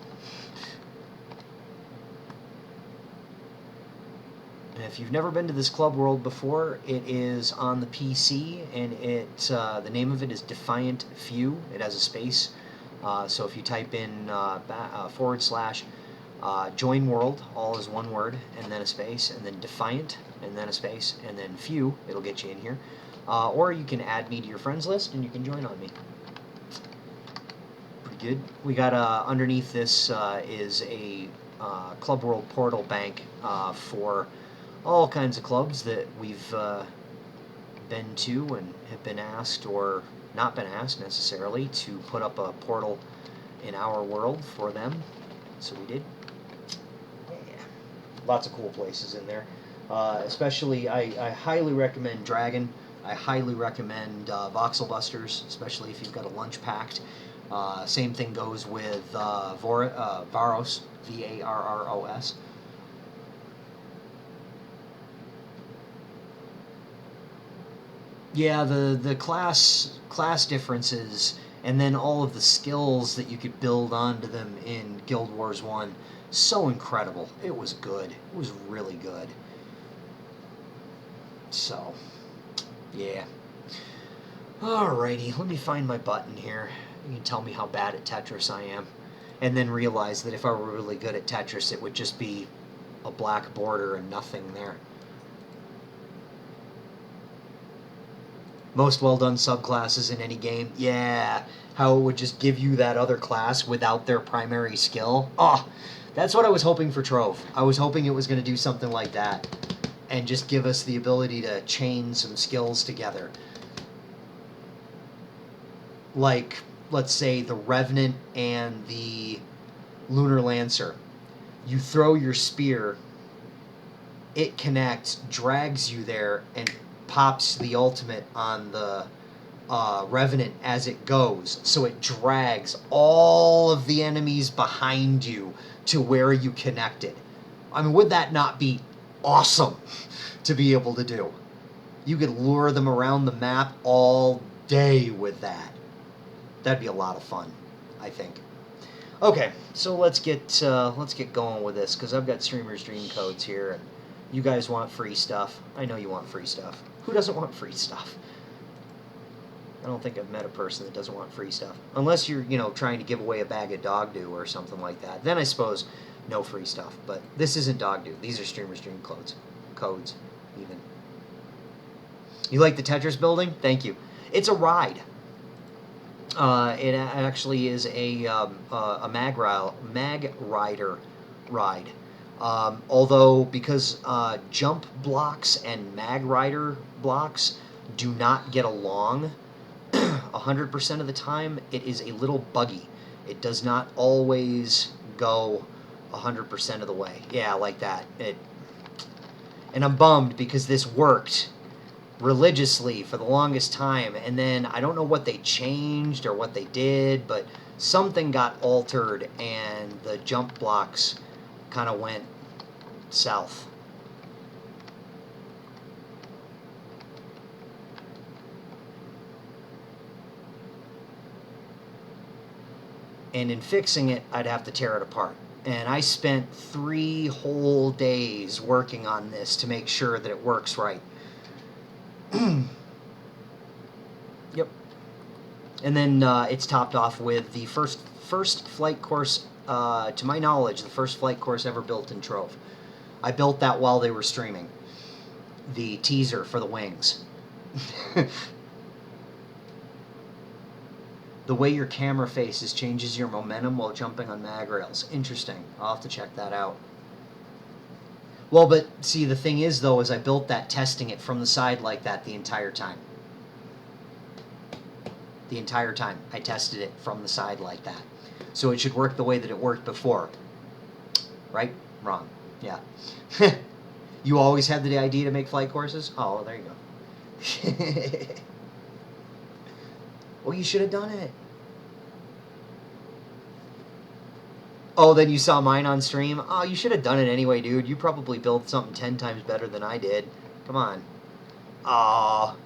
And if you've never been to this club world before, it is on the PC, and the name of it is Defiant Few. It has a space. So if you type in / join world, all is one word, and then a space, and then Defiant, and then a space, and then Few, it'll get you in here. Or you can add me to your friends list, and you can join on me. Pretty good. We got underneath this is a Club World portal bank for all kinds of clubs that we've been to and have been asked or not been asked necessarily to put up a portal in our world for them. So we did. Yeah. Lots of cool places in there. Especially, I highly recommend Dragon. I highly recommend Voxel Busters, especially if you've got a lunch packed. Same thing goes with Varos, Varros. Yeah, the class differences, and then all of the skills that you could build onto them in Guild Wars 1, so incredible. It was good. It was really good. So, yeah. Alrighty, let me find my button here. You can tell me how bad at Tetris I am. And then realize that if I were really good at Tetris, it would just be a black border and nothing there. Most well-done subclasses in any game. Yeah, how it would just give you that other class without their primary skill. Oh, that's what I was hoping for Trove. I was hoping it was going to do something like that and just give us the ability to chain some skills together. Like, let's say, the Revenant and the Lunar Lancer. You throw your spear, it connects, drags you there, and pops the ultimate on the Revenant as it goes. So it drags all of the enemies behind you to where you connected. I mean, would that not be awesome to be able to do? You could lure them around the map all day with that. That'd be a lot of fun, I think. Okay, so let's get going with this, because I've got Streamer's Dream codes here, and you guys want free stuff. I know you want free stuff. Who doesn't want free stuff? I don't think I've met a person that doesn't want free stuff. Unless you're, trying to give away a bag of dog do or something like that. Then I suppose no free stuff. But this isn't dog do. These are Streamer's Dream codes, even. You like the Tetris building? Thank you. It's a ride. It actually is a mag rider ride. Although, because jump blocks and mag rider blocks do not get along 100% of the time, it is a little buggy. It does not always go 100% of the way. Yeah, like that. And I'm bummed because this worked religiously for the longest time, and then I don't know what they changed or what they did, but something got altered and the jump blocks kind of went south. And in fixing it, I'd have to tear it apart. And I spent 3 whole days working on this to make sure that it works right. Yep. And then it's topped off with the first flight course, to my knowledge, the first flight course ever built in Trove. I built that while they were streaming. The teaser for the wings. The way your camera faces changes your momentum while jumping on mag rails. Interesting. I'll have to check that out. Well, but see, the thing is, though, is I built that testing it from the side like that the entire time. The entire time. I tested it from the side like that. So it should work the way that it worked before. Right? Wrong. Yeah. You always had the idea to make flight courses? Oh, well, there you go. Well, you should have done it. Oh, then you saw mine on stream? Oh, you should have done it anyway, dude. You probably built something 10 times better than I did. Come on. Aw.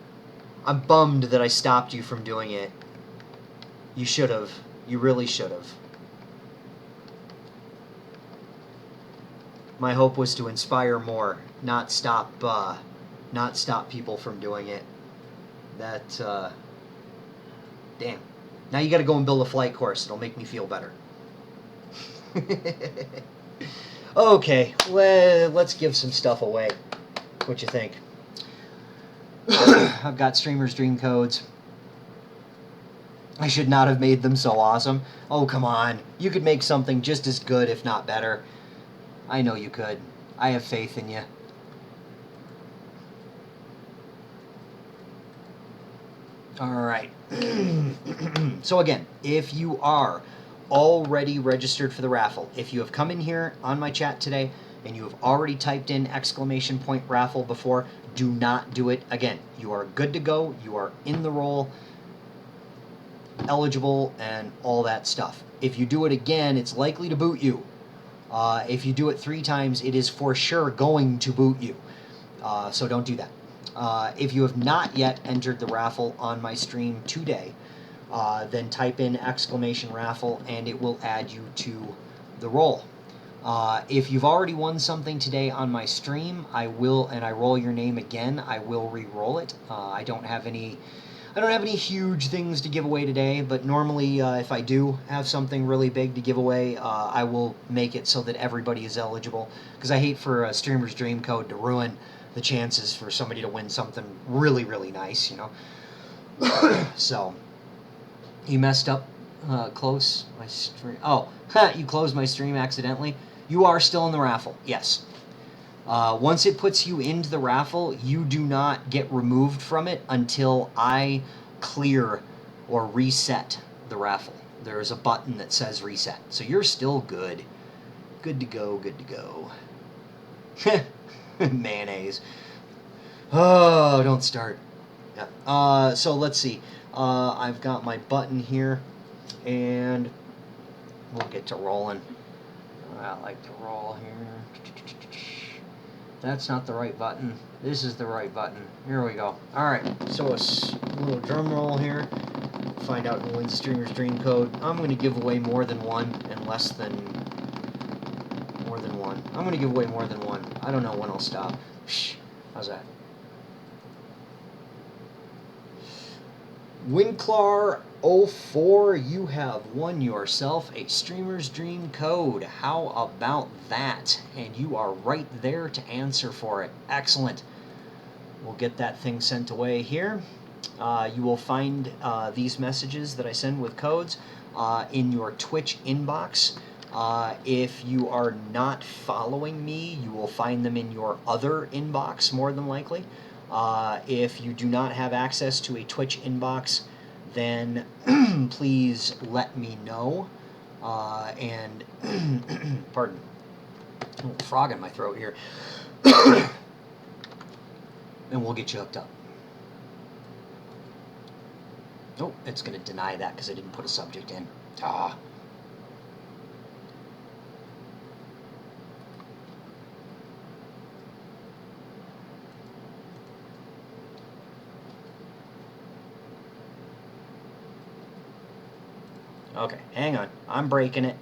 I'm bummed that I stopped you from doing it. You should have. You really should have. My hope was to inspire more, not stop people from doing it. That, damn. Now you gotta go and build a flight course. It'll make me feel better. Okay, let's give some stuff away. What you think? I've got Streamer's Dream Codes. I should not have made them so awesome. Oh, come on. You could make something just as good, if not better. I know you could. I have faith in you. Alright. So again, if you are already registered for the raffle, if you have come in here on my chat today and you have already typed in ! raffle before, do not do it again. You are good to go. You are in the roll, eligible, and all that stuff. If you do it again, it's likely to boot you. If you do it 3 times, it is for sure going to boot you. So don't do that. If you have not yet entered the raffle on my stream today, then type in ! raffle and it will add you to the roll. If you've already won something today on my stream, I roll your name again, I will re-roll it. I don't have any huge things to give away today, but normally if I do have something really big to give away, I will make it so that everybody is eligible, because I hate for a Streamer's Dream Code to ruin the chances for somebody to win something really, really nice, you know. So, you messed up, close my stream. Oh, you closed my stream accidentally. You are still in the raffle, yes. Once it puts you into the raffle, you do not get removed from it until I clear or reset the raffle. There is a button that says reset. So you're still good. Good to go, good to go. Mayonnaise. Oh, don't start. Yeah. So let's see. I've got my button here, and we'll get to rolling. I like to roll here. That's not the right button. This is the right button. Here we go. Alright, so a little drum roll here. Find out who wins the Streamer's Dream Code. I'm going to give away more than one and less than... more than one. I'm going to give away more than one. I don't know when I'll stop. Shh. How's that? Winclar04, you have won yourself a Streamer's Dream Code. How about that? And you are right there to answer for it. Excellent. We'll get that thing sent away here. You will find these messages that I send with codes in your Twitch inbox. If you are not following me, you will find them in your other inbox, more than likely. If you do not have access to a Twitch inbox, then please let me know. And pardon, a little frog in my throat here. And we'll get you hooked up. Oh, it's going to deny that because I didn't put a subject in. Ah. Okay, hang on. I'm breaking it.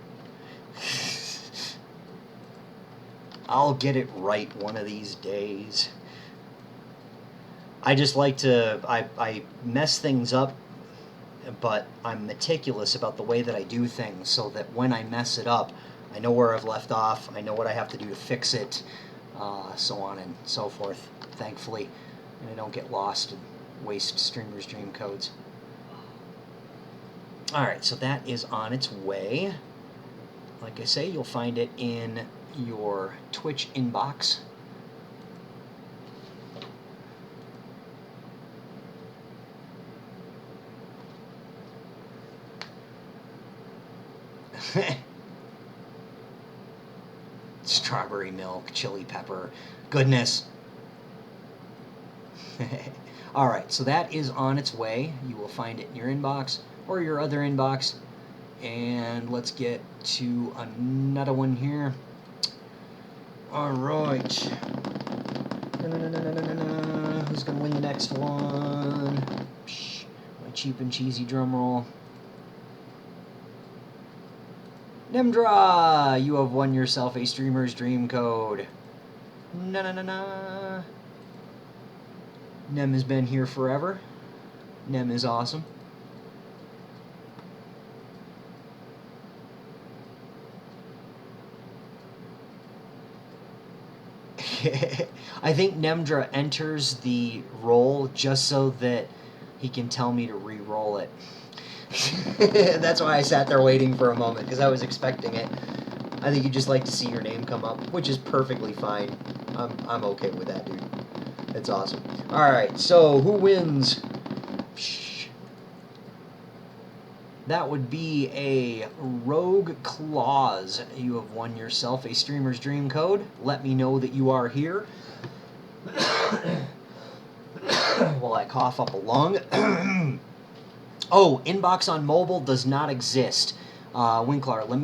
I'll get it right one of these days. I just like to... I mess things up, but I'm meticulous about the way that I do things so that when I mess it up, I know where I've left off, I know what I have to do to fix it, so on and so forth, thankfully. And I don't get lost and waste Streamer's Dream codes. Alright, so that is on its way. Like I say, you'll find it in your Twitch inbox. Strawberry milk, chili pepper, goodness. Alright, so that is on its way. You will find it in your inbox or your other inbox. And let's get to another one here. Alright. Who's going to win the next one? My cheap and cheesy drum roll. Nimdra! You have won yourself a Streamer's Dream code. Na. Nem has been here forever. Nem is awesome. I think Nemdra enters the roll just so that he can tell me to re-roll it. That's why I sat there waiting for a moment, because I was expecting it. I think you'd just like to see your name come up, which is perfectly fine. I'm okay with that, dude. It's awesome. Alright, so who wins? That would be a Rogue Claws. You have won yourself a Streamer's Dream code. Let me know that you are here. While I cough up a lung. Oh, inbox on mobile does not exist. Winklar, let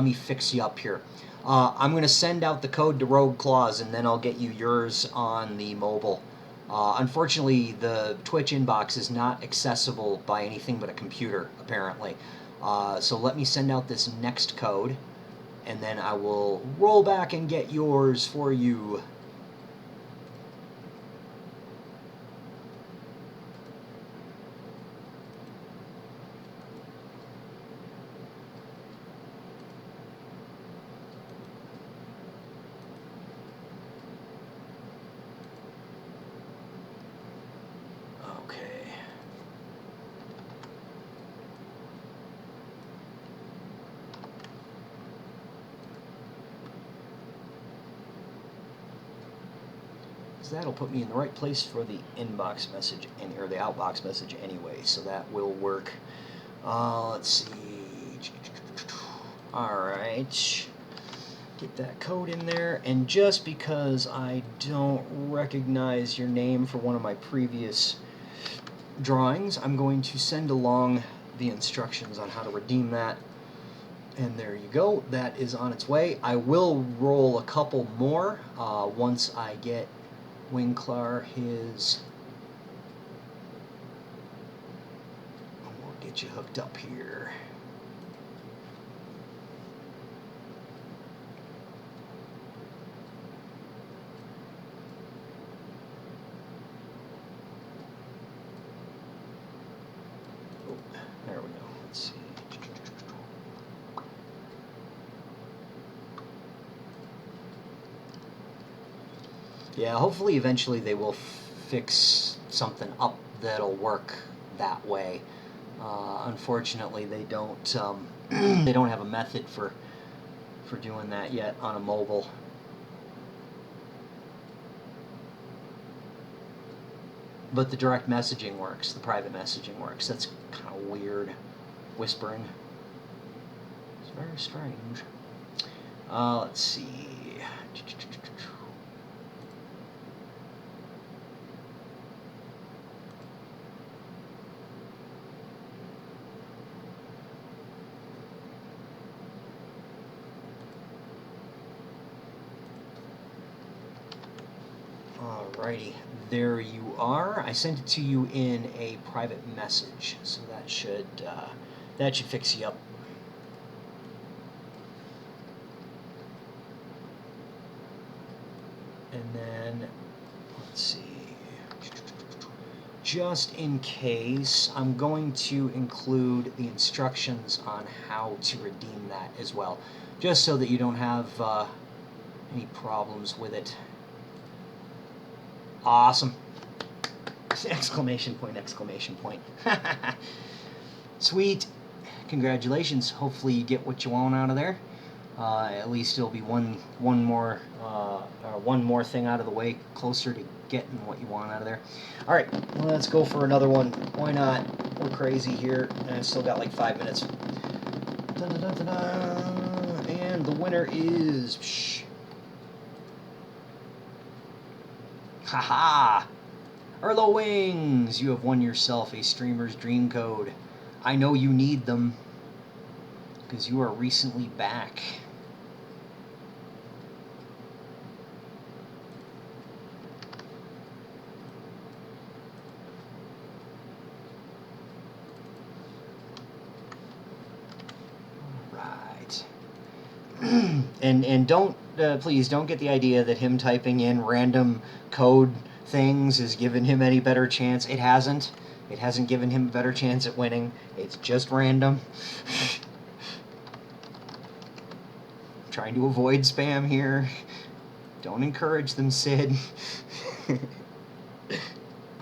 me fix you up here. I'm going to send out the code to Rogue Claws, and then I'll get you yours on the mobile. Unfortunately, the Twitch inbox is not accessible by anything but a computer, apparently. So let me send out this next code, and then I will roll back and get yours for you. Okay. So that'll put me in the right place for the inbox message, or the outbox message anyway, so that will work. Let's see. Alright. Get that code in there, and just because I don't recognize your name for one of my previous drawings, I'm going to send along the instructions on how to redeem that. And there you go. That is on its way. I will roll a couple more once I get Winklar his... We'll get you hooked up here. Oh, there we go. Let's see. Yeah, hopefully eventually they will fix something up that'll work that way. Unfortunately, they don't they don't have a method for doing that yet on a mobile. But the direct messaging works, the private messaging works. That's kind of weird. Whispering. It's very strange. Let's see. Alrighty, there you are. I sent it to you in a private message, so that should That should fix you up. And then, let's see. Just in case, I'm going to include the instructions on how to redeem that as well. Just so that you don't have any problems with it. Awesome. Exclamation point, exclamation point. Sweet. Congratulations. Hopefully you get what you want out of there. At least it'll be one more thing out of the way, closer to getting what you want out of there. All right, let's go for another one. Why not? We're crazy here, and I've still got like 5 minutes. Dun, dun, dun, dun, dun. And the winner is... Haha! Erlo Wings! You have won yourself a Streamer's Dream Code. I know you need them, because you are recently back. Alright. and don't, please don't get the idea that him typing in random code things has given him any better chance. It hasn't. It hasn't given him a better chance at winning. It's just random. Trying to avoid spam here. Don't encourage them, Sid.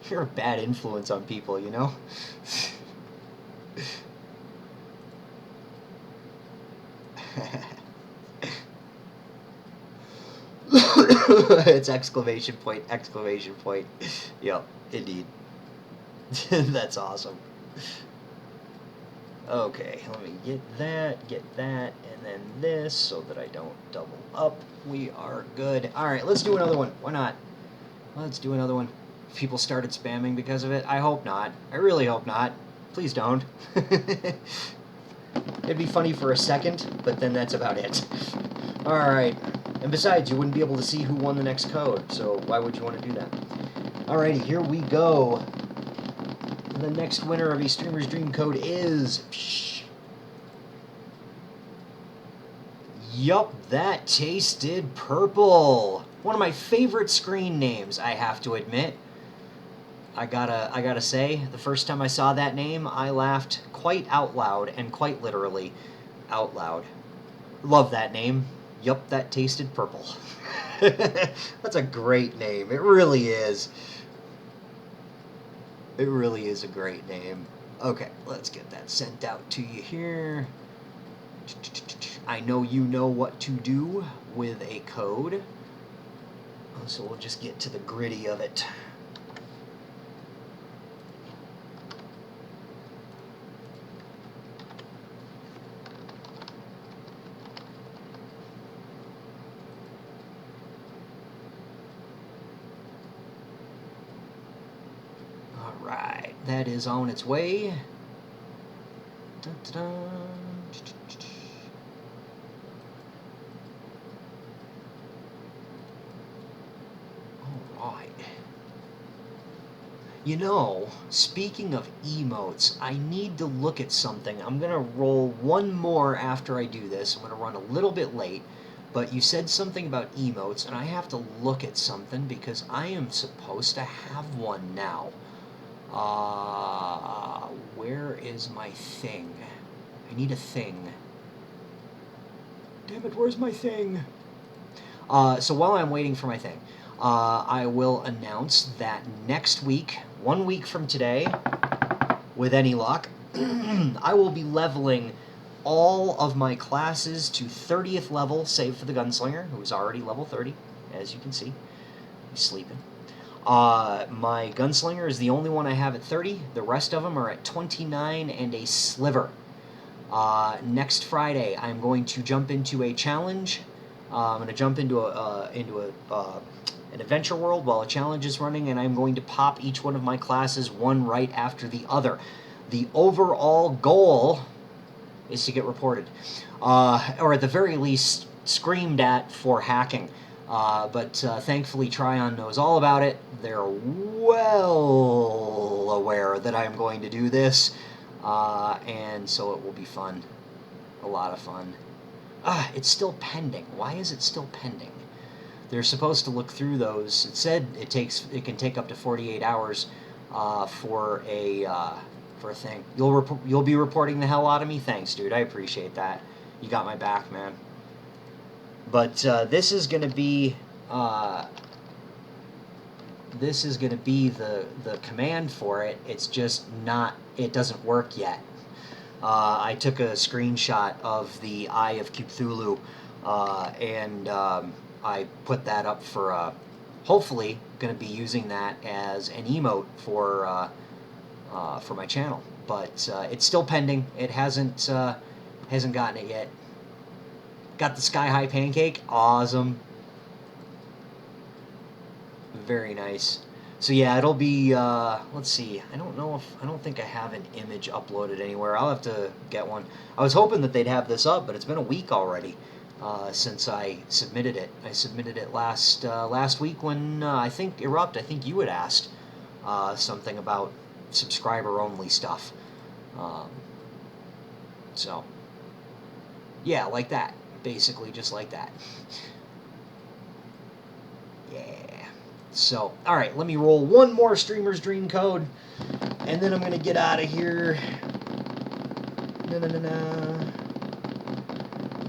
You're a bad influence on people, you know? It's exclamation point, exclamation point. Yep, indeed. That's awesome. Okay, let me get that, and then this, so that I don't double up. We are good. Alright, let's do another one. Why not? Let's do another one. If people started spamming because of it, I hope not. I really hope not. Please don't. It'd be funny for a second, but then that's about it. Alright. And besides, you wouldn't be able to see who won the next code, so why would you want to do that? Alrighty, here we go. The next winner of a Streamer's Dream Code is... Yup, that tasted purple. One of my favorite screen names, I have to admit. I gotta say, the first time I saw that name, I laughed quite out loud, and quite literally out loud. Love that name. Yup, that tasted purple. That's a great name. It really is. It really is a great name. Okay, let's get that sent out to you here. I know you know what to do with a code. So we'll just get to the gritty of it. Alright, that is on its way. Dun, dun, dun. Alright. You know, speaking of emotes, I need to look at something. I'm going to roll one more after I do this. I'm going to run a little bit late. But you said something about emotes, and I have to look at something because I am supposed to have one now. Where is my thing? I need a thing. Damn it, where's my thing? So while I'm waiting for my thing, I will announce that next week, 1 week from today, with any luck, I will be leveling all of my classes to 30th level, save for the Gunslinger, who is already level 30, as you can see. He's sleeping. My Gunslinger is the only one I have at 30. The rest of them are at 29 and a sliver. Next Friday, I'm going to jump into a challenge. I'm going to jump into an adventure world while a challenge is running, and I'm going to pop each one of my classes one right after the other. The overall goal is to get reported, or at the very least screamed at for hacking. But thankfully Tryon knows all about it. They're well aware that I'm going to do this. and so it will be fun, a lot of fun. It's still pending. Why is it still pending? They're supposed to look through those. It said it can take up to 48 hours for a thing. You'll be reporting the hell out of me. Thanks, dude. I appreciate that. You got my back, man. But this is gonna be the command for it. It's just not. It doesn't work yet. I took a screenshot of the Eye of Cthulhu, and I put that up for. Hopefully, going to be using that as an emote for my channel. But it's still pending. It hasn't gotten it yet. Got the Sky High Pancake. Awesome. Very nice. So yeah, it'll be, let's see, I don't think I have an image uploaded anywhere. I'll have to get one. I was hoping that they'd have this up, but it's been a week already since I submitted it. I submitted it last week when, I think you had asked something about subscriber-only stuff. So, yeah, like that. Basically just like that. Yeah. So, alright, let me roll one more Streamer's Dream code, and then I'm going to get out of here. Na-na-na-na.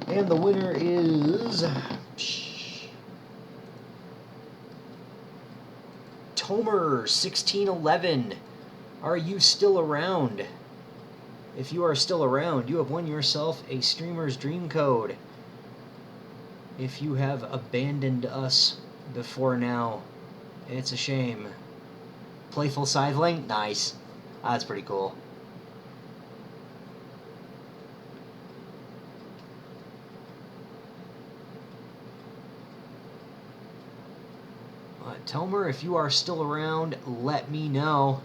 And the winner is... Tomer1611. Are you still around? If you are still around, you have won yourself a Streamer's Dream code. If you have abandoned us before now, it's a shame. Playful Scythling? Nice. That's pretty cool. Tomer, if you are still around, let me know.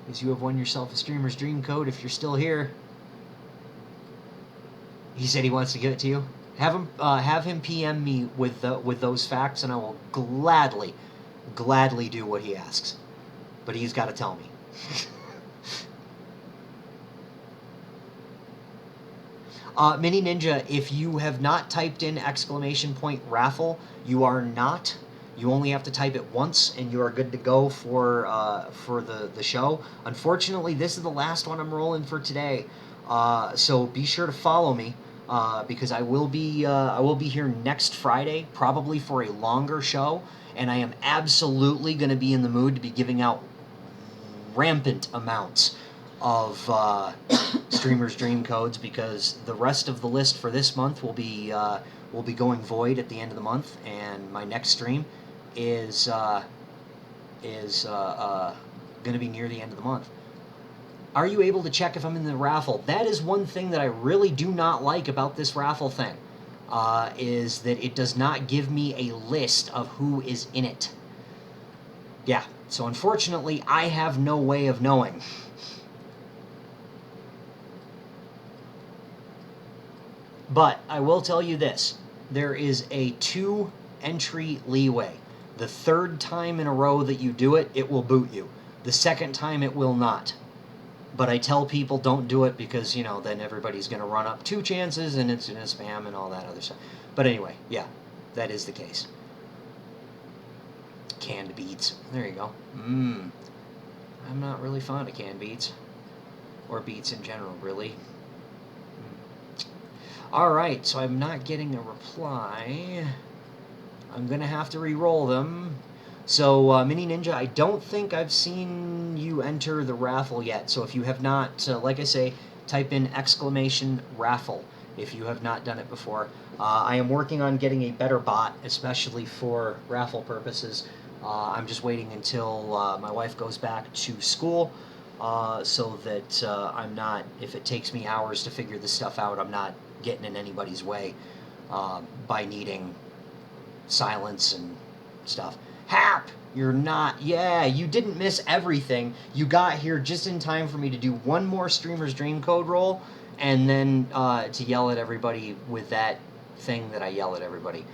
Because you have won yourself a Streamer's Dream code if you're still here. He said he wants to give it to you. Have him PM me with those facts, and I will gladly do what he asks. But he's got to tell me. Mini Ninja, if you have not typed in !raffle, you are not. You only have to type it once, and you are good to go for the show. Unfortunately, this is the last one I'm rolling for today. So be sure to follow me. Because I will be here next Friday, probably for a longer show, and I am absolutely going to be in the mood to be giving out rampant amounts of Streamer's Dream codes, because the rest of the list for this month will be going void at the end of the month, and my next stream is going to be near the end of the month. Are you able to check if I'm in the raffle? That is one thing that I really do not like about this raffle thing, is that it does not give me a list of who is in it. Yeah, so unfortunately, I have no way of knowing. But I will tell you this. There is a 2-entry leeway. The third time in a row that you do it, it will boot you. The second time, it will not. But I tell people don't do it because, you know, then everybody's going to run up 2 chances and it's going to spam and all that other stuff. But anyway, yeah, that is the case. Canned beets. There you go. I'm not really fond of canned beets. Or beets in general, really. Alright, so I'm not getting a reply. I'm going to have to re-roll them. So, Mini Ninja, I don't think I've seen you enter the raffle yet. So if you have not, like I say, type in !raffle if you have not done it before. I am working on getting a better bot, especially for raffle purposes. I'm just waiting until my wife goes back to school, so that I'm not, if it takes me hours to figure this stuff out, I'm not getting in anybody's way by needing silence and stuff. Hap! You're not... Yeah, you didn't miss everything. You got here just in time for me to do one more Streamer's Dream code roll, and then to yell at everybody with that thing that I yell at everybody.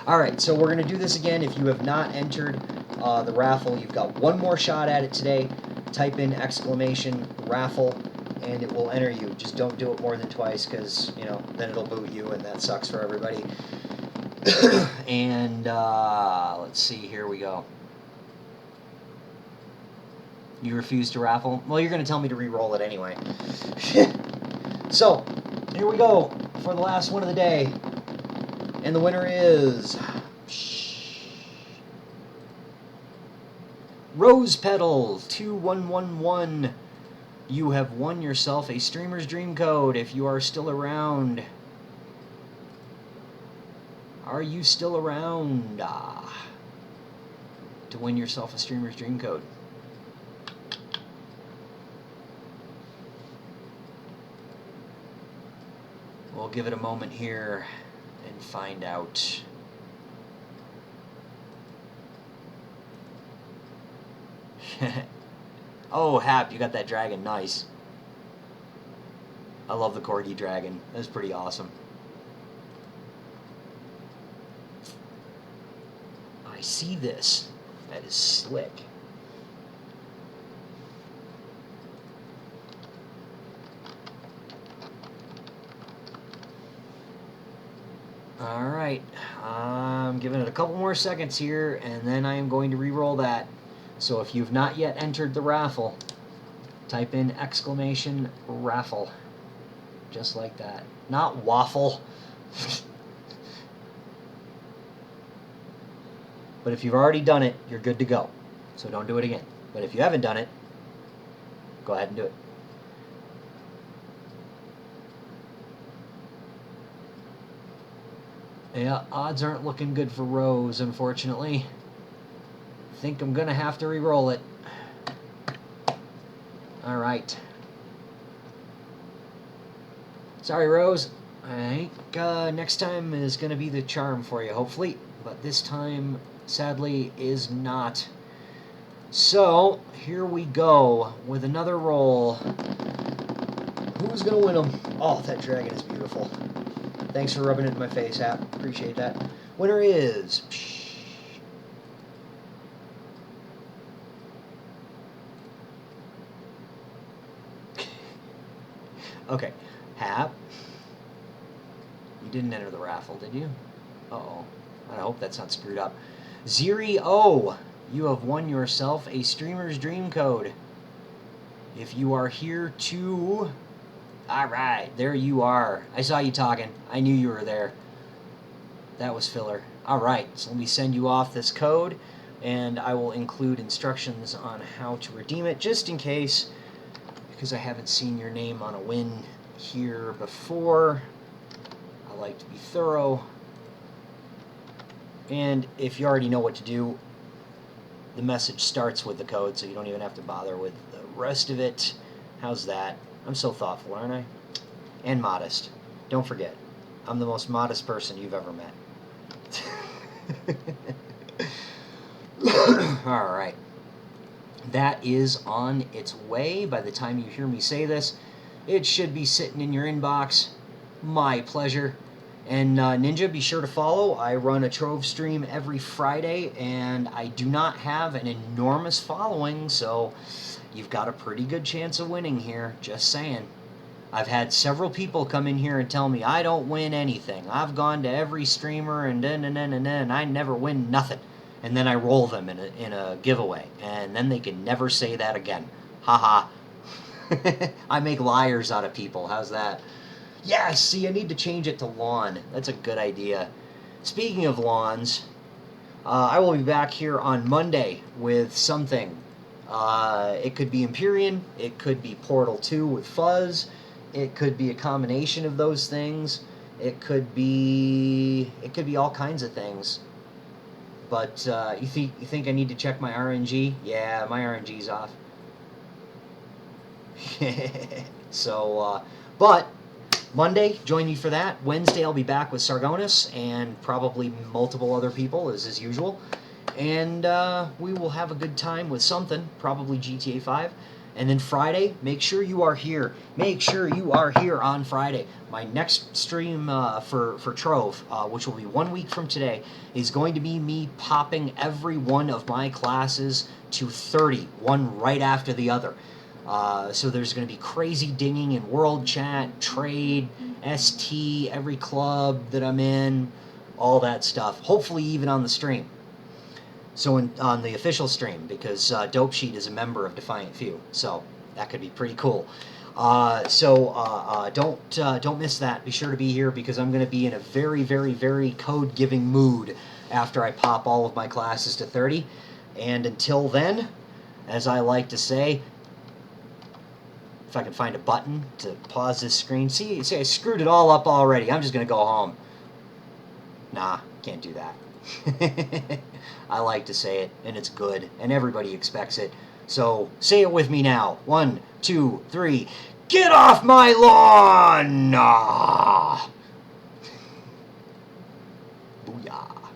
Alright, so we're going to do this again. If you have not entered the raffle, you've got one more shot at it today. type in exclamation raffle, and it will enter you. Just don't do it more than twice, because, you know, then it'll boot you, and that sucks for everybody. And let's see, here we go. You refuse to raffle? Well, you're going to tell me to re-roll it anyway. So, here we go for the last one of the day. And the winner is... Rose Petal 2111. You have won yourself a Streamer's Dream Code if you are still around. Are you still around? To win yourself a Streamer's Dream Code. We'll give it a moment here and find out. Oh, Hap, you got that dragon. Nice. I love the Corgi dragon. That's pretty awesome. I see this. That is slick. Alright, I'm giving it a couple more seconds here, and then I am going to re-roll that. So if you've not yet entered the raffle, type in exclamation raffle. Just like that. Not waffle. But if you've already done it, you're good to go. So don't do it again. But if you haven't done it, go ahead and do it. Yeah, odds aren't looking good for Rose, unfortunately. I think I'm going to have to re-roll it. Alright. Sorry, Rose. I think next time is going to be the charm for you, hopefully. But this time, sadly, is not. So, here we go with another roll. Who's going to win them? Oh, that dragon is beautiful. Thanks for rubbing it in my face, Hap. Appreciate that. Winner is... Okay, Hap. You didn't enter the raffle, did you? Uh-oh. I hope that's not screwed up. Zeri O, you have won yourself a Streamer's Dream Code. If you are here to... Alright, there you are. I saw you talking. I knew you were there. That was filler. Alright, so let me send you off this code, and I will include instructions on how to redeem it, just in case, because I haven't seen your name on a win here before. I like to be thorough. And if you already know what to do, the message starts with the code, so you don't even have to bother with the rest of it. How's that? I'm so thoughtful, aren't I? And modest. Don't forget, I'm the most modest person you've ever met. Alright. That is on its way. By the time you hear me say this, it should be sitting in your inbox. My pleasure. And Ninja, be sure to follow. I run a Trove stream every Friday, and I do not have an enormous following, so you've got a pretty good chance of winning here. Just saying. I've had several people come in here and tell me I don't win anything. I've gone to every streamer and and I never win nothing. And then I roll them in a giveaway, and then they can never say that again. Haha. I make liars out of people. How's that? Yeah, see, I need to change it to lawn. That's a good idea. Speaking of lawns, I will be back here on Monday with something. It could be Empyrean, it could be Portal 2 with Fuzz, it could be a combination of those things, it could be all kinds of things. But you think I need to check my RNG? Yeah, my RNG's off. So, but Monday, join me for that. Wednesday, I'll be back with Sargonis and probably multiple other people, as usual. And we will have a good time with something, probably GTA 5. And then Friday, make sure you are here. Make sure you are here on Friday. My next stream for Trove, which will be 1 week from today, is going to be me popping every one of my classes to 30, one right after the other. So there's going to be crazy dinging in World Chat, Trade, ST, every club that I'm in, all that stuff. Hopefully even on the stream. So on the official stream, because Dope Sheet is a member of Defiant Few, so that could be pretty cool. Don't miss that. Be sure to be here because I'm going to be in a very, very, very code-giving mood after I pop all of my classes to 30. And until then, as I like to say, if I can find a button to pause this screen. See, I screwed it all up already. I'm just going to go home. Nah, can't do that. I like to say it, and it's good, and everybody expects it. So say it with me now. 1, 2, 3. Get off my lawn! Ah! Booyah.